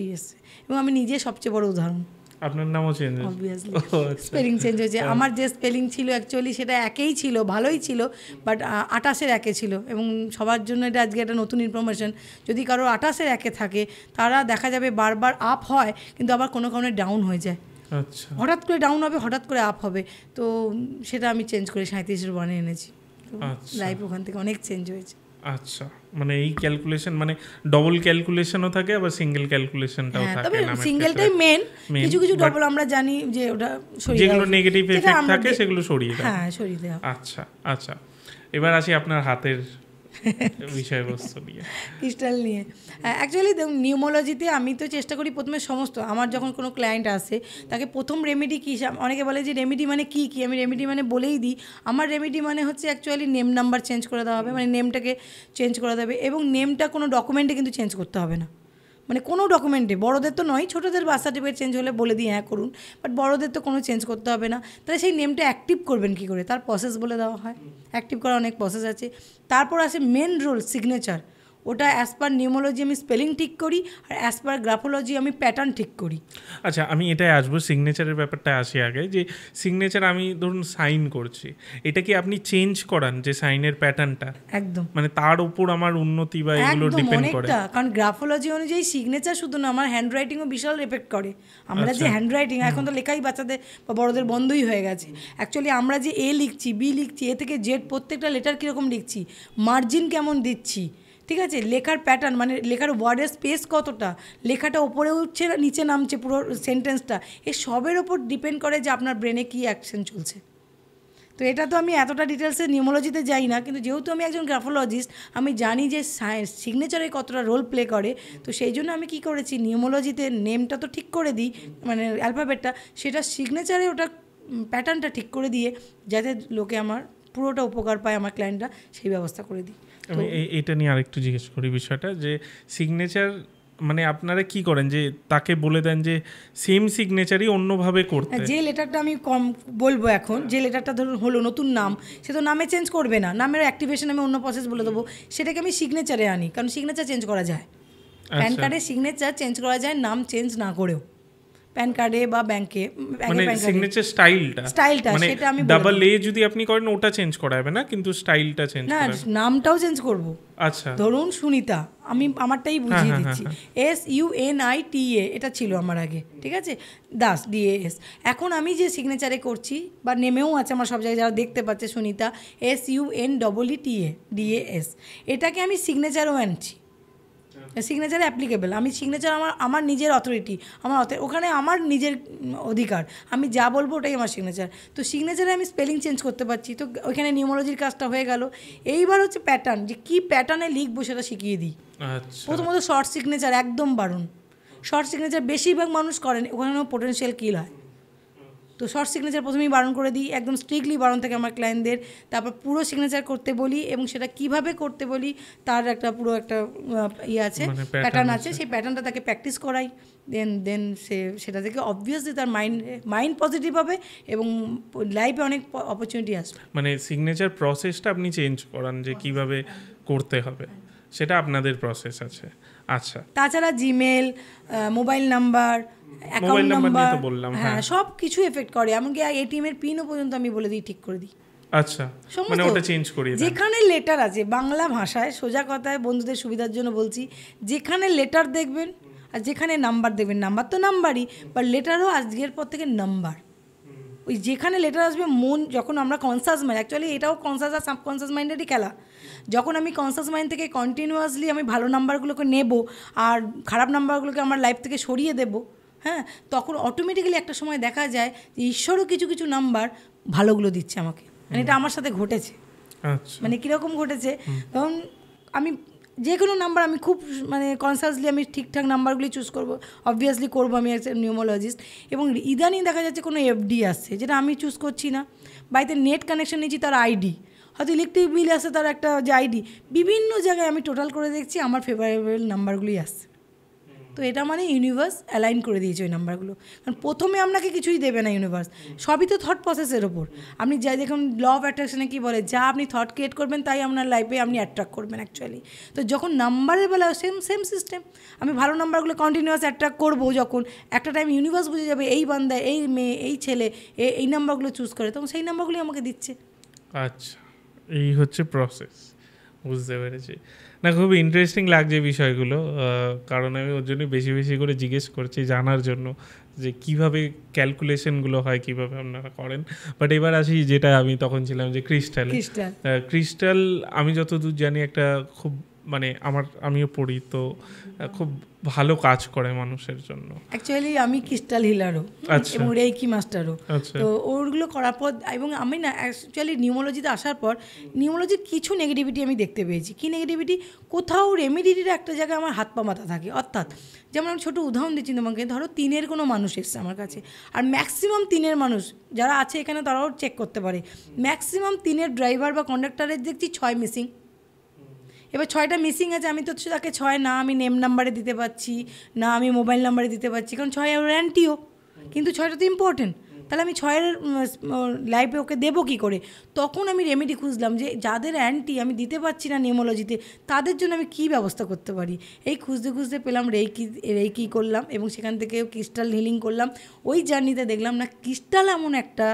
এবং আমি নিজে সবচেয়ে বড় উদাহরণ। আপনার নামও চেঞ্জ অবভিয়াসলি স্পেলিং চেঞ্জ হয়েছে। আমার যে স্পেলিং ছিল অ্যাকচুয়ালি সেটা একেই ছিল, ভালোই ছিল, বাট 28-এর একে ছিল। এবং সবার জন্য এটা আজকে একটা নতুন ইনফরমেশন, যদি কারোর 28-এর একে থাকে, তারা দেখা যাবে বারবার আপ হয়, কিন্তু আবার কোনো কারণে ডাউন হয়ে যায়। আচ্ছা, হঠাৎ করে ডাউন হবে, হঠাৎ করে আপ হবে। তো সেটা আমি চেঞ্জ করে 37-এর 1-এ এনেছি। লাইফ ওখান থেকে অনেক চেঞ্জ হয়েছে। আচ্ছা, মানে এই ক্যালকুলেশন, মানে ডবল ক্যালকুলেশনও থাকে, আবার সিঙ্গেল ক্যালকুলেশনটাও থাকে। তবে সিঙ্গেলটাই মেন, কিছু ডবল আমরা জানি যে ওটা সরিয়ে যেগুলো নেগেটিভ এফেক্ট থাকে সেগুলো সরিয়ে দেয়। হ্যাঁ, সরিয়ে দেওয়া। আচ্ছা, এবার আসি আপনার হাতের বিষয়বস্তু নিয়ে, ক্রিস্টাল নিয়ে। অ্যাকচুয়ালি দেখুন, নিউমোলজিতে আমি তো চেষ্টা করি প্রথমে সমস্ত, আমার যখন কোনো ক্লায়েন্ট আসে তাকে প্রথম রেমেডি কী, অনেকে বলে যে রেমেডি মানে কী, আমি রেমেডি মানে বলেই দিই। আমার রেমেডি মানে হচ্ছে অ্যাকচুয়ালি নেম নাম্বার চেঞ্জ করে দেওয়া হবে, মানে নেমটাকে চেঞ্জ করে দেবে, এবং নেমটা কোনো ডকুমেন্টে কিন্তু চেঞ্জ করতে হবে না, মানে কোনো ডকুমেন্টে, বড়োদের তো নয়, ছোটোদের বার্থ সার্টিফিকেট চেঞ্জ হলে বলে দিই হ্যাঁ করুন, বাট বড়োদের তো কোনো চেঞ্জ করতে হবে না। তাহলে সেই নেমটা অ্যাক্টিভ করবেন কী করে, তার প্রসেস বলে দেওয়া হয়। অ্যাক্টিভ করার অনেক প্রসেস আছে। তারপর আসে মেন রোল সিগনেচার, ওটা অ্যাজ পার নিউমোলজি আমি স্পেলিং ঠিক করি, আর অ্যাজ পার গ্রাফোলজি আমি প্যাটার্ন ঠিক করি। আচ্ছা, আমি এটাই আসবো, সিগনেচারের ব্যাপারটা আসি আগে। যে সিগনেচার আমি ধরুন সাইন করছি, এটা কি আপনি চেঞ্জ করান যে সাইনের প্যাটার্নটা? একদম, মানে তার উপর আমার উন্নতি বা এগুলো ডিপেন্ড করে? কারণ গ্রাফোলজি অনুযায়ী সিগনেচার শুধু না, আমার হ্যান্ড রাইটিংও বিশাল এফেক্ট করে। আমরা যে হ্যান্ড রাইটিং, এখন তো লেখাই বাচ্চাদের বা বড়দের বন্ধই হয়ে গেছে। অ্যাকচুয়ালি আমরা যে এ লিখছি, বি লিখছি, এ থেকে জেড প্রত্যেকটা লেটার কীরকম লিখছি, মার্জিন কেমন দিচ্ছি, ঠিক আছে, লেখার প্যাটার্ন মানে লেখার ওয়ার্ডের স্পেস কতটা, লেখাটা ওপরে উঠছে না নিচে নামছে পুরো সেন্টেন্সটা, এ সবের ওপর ডিপেন্ড করে যে আপনার ব্রেনে কী অ্যাকশন চলছে। তো এটা তো আমি এতটা ডিটেলসে নিউমোলজিতে যাই না, কিন্তু যেহেতু আমি একজন গ্রাফোলজিস্ট, আমি জানি যে সিগনেচারে কতটা রোল প্লে করে। তো সেই জন্য আমি কী করেছি, নিউমোলজিতে নেমটা তো ঠিক করে দিই, মানে অ্যালফাবেটটা, সেটা সিগনেচারে ওটা প্যাটার্নটা ঠিক করে দিয়ে যাতে লোকে আমার পুরোটা উপকার পায়, আমার ক্লায়েন্টরা, সেই ব্যবস্থা করে দিই। আমি এটা নিয়ে আরেকটু জিজ্ঞেস করি বিষয়টা, যে সিগনেচার মানে আপনারা কি করেন, যে তাকে বলে দেন যে সেম সিগনেচারই অন্যভাবে করতে? যে লেটারটা আমি কম বলবো এখন, যে লেটারটা ধরুন হলো নতুন নাম, সে তো নামে চেঞ্জ করবে না, নামের অ্যাক্টিভেশন আমি অন্য প্রসেস বলে দেবো, সেটাকে আমি সিগনেচারে আনি, কারণ সিগনেচার চেঞ্জ করা যায়, প্যান কার্ডে সিগনেচার চেঞ্জ করা যায় নাম চেঞ্জ না করেও, প্যান কার্ডে বা ব্যাংকে, মানে সিগনেচার স্টাইলটা মানে সেটা আমি ডাবল এ যদি আপনি করেন ওটা চেঞ্জ করা হবে না, কিন্তু স্টাইলটা চেঞ্জ না, করা হবে, নামটাও চেঞ্জ করব। আচ্ছা, ধরুন সুনিতা, আমি আমারটাই বুঝিয়ে দিচ্ছি, SUNITA এটা ছিল আমার আগে, ঠিক আছে, দাস DAS। এখন আমি যে সিগনেচারে করছি বা নেমেও আছে আমার সব জায়গায় যারা দেখতে পাচ্ছে, সুনিতা SUNEETA DAS, এটাকে আমি সিগনেচারও আনছি, সিগনেচার অ্যাপ্লিকেবল, আমি সিগনেচার আমার নিজের অথরিটি, ওখানে আমার নিজের অধিকার, আমি যা বলবো ওটাই আমার সিগনেচার। তো সিগনেচারে আমি স্পেলিং চেঞ্জ করতে পারছি, তো ওইখানে নিউমোলজির কাজটা হয়ে গেল। এইবার হচ্ছে প্যাটার্ন, যে কী প্যাটার্নে লিখবো সেটা শিখিয়ে দিই। প্রথমত শর্ট সিগনেচার একদম বারণ, শর্ট সিগনেচার বেশিরভাগ মানুষ করেন, ওখানেও পোটেনশিয়াল কিল হয়। তো শর্ট সিগনেচার প্রথমেই বারণ করে দিই, একদম স্ট্রিক্টলি বারণ থাকে আমার ক্লায়েন্টদের। তারপর পুরো সিগনেচার করতে বলি, এবং সেটা কিভাবে করতে বলি তার একটা পুরো একটা ইয়ে আছে, প্যাটার্ন আছে, সেই প্যাটার্নটা তাকে প্র্যাকটিস করাই। দেন সেটা থেকে অবভিয়াসলি তার মাইন্ড পজিটিভ হবে এবং লাইফে অনেক অপরচুনিটি আসবে। মানে সিগনেচার প্রসেসটা আপনি চেঞ্জ করান, যে কিভাবে করতে হবে, সেটা আপনাদের প্রসেস আছে। আচ্ছা, তাছাড়া Gmail, mobile number, account number, হ্যাঁ, সব কিছু এফেক্ট করে, এমনকি ATM এর পিনও পর্যন্ত আমি বলে দিই, ঠিক করে দিই। আচ্ছা, মানে ওটা চেঞ্জ করি। যেখানে লেটার আছে, বাংলা ভাষায় সোজা কথায় বন্ধুদের সুবিধার জন্য বলছি, যেখানে লেটার দেখবেন আর যেখানে নাম্বার দেখবেন, নাম্বার তো নাম্বারই, বা লেটারও আজকের পর থেকে নাম্বার, ওই যেখানে লেটার আসবে, মন যখন আমরা কনসাস মাইন্ড, অ্যাকচুয়ালি এটাও কনসাস আর সাবকনসাস মাইন্ডেরই খেলা, যখন আমি কনসাস মাইন্ড থেকে কন্টিনিউয়াসলি আমি ভালো নাম্বারগুলোকে নেব আর খারাপ নাম্বারগুলোকে আমার লাইফ থেকে সরিয়ে দেব, হ্যাঁ, তখন অটোমেটিক্যালি একটা সময় দেখা যায় যে ঈশ্বরও কিছু কিছু নাম্বার ভালোগুলো দিচ্ছে আমাকে, মানে এটা আমার সাথে ঘটেছে। মানে কীরকম ঘটেছে, তখন আমি যে কোনো নাম্বার আমি খুব মানে কনসাসলি আমি ঠিকঠাক নাম্বারগুলি চুজ করবো, অবভিয়াসলি করবো, আমি একটা নিউমোলজিস্ট। এবং ইদানিং দেখা যাচ্ছে কোনো FD আসছে যেটা আমি চুজ করছি না, বাড়িতে নেট কানেকশন নিয়েছি তার ID, হয়তো ইলেকট্রিক বিল আসছে তার একটা যে ID, বিভিন্ন জায়গায় আমি টোটাল করে দেখছি আমার ফেভারেবল নাম্বারগুলি আসছে। তো এটা মানে ইউনিভার্স অ্যালাইন করে দিয়েছে ওই নাম্বারগুলো, কারণ প্রথমে আপনাকে কিছুই দেবে না ইউনিভার্স, সবই তো থট প্রসেসের ওপর। আপনি যা দেখুন ল অফ অ্যাট্রাকশনে কী বলে, যা আপনি থট ক্রিয়েট করবেন তাই আপনার লাইফে আপনি অ্যাট্রাক্ট করবেন অ্যাকচুয়ালি। তো যখন নাম্বারের বেলা সেম সিস্টেম, আমি ভালো নাম্বারগুলো কন্টিনিউয়াস অ্যাট্রাক্ট করবো, যখন একটা টাইম ইউনিভার্স বুঝে যাবে এই বান্দা, এই মেয়ে, এই ছেলে এই নাম্বারগুলো চুজ করে, তখন সেই নাম্বারগুলি আমাকে দিচ্ছে। আচ্ছা, এই হচ্ছে প্রসেস, বুঝতে পেরেছি। না, খুব ইন্টারেস্টিং লাগছে বিষয়গুলো, কারণ আমি ওর জন্য বেশি বেশি করে জিজ্ঞেস করছি জানার জন্য যে কিভাবে ক্যালকুলেশনগুলো হয়, কিভাবে আপনারা করেন। বাট এবার আসি যেটা আমি তখন ছিলাম, যে ক্রিস্টাল আমি যতদূর জানি একটা খুব মানে আমিও পড়ি, তো খুব ভালো কাজ করে মানুষের জন্য। অ্যাকচুয়ালি আমি ক্রিস্টাল হিলারও এবং রেইকি মাস্টারও, তো ওগুলো করার পর, এবং আমি না অ্যাকচুয়ালি নিউমোলজিতে আসার পর নিউমোলজির কিছু নেগেটিভিটি আমি দেখতে পেয়েছি। কি নেগেটিভিটি? কোথাও রেমেডিটির একটা জায়গায় আমার হাত পা মাথা থাকে, অর্থাৎ যেমন আমি ছোটো উদাহরণ দিচ্ছি তোমাকে, ধরো 3-এর কোনো মানুষ এসছে আমার কাছে, আর ম্যাক্সিমাম 3-এর মানুষ যারা আছে এখানে তারাও চেক করতে পারে, ম্যাক্সিমাম 3-এর ড্রাইভার বা কন্ডাক্টারের দেখছি 6 মিসিং। এবার 6টা মিসিং আছে, আমি তো তাকে 6 না আমি নেম নাম্বারে দিতে পারছি, না আমি মোবাইল নাম্বারে দিতে পারছি, কারণ 6 ওর অ্যান্টিও, কিন্তু 6টা তো ইম্পর্টেন্ট, তাহলে আমি 6-এর লাইফে ওকে দেবো কী করে? তখন আমি রেমেডি খুঁজলাম যে যাদের অ্যান্টি আমি দিতে পারছি না নিউমোলজিতে, তাদের জন্য আমি কী ব্যবস্থা করতে পারি। এই খুঁজতে খুঁজতে পেলাম রেইকি করলাম, এবং সেখান থেকে ক্রিস্টাল হিলিং করলাম। ওই জার্নিতে দেখলাম না, ক্রিস্টাল এমন একটা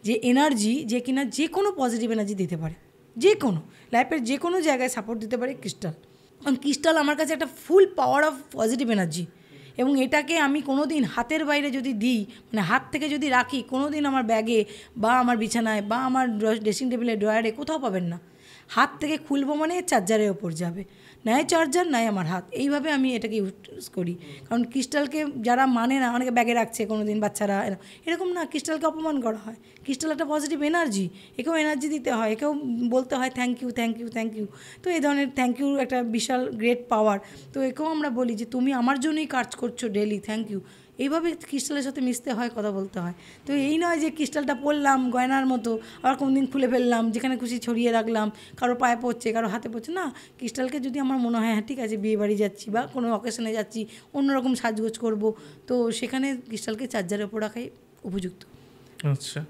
যে এনার্জি, যে কিনা যে কোনো পজিটিভ এনার্জি দিতে পারে, যে কোনো লাইফের যে কোনো জায়গায় সাপোর্ট দিতে পারে ক্রিস্টাল। কারণ ক্রিস্টাল আমার কাছে একটা ফুল পাওয়ার অফ পজিটিভ এনার্জি, এবং এটাকে আমি কোনো দিন হাতের বাইরে যদি দিই, মানে হাত থেকে যদি রাখি, কোনো দিন আমার ব্যাগে বা আমার বিছানায় বা আমার ড্রেসিং টেবিলের ড্রয়ারে কোথাও পাবেন না। হাত থেকে খুলবো মানে চার্জারের ওপর যাবে, নয় চার্জার নয় আমার হাত, এইভাবে আমি এটাকে ইউজ করি। কারণ ক্রিস্টালকে যারা মানে না, অনেকে ব্যাগে রাখছে কোনো দিন বাচ্চারা, এরকম না, ক্রিস্টালকে অপমান করা হয়। ক্রিস্টাল একটা পজিটিভ এনার্জি, একেও এনার্জি দিতে হয়, একেও বলতে হয় thank you thank you thank you. তো এই ধরনের থ্যাংক ইউ একটা বিশাল গ্রেট পাওয়ার। তো একেও আমরা বলি যে তুমি আমার জন্যই কাজ করছো ডেলি, থ্যাংক ইউ। এইভাবে ক্রিস্টালের সাথে মিশতে হয়, কথা বলতে হয়। তো এই নয় যে ক্রিস্টালটা পরলাম গয়নার মতো, আবার কোন দিন খুলে ফেললাম, যেখানে খুশি ছড়িয়ে রাখলাম, কারো পায়ে পড়ছে কারো হাতে পড়ছে না। ক্রিস্টালকে যদি আমার মনে হয় হ্যাঁ ঠিক আছে বিয়ে বাড়ি যাচ্ছি বা কোনো অকেশনে যাচ্ছি, অন্যরকম সাজগোজ করব, তো সেখানে ক্রিস্টালকে চার্জারের ওপর রাখাই উপযুক্ত। আচ্ছা,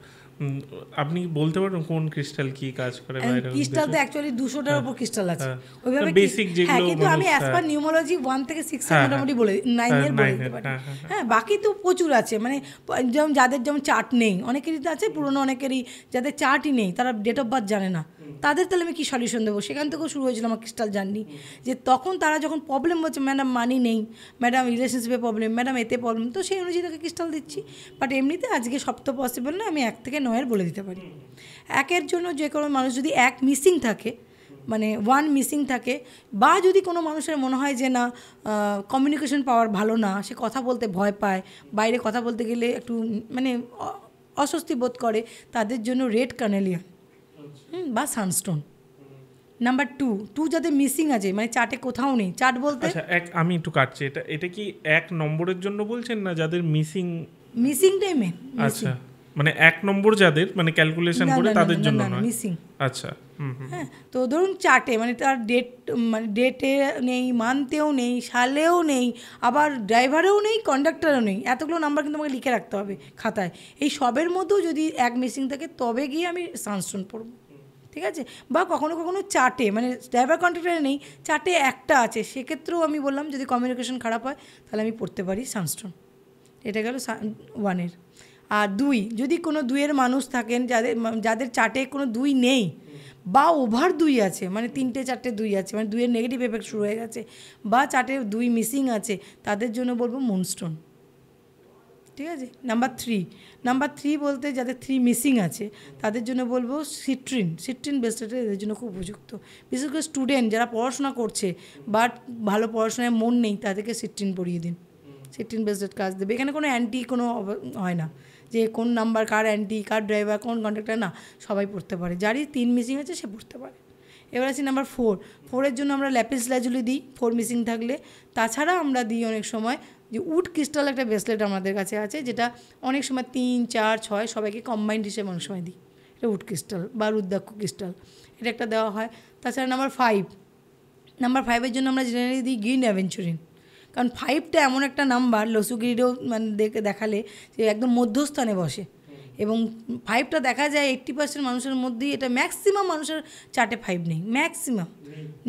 আপনি বলতে পারেন কোন ক্রিস্টাল কি কাজ করে? ক্রিস্টাল তো অ্যাকচুয়ালি 200টার উপর ক্রিস্টাল আছে ওইভাবে বেসিক যেগুলো, হ্যাঁ, কিন্তু আমি অ্যাজ পার নিউমোলজি 1 থেকে 6 এর মোটামুটি বলে 9 এর বলে দিতে পারি। হ্যাঁ, বাকি তো প্রচুর আছে, মানে যেমন যাদের যেমন চার্ট নেই, অনেকেরই তো আছে পুরনো, অনেকেরই যাদের চার্টই নেই, তারা ডেট অফ বার্থ জানে না, তাদের তাহলে আমি কী সলিউশন দেবো? সেখান থেকেও শুরু হয়েছিল আমার ক্রিস্টাল জার্নি। যে তখন তারা যখন প্রবলেম হচ্ছে, ম্যাডাম মানি নেই, ম্যাডাম রিলেশনশিপে প্রবলেম, ম্যাডাম এতে প্রবলেম, তো সেই অনুযায়ী তাকে ক্রিস্টাল দিচ্ছি। বাট এমনিতে আজকে সব তো পসিবল না, আমি 1 থেকে 9 বলে দিতে পারি। 1 জন্য যে কোনো মানুষ যদি 1 মিসিং থাকে, মানে 1 মিসিং থাকে, বা যদি কোনো মানুষের মনে হয় যে না কমিউনিকেশন পাওয়ার ভালো না, সে কথা বলতে ভয় পায়, বাইরে কথা বলতে গেলে একটু মানে অস্বস্তি বোধ করে, তাদের জন্য রেড কার্নেলিয়ান বা সানস্টোন। নাম্বার 2 যাদের মিসিং আছে, মানে চার্টে কোথাও নেই, চার্ট বলতে আচ্ছা আমি একটু কাটছি, এটা কি 1 নম্বরের জন্য বলছেন না যাদের মিসিংটাই মেন? আচ্ছা, মানে 1 নম্বর যাদের মানে ক্যালকুলেশন করে তাদের জন্য নয়, মিসিং। আচ্ছা, হ্যাঁ, তো ধরুন চার্টে মানে তার ডেট, মানে ডেটে নেই, মান্থেও নেই, সালেও নেই, আবার ড্রাইভারেও নেই, কন্ডাক্টরও নেই, এতগুলো নাম্বার কিন্তু আমাকে লিখে রাখতে হবে খাতায়। এই সবের মধ্যেও যদি 1 মিসিং থাকে, তবে গিয়ে আমি সানস্টোন পড়ব, ঠিক আছে? বা কখনো কখনো চার্টে মানে ড্রাইভার কন্ডাক্টরে নেই, চার্টে একটা আছে, সেক্ষেত্রেও আমি বললাম যদি কমিউনিকেশন খারাপ হয় তাহলে আমি পড়তে পারি সানস্টোন। এটা গেল 1 আর 2, যদি কোনো 2 মানুষ থাকেন যাদের চার্টে কোনো 2 নেই বা ওভার 2 আছে, মানে 3টে 4টে 2 আছে, মানে 2 নেগেটিভ এফেক্ট শুরু হয়ে গেছে, বা চার্টে 2 মিসিং আছে, তাদের জন্য বলবো মুনস্টোন, ঠিক আছে? নাম্বার 3 বলতে যাদের 3 মিসিং আছে, তাদের জন্য বলবো সিট্রিন ব্রেসলেট এদের জন্য খুব উপযুক্ত। বিশেষ করে স্টুডেন্ট যারা পড়াশোনা করছে বাট ভালো পড়াশোনায় মন নেই, তাদেরকে সিট্রিন পড়িয়ে দিন, সিট্রিন ব্রেসলেট কাজ দেবে। এখানে কোনো অ্যান্টি কোনো হয় না যে কোন নাম্বার কার অ্যান্টি, কার ড্রাইভার, কোন কন্ডাক্টর, না, সবাই পড়তে পারে, যারই 3 মিসিং আছে সে পড়তে পারে। এবার আছে নাম্বার 4 জন্য আমরা ল্যাপিস লাজুলি দিই 4 মিসিং থাকলে। তাছাড়া আমরা দিই অনেক সময় যে উড ক্রিস্টাল একটা ব্রেসলেট আমাদের কাছে আছে, যেটা অনেক সময় 3, 4, 6 সবাইকে কম্বাইন্ড হিসেবে অনেক সময় দিই, এটা উড ক্রিস্টাল বা রুদ্রাক্ষ ক্রিস্টাল, এটা একটা দেওয়া হয়। তাছাড়া নাম্বার 5 জন্য আমরা জেনারেলি দিই গ্রিন অ্যাভেঞ্চুরিন, কারণ 5টা এমন একটা নাম্বার, লসুগিরিরও মানে দেখালে যে একদম মধ্যস্থানে বসে, এবং 5টা দেখা যায় 80% মানুষের মধ্যেই, এটা ম্যাক্সিমাম মানুষের চার্টে 5 নেই, ম্যাক্সিমাম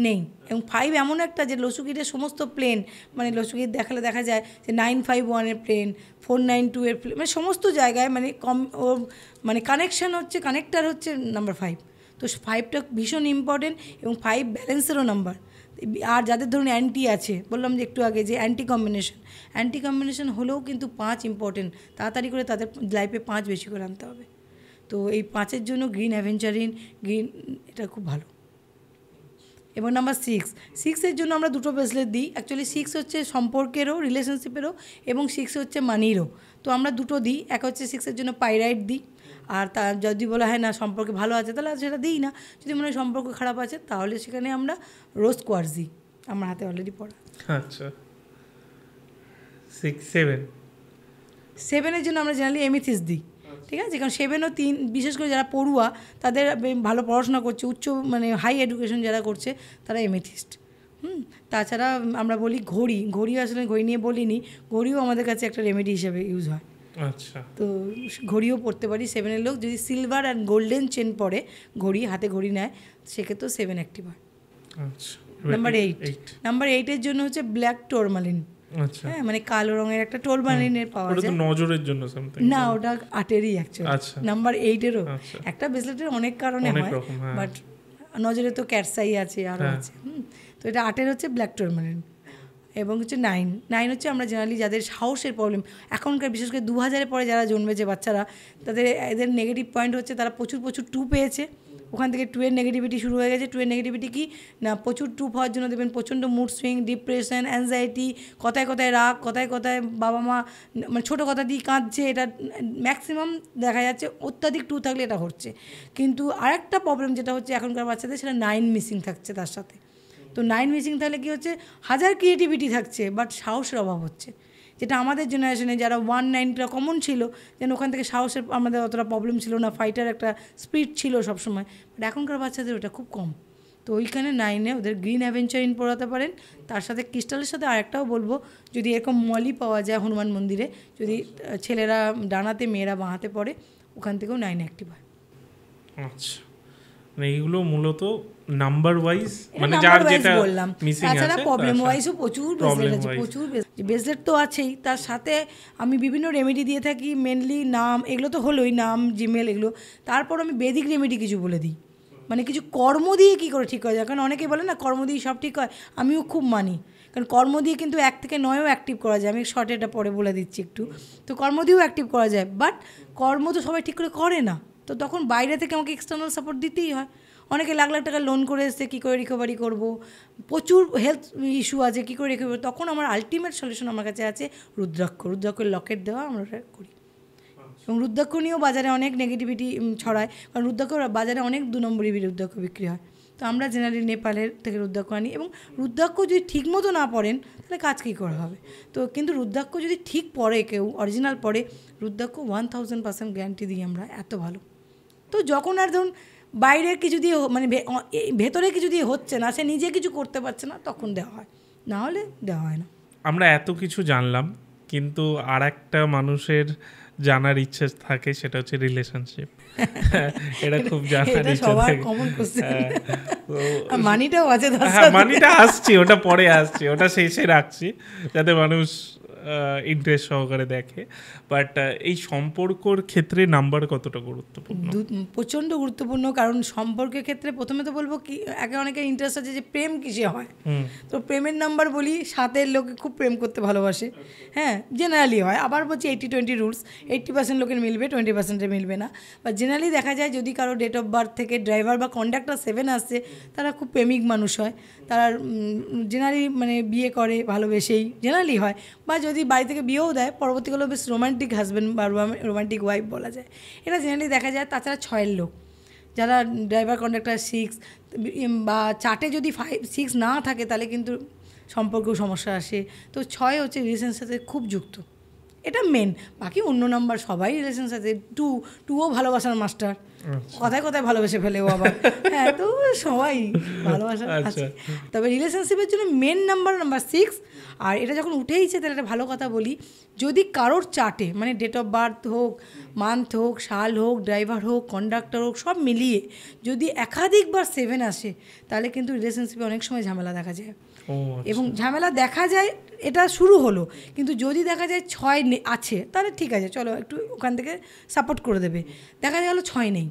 নেই। এবং 5 এমন একটা যে লসুগিরের সমস্ত প্লেন, মানে লসুগির দেখালে দেখা যায় যে 951-এর প্লেন, 492 এর প্লেন, মানে সমস্ত জায়গায় মানে মানে কানেকশান হচ্ছে, কানেক্টার হচ্ছে নাম্বার 5। তো 5টা ভীষণ ইম্পর্টেন্ট, এবং 5 ব্যালেন্সেরও নাম্বার। আর যাদের ধরুন অ্যান্টি আছে, বললাম যে একটু আগে যে অ্যান্টি কম্বিনেশন হলেও কিন্তু 5 ইম্পর্টেন্ট, তাড়াতাড়ি করে তাদের লাইফে 5 বেশি করে আনতে হবে। তো এই 5-এর জন্য গ্রিন অ্যাভেঞ্চারিন, এটা খুব ভালো। এবং নাম্বার 6-এর জন্য আমরা 2টো ব্রেসলেট দিই। অ্যাকচুয়ালি 6 হচ্ছে সম্পর্কেরও, রিলেশনশিপেরও, এবং 6 হচ্ছে মানিরও। তো আমরা 2টো দিই, এক হচ্ছে 6-এর জন্য পাইরাইট দিই, আর তা যদি বলা হয় না সম্পর্কে ভালো আছে তাহলে সেটা দিই না, যদি মনে হয় সম্পর্ক খারাপ আছে তাহলে সেখানে আমরা রোজ কোয়ার্টজ দিই, আমার হাতে অলরেডি পড়া। আচ্ছা, 7-এর জন্য আমরা জেনারেলি এমিথিস্ট দিই, ঠিক আছে? কারণ 7ও 3, বিশেষ করে যারা পড়ুয়া, তাদের ভালো পড়াশোনা করছে, উচ্চ মানে হাই এডুকেশন যারা করছে, তারা এমিথিস্ট। তাছাড়া আমরা বলি ঘড়ি আসলে ঘড়ি নিয়ে বলিনি, ঘড়িও আমাদের কাছে একটা রেমেডি হিসেবে ইউজ হয়। আচ্ছা, তো ঘড়িও পড়তে পারি 7-এর লোক, যদি সিলভার অ্যান্ড গোল্ডেন চেন পরে, হাতে ঘড়ি নেয়, সেক্ষেত্রেও 7 অ্যাক্টিভ হয়। আচ্ছা, নাম্বার 8-এর জন্য হচ্ছে ব্ল্যাক টোরমালিন। আচ্ছা, হ্যাঁ, মানে কালো রঙের একটা টোরমালিনের পাওয়া যায়। ওটা তো নজরের জন্য সামথিং না, ওটা 8-এরই অ্যাকচুয়ালি। আচ্ছা, নাম্বার 8-এরও একটা ব্রেসলেটের অনেক কারণে হয়, বাট নজরে তো ক্যাটসাই আছে, আরও আছে। তো এটা 8-এর হচ্ছে ব্ল্যাক টোরমালিন। এবং হচ্ছে 9 হচ্ছে আমরা জেনারেলি যাদের সাহসের প্রবলেম, এখনকার বিশেষ করে 2000-এর পরে যারা জন্মেছে বাচ্চারা, এদের নেগেটিভ পয়েন্ট হচ্ছে তারা প্রচুর 2 পেয়েছে, ওখান থেকে 2 এর নেগেটিভিটি শুরু হয়ে গেছে। 2 এর নেগেটিভিটি কি না, প্রচুর 2 হওয়ার জন্য দেখবেন প্রচণ্ড মুড সুইং, ডিপ্রেশন, অ্যাংজাইটি, কথায় কথায় রাগ, কথায় কথায় বাবা মা মানে ছোটো কথা দিয়ে কাঁদছে, এটা ম্যাক্সিমাম দেখা যাচ্ছে অত্যাধিক 2 থাকলে এটা হচ্ছে। কিন্তু আরেকটা প্রবলেম যেটা হচ্ছে এখনকার বাচ্চাদের, সেটা 9 মিসিং থাকছে তার সাথে। তো 9 মিসিং থাকলে কী হচ্ছে, হাজার ক্রিয়েটিভিটি থাকছে বাট সাহসের অভাব হচ্ছে, যেটা আমাদের জেনারেশনে যারা 1-9টা কমন ছিল, যেন ওখান থেকে সাহসের আমাদের অতটা প্রবলেম ছিল না, ফাইটার একটা স্পিড ছিল সবসময়, বাট এখনকার বাচ্চাদের ওটা খুব কম। তো ওইখানে 9-এ ওদের গ্রিন অ্যাভেঞ্চারিন পড়াতে পারেন, তার সাথে ক্রিস্টালের সাথে আরেকটাও বলবো, যদি এরকম মলি পাওয়া যায় হনুমান মন্দিরে, যদি ছেলেরা ডানাতে মেয়েরা বাঁহাতে পড়ে, ওখান থেকেও 9 অ্যাক্টিভ হয়। আচ্ছা, মানে এইগুলো মূলত নাম্বার ওয়াইজ, মানে যার যেটা মিসিং আছে, তাছাড়া প্রবলেম ওয়াইজও প্রচুর ব্রেসলেট আছে, প্রচুর ব্রেসলেট তো আছেই, তার সাথে আমি বিভিন্ন রেমেডি দিয়ে থাকি। মেনলি নাম, এগুলো তো হলোই, নাম, জিমেল, এগুলো। তারপর আমি বেদিক রেমেডি কিছু বলে দিই, মানে কিছু কর্ম দিয়ে কী করে ঠিক হয়ে যায়। কারণ অনেকে বলে না কর্ম দিয়ে সব ঠিক হয়, আমিও খুব মানি, কারণ কর্ম দিয়ে কিন্তু 1 থেকে 9ও অ্যাক্টিভ করা যায়। আমি শর্টে এটা পরে বলে দিচ্ছি একটু। তো কর্ম দিয়েও অ্যাক্টিভ করা যায়, বাট কর্ম তো সবাই ঠিক করে না, তো তখন বাইরে থেকে আমাকে এক্সটার্নাল সাপোর্ট দিতেই হয়। অনেকে লাখ লাখ টাকা লোন করে এসছে, কী করে রিকভারি করব, প্রচুর হেলথ ইস্যু আছে, কী করে রিকভারি, তখন আমার আলটিমেট সলিউশন আমার কাছে আছে রুদ্রাক্ষের লকেট দেওয়া আমরা করি। এবং রুদ্রাক্ষ নিয়েও বাজারে অনেক নেগেটিভিটি ছড়ায়, কারণ রুদ্রাক্ষ বাজারে অনেক 2 নম্বরই রুদ্রাক্ষ বিক্রি হয়। তো আমরা জেনারেলি নেপালের থেকে রুদ্রাক্ষ আনি, এবং রুদ্রাক্ষ যদি ঠিক মতো না পড়েন তাহলে কাজ কী করা হবে। তো কিন্তু রুদ্রাক্ষ যদি ঠিক পড়ে, কেউ অরিজিনাল পড়ে, রুদ্রাক্ষ 1000% গ্যারান্টি দিই আমরা, এত ভালো। তো যখন আর ধরুন বাইরের কিছু দিয়ে মানে ভেতরে কিছু দিয়ে হচ্ছে না, সে নিজে কিছু করতে পারছে না, তখন দেওয়া হয়, না হলে দেওয়া হয় না। আমরা এত কিছু জানলাম, কিন্তু আর একটা মানুষের জানার ইচ্ছে থাকে, সেটা হচ্ছে রিলেশনশিপ। এটা খুব জানার ইচ্ছে থাকে। মানিটাও আছে, মানিটা আসছি, ওটা পরে আসছি, ওটা শেষে রাখছি যাতে মানুষ ইন্টারেস্ট সহকারে দেখে। বাট এই সম্পর্কর ক্ষেত্রে নাম্বার কতটা গুরুত্বপূর্ণ? প্রচণ্ড গুরুত্বপূর্ণ, কারণ সম্পর্কের ক্ষেত্রে প্রথমে তো বলবো কি, অনেকের ইন্টারেস্ট আছে যে প্রেম কিসে হয়। তো প্রেমের নাম্বার বলি, 7-এর লোকে খুব প্রেম করতে ভালোবাসে, হ্যাঁ জেনারেলি হয়। আবার বলছি 80-20 রুলস, 80% লোকের মিলবে, 20%-এর মিলবে না। বা জেনারেলি দেখা যায় যদি কারো ডেট অফ বার্থ থেকে ড্রাইভার বা কন্ডাক্টর 7 আসছে, তারা খুব প্রেমিক মানুষ হয়, তারা জেনারেলি মানে বিয়ে করে ভালোবেসেই, জেনারেলি হয়। বা যদি বাড়ি থেকে বিয়েও দেয়, পরবর্তীকালে বেশ রোমান্টিক হাজব্যান্ড বা রোমান্টিক ওয়াইফ বলা যায়, এটা জেনারেলি দেখা যায়। তাছাড়া 6-এর লোক, যারা ড্রাইভার কন্ডাক্টর 6 বা চার্টে যদি 5-6 না থাকে, তাহলে কিন্তু সম্পর্কেও সমস্যা আসে। তো 6 হচ্ছে রিলেশনের সাথে খুব যুক্ত, এটা মেন। বাকি অন্য নাম্বার সবাই রিলেশনের সাথে, 2ও ভালোবাসার মাস্টার, কথায় কথায় ভালোবেসে ফেলেও আবার, হ্যাঁ তো সবাই ভালোবাসা আছে। তবে রিলেশনশিপের জন্য মেন নাম্বার 6। আর এটা যখন উঠেইছে, তাহলে একটা ভালো কথা বলি, যদি কারোর চার্টে মানে ডেট অফ বার্থ হোক, মান্থ হোক, সাল হোক, ড্রাইভার হোক, কন্ডাক্টর হোক, সব মিলিয়ে যদি একাধিকবার 7 আসে, তাহলে কিন্তু রিলেশনশিপে অনেক সময় ঝামেলা দেখা যায়। এবং ঝামেলা দেখা যায়, এটা শুরু হলো, কিন্তু যদি দেখা যায় 6 আছে, তাহলে ঠিক আছে, চলো একটু ওখান থেকে সাপোর্ট করে দেবে। দেখা গেলো 6 নেই,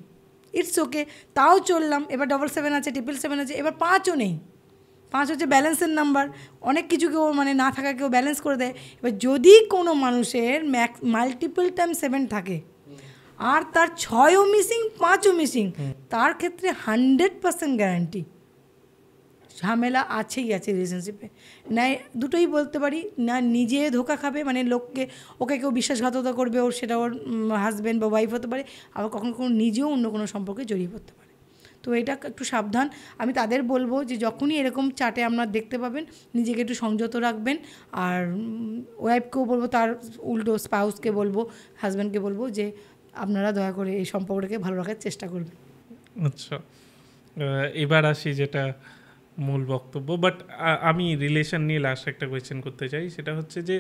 ইটস ওকে, তাও চললাম। এবার 777 আছে, 777 আছে, এবার 5ও নেই। 5 হচ্ছে ব্যালেন্সের নাম্বার, অনেক কিছু কেউ মানে না থাকা কেউ ব্যালেন্স করে দেয়। এবার যদি কোনো মানুষের মাল্টিপল টাইম 7 থাকে, আর তার 6ও মিসিং, 5ও মিসিং, তার ক্ষেত্রে 100% গ্যারান্টি ঝামেলা আছেই আছে রিলেশনশিপে। না দুটোই বলতে পারি, না নিজে ধোকা খাবে, মানে লোককে ওকে কেউ বিশ্বাসঘাতকতা করবে, ওর সেটা ওর হাজব্যান্ড বা ওয়াইফ হতে পারে, আবার কখনো কখনো নিজেও অন্য কোনো সম্পর্কে জড়িয়ে পড়তে পারে। তো এটা একটু সাবধান। আমি তাদের বলবো যে যখনই এরকম চার্টে আপনারা দেখতে পাবেন, নিজেকে একটু সংযত রাখবেন। আর ওয়াইফকেও বলবো, তার উল্টো স্পাউসকে বলবো, হাজব্যান্ডকে বলবো যে আপনারা দয়া করে এই সম্পর্কটাকে ভালো রাখার চেষ্টা করবেন। আচ্ছা, এবার আসি যেটা মূল বক্তব্য। বাট আমি রিলেশন নিয়ে লাস্ট একটা কোয়েশ্চেন করতে চাই, সেটা হচ্ছে যে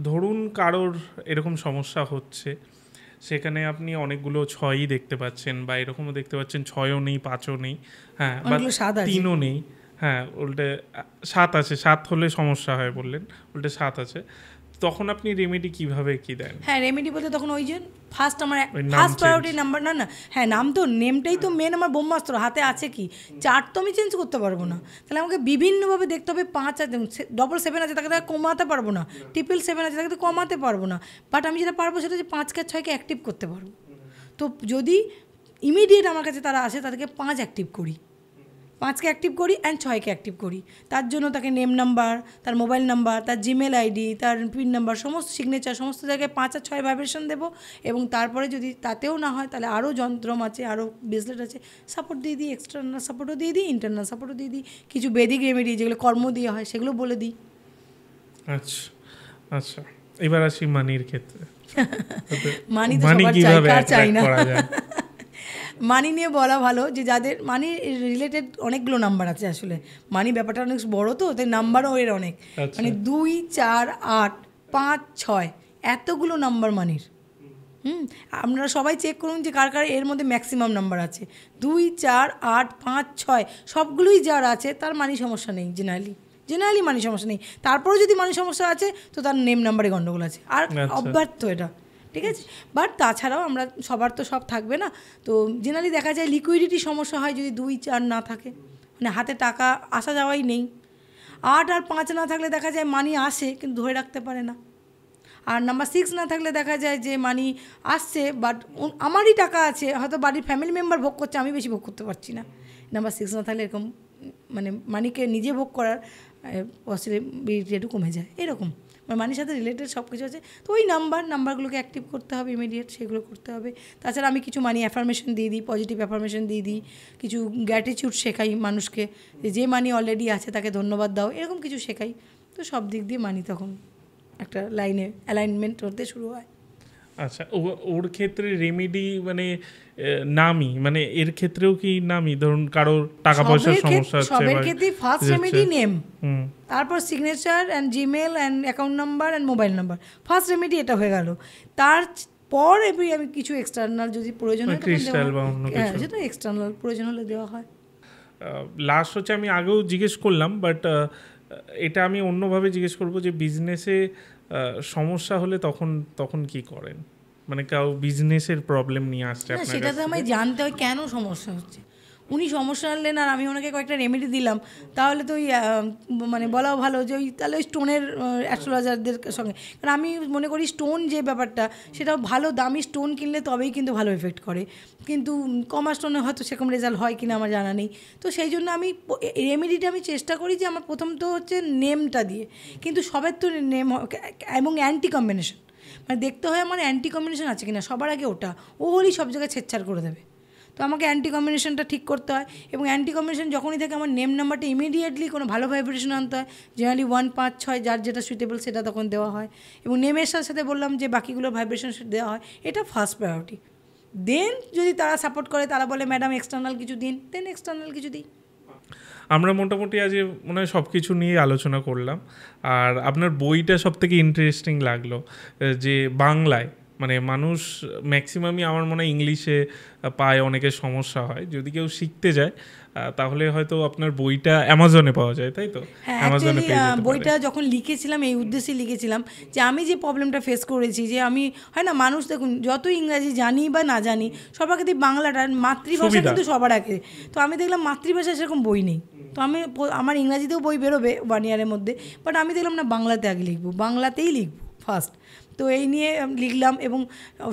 ধরুন কারোর এরকম সমস্যা হচ্ছে, সেখানে আপনি অনেকগুলো 6ই দেখতে পাচ্ছেন, বা এরকমও দেখতে পাচ্ছেন 6ও নেই, 5ও নেই, হ্যাঁ, বা 3ও নেই, হ্যাঁ, উল্টে 7 আছে, 7 হলে সমস্যা হয় বললেন, উল্টে 7 আছে, তখন আপনি রেমেডি কিভাবে কি দেন? হ্যাঁ, রেমেডি বলতে তখন ওই যে ফার্স্ট আমার ফার্স্ট প্রায়োরিটি নাম্বার, না হ্যাঁ নাম তো, নেমটাই তো মেন আমার ব্রহ্মাস্ত্র, হাতে আছে কি, চার্ট তো আমি চেঞ্জ করতে পারবো না, তাহলে আমাকে বিভিন্নভাবে দেখতে হবে। 5 আছে, 777 আছে, তাকে কমাতে পারবো না, 777 আছে, তাকে তো কমাতে পারবো না, বাট আমি যেটা পারবো সেটা হচ্ছে 5কে 6কে অ্যাক্টিভ করতে পারবো। তো যদি ইমিডিয়েট আমার কাছে তারা আসে, তাদেরকে 5 অ্যাক্টিভ করি, 5কে অ্যাক্টিভ করি অ্যান্ড 6কে অ্যাক্টিভ করি। তার জন্য তাকে নেম নাম্বার, তার মোবাইল নাম্বার, তার জিমেল আইডি, তার পিন নাম্বার, সমস্ত সিগনেচার, সমস্ত জায়গায় 5 আর 6 ভাইব্রেশন দেবো। এবং তারপরে যদি তাতেও না হয় তাহলে আরও যন্ত্রম আছে, আরও ব্রেসলেট আছে, সাপোর্ট দিয়ে দিই, এক্সটার্নাল সাপোর্টও দিয়ে দিই, ইন্টারনাল সাপোর্টও দিয়ে দিই, কিছু বেদিক রেমেডি যেগুলো কর্ম দিয়ে হয় সেগুলো বলে দিই। আচ্ছা আচ্ছা, এবার আসি মানির ক্ষেত্রে। মানি তো সবার চাই, কার চাই না। মানি নিয়ে বলা ভালো যে যাদের মানি রিলেটেড অনেকগুলো নাম্বার আছে, আসলে মানি ব্যাপারটা অনেক বড়, তো তাই নাম্বারও এর অনেক, মানে 2, 4, 8, 5, 6 এতগুলো নাম্বার মানির। আপনারা সবাই চেক করুন যে কার কার এর মধ্যে ম্যাক্সিমাম নাম্বার আছে। 2, 4, 8, 5, 6 সবগুলোই যার আছে তার মানি সমস্যা নেই, জেনারেলি মানি সমস্যা নেই। তারপরেও যদি মানি সমস্যা আছে তো তার নেম নাম্বারে গন্ডগোল আছে, আর অব্যর্থ এটা, ঠিক আছে। বাট তাছাড়াও আমরা সবার তো সব থাকবে না, তো জেনারেলি দেখা যায় লিকুইডিটি সমস্যা হয় যদি 2, 4 না থাকে, মানে হাতে টাকা আসা যাওয়াই নেই। 8 আর 5 না থাকলে দেখা যায় মানি আসে কিন্তু ধরে রাখতে পারে না। আর নাম্বার 6 না থাকলে দেখা যায় যে মানি আসছে বাট আমারই টাকা আছে, হয়তো বাড়ির ফ্যামিলি মেম্বার ভোগ করছে, আমি বেশি ভোগ করতে পারছি না। নাম্বার 6 না থাকলে এরকম মানে মানিকে নিজে ভোগ করার পসিবিলিটি একটু কমে যায়, এরকম মানে মানির সাথে রিলেটেড সব কিছু আছে। তো ওই নাম্বারগুলোকে অ্যাক্টিভ করতে হবে ইমিডিয়েট, সেগুলো করতে হবে। তাছাড়া আমি কিছু মানি অ্যাফার্মেশন দিয়ে দিই, পজিটিভ অ্যাফার্মেশন দিয়ে দিই, কিছু গ্র্যাটিটিউড শেখাই মানুষকে, যে মানি অলরেডি আছে তাকে ধন্যবাদ দাও, এরকম কিছু শেখাই। তো সব দিক দিয়ে মানি তখন একটা লাইনে অ্যালাইনমেন্ট হতে শুরু হয়। আচ্ছা, ওর ক্ষেত্রে রেমেডি মানে নামি, মানে এর ক্ষেত্রেও কি নামি, ধরুন কারোর টাকা পয়সার সমস্যা হচ্ছে, সবের ক্ষেত্রে ফার্স্ট রেমেডি নেম, তারপর signature and Gmail and account number and mobile number, first remedy এটা হয়ে গেল। তারপর আমি কিছু এক্সটার্নাল যদি প্রয়োজন হয় সেটা এক্সটার্নাল প্রয়োজন হলে দেওয়া হয়। লাস্ট হচ্ছে আমি আগেও জিজ্ঞেস করলাম, বাট এটা আমি অন্যভাবে জিজ্ঞেস করবো যে বিজনেসে সমস্যা হলে তখন কি করেন, মানে কাউ বিজনেসের প্রবলেম নিয়ে আসছে আপনার কাছে, সেটা তো আমায় জানতে হয় কেন সমস্যা হচ্ছে। উনি সমস্যা আনলেন আর আমি ওনাকে কয়েকটা রেমেডি দিলাম, তাহলে তো ওই মানে বলাও ভালো যে তাহলে ওই স্টোনের অ্যাস্ট্রোলজারদের সঙ্গে, কারণ আমি মনে করি স্টোন যে ব্যাপারটা সেটা ভালো দামি স্টোন কিনলে তবেই কিন্তু ভালো এফেক্ট করে, কিন্তু কমা স্টোনে হয়তো সেরকম রেজাল্ট হয় কিনা আমার জানা নেই। তো সেই জন্য আমি রেমেডিটা আমি চেষ্টা করি যে আমার প্রথম তো হচ্ছে নেমটা দিয়ে, কিন্তু সবের তো নেম এবং অ্যান্টি কম্বিনেশন, মানে দেখতে হয় আমার অ্যান্টি কম্বিনেশন আছে কিনা, সবার আগে ওটা, ও হলেই সব জায়গায় ছেড়ছাড় করে দেবে। তো আমাকে অ্যান্টি কম্বিনেশনটা ঠিক করতে হয়, এবং অ্যান্টি কম্বিনেশন যখনই থাকে আমার নেম নাম্বারটা ইমিডিয়েটলি কোনো ভালো ভাইব্রেশন আনতে হয়, জেনারেলি 1, 5, 6 যার যেটা সুইটেবল সেটা তখন দেওয়া হয়, এবং নেমের সাথে বললাম যে বাকিগুলো ভাইব্রেশন দেওয়া হয়, এটা ফার্স্ট প্রায়োরিটি। দেন যদি তারা সাপোর্ট করে, তারা বলে ম্যাডাম এক্সটার্নাল কিছু দিন, দেন এক্সটার্নাল কিছু দিই। আমরা মোটামুটি আজ মনে হয় সব কিছু নিয়ে আলোচনা করলাম, আর আপনার বইটা সব থেকে ইন্টারেস্টিং লাগলো যে বাংলায়, মানে মানুষ ম্যাক্সিমামই আমার মনে হয় ইংলিশে পায়, অনেকের সমস্যা হয়, যদি কেউ শিখতে যায় তাহলে হয়তো আপনার বইটা অ্যামাজনে পাওয়া যায়, তাই তো? হ্যাঁ, অ্যাকচুয়ালি বইটা যখন লিখেছিলাম এই উদ্দেশ্যে লিখেছিলাম যে আমি যে প্রবলেমটা ফেস করেছি, যে আমি হয় না মানুষ দেখুন যতই ইংরাজি জানি বা না জানি সবার আগে বাংলাটা মাতৃভাষা কিন্তু সবার আগে, তো আমি দেখলাম মাতৃভাষায় সেরকম বই নেই, তো আমার ইংরাজিতেও বই বেরোবে 1 ইয়ারের মধ্যে, বাট আমি দেখলাম না বাংলাতে আগে লিখবো, বাংলাতেই লিখবো ফার্স্ট। তো এই নিয়ে লিখলাম, এবং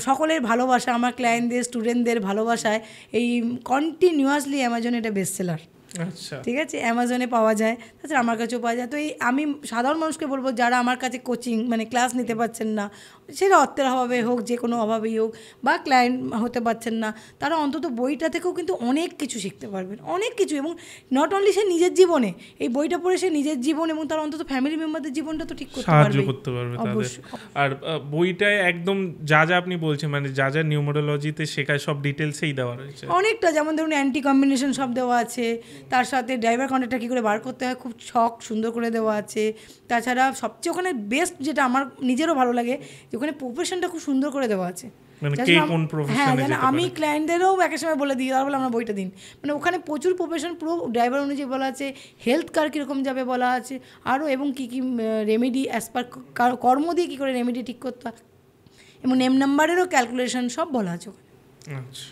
সকলের ভালোবাসা, আমার ক্লায়েন্টদের স্টুডেন্টদের ভালোবাসায় এই কন্টিনিউয়াসলি অ্যামাজনে এটা বেস্ট সেলার। আচ্ছা, ঠিক আছে, অ্যামাজনে পাওয়া যায়, তাছাড়া আমার কাছেও পাওয়া যায়। তো এই আমি সাধারণ মানুষকে বলবো যারা আমার কাছে কোচিং মানে ক্লাস নিতে পারছেন না, সেটা অর্থের অভাবে হোক, যে কোনো অভাবেই হোক, বা ক্লায়েন্ট হতে পারছেন না, তারা অন্তত বইটা থেকেও কিন্তু অনেক কিছু শিখতে পারবেন, অনেক কিছু, এবং নট অনলি সে নিজের জীবনে, এই বইটা পড়ে সে নিজের জীবন এবং তার অন্তত ফ্যামিলি মেম্বারদের জীবনটা তো ঠিক করতে পারবে, সাহায্য করতে পারবে তাদের। আর বইটায় একদম যা যা আপনি বলছেন, মানে যা যা নিউমারোলজিতে শেখায় সব ডিটেলসেই দেওয়া রয়েছে অনেকটা, যেমন ধরুন অ্যান্টি কম্বিনেশন সব দেওয়া আছে, তার সাথে ড্রাইভার কন্ট্যাক্টটা কী করে বার করতে হয় খুব সুন্দর করে দেওয়া আছে। তাছাড়া সবচেয়ে ওখানে বেস্ট যেটা আমার নিজেরও ভালো লাগে, যে ওখানে প্রফেশনটা খুব সুন্দর করে দেওয়া আছে। হ্যাঁ, আমি ক্লায়েন্টদেরও একের সময় বলে দিই, তারা বলে আমরা বইটা দিন, মানে ওখানে প্রচুর প্রফেশন পুরো ড্রাইভার অনুযায়ী বলা আছে, হেলথ কার কীরকম যাবে বলা আছে আরও, এবং কী কী রেমেডি অ্যাজ পার কর্ম দিয়ে কী করে রেমেডি ঠিক করতে হয়, এবং নেম নাম্বারেরও ক্যালকুলেশন সব বলা আছে ওখানে। আচ্ছা,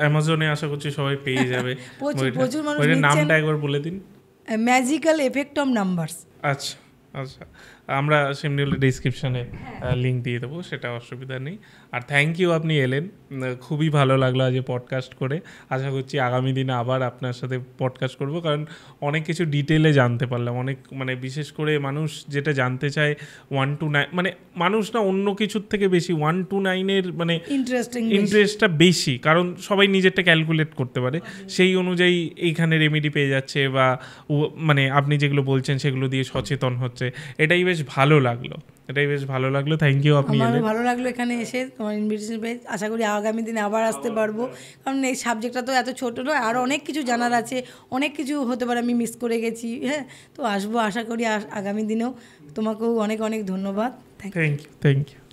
অ্যামাজনে আশা করছি সবাই পেয়ে যাবে। প্রচুর মানুষ নামটা একবার বলে দিন। Magical effect of numbers. আচ্ছা আচ্ছা, আমরা সেমনি হলে ডিসক্রিপশানে লিঙ্ক দিয়ে দেবো, সেটা অসুবিধা নেই। আর থ্যাংক ইউ, আপনি এলেন, খুবই ভালো লাগলো আজ পডকাস্ট করে। আশা করছি আগামী দিনে আবার আপনার সাথে পডকাস্ট করব, কারণ অনেক কিছু ডিটেলে জানতে পারলাম। অনেক মানে বিশেষ করে মানুষ যেটা জানতে চায় 1 to 9, মানে মানুষ না অন্য কিছুর থেকে বেশি 1 to 9-এর মানে ইন্টারেস্টটা বেশি, কারণ সবাই নিজেরটা ক্যালকুলেট করতে পারে, সেই অনুযায়ী এইখানে রেমেডি পেয়ে যাচ্ছে, বা মানে আপনি যেগুলো বলছেন সেগুলো দিয়ে সচেতন হচ্ছে। এটাই বেশ ভালো লাগলো। থ্যাংক ইউ, আপনি আমারও ভালো লাগলো এখানে এসে তোমার ইনভিটেশন পেয়ে। আশা করি আগামী দিনে আবার আসতে পারবো, কারণ এই সাবজেক্টটা তো এত ছোট নয়, আরও অনেক কিছু জানার আছে, অনেক কিছু হতে পারে আমি মিস করে গেছি। হ্যাঁ, তো আসবো আশা করি আগামী দিনেও। তোমাকেও অনেক অনেক ধন্যবাদ। Thank you.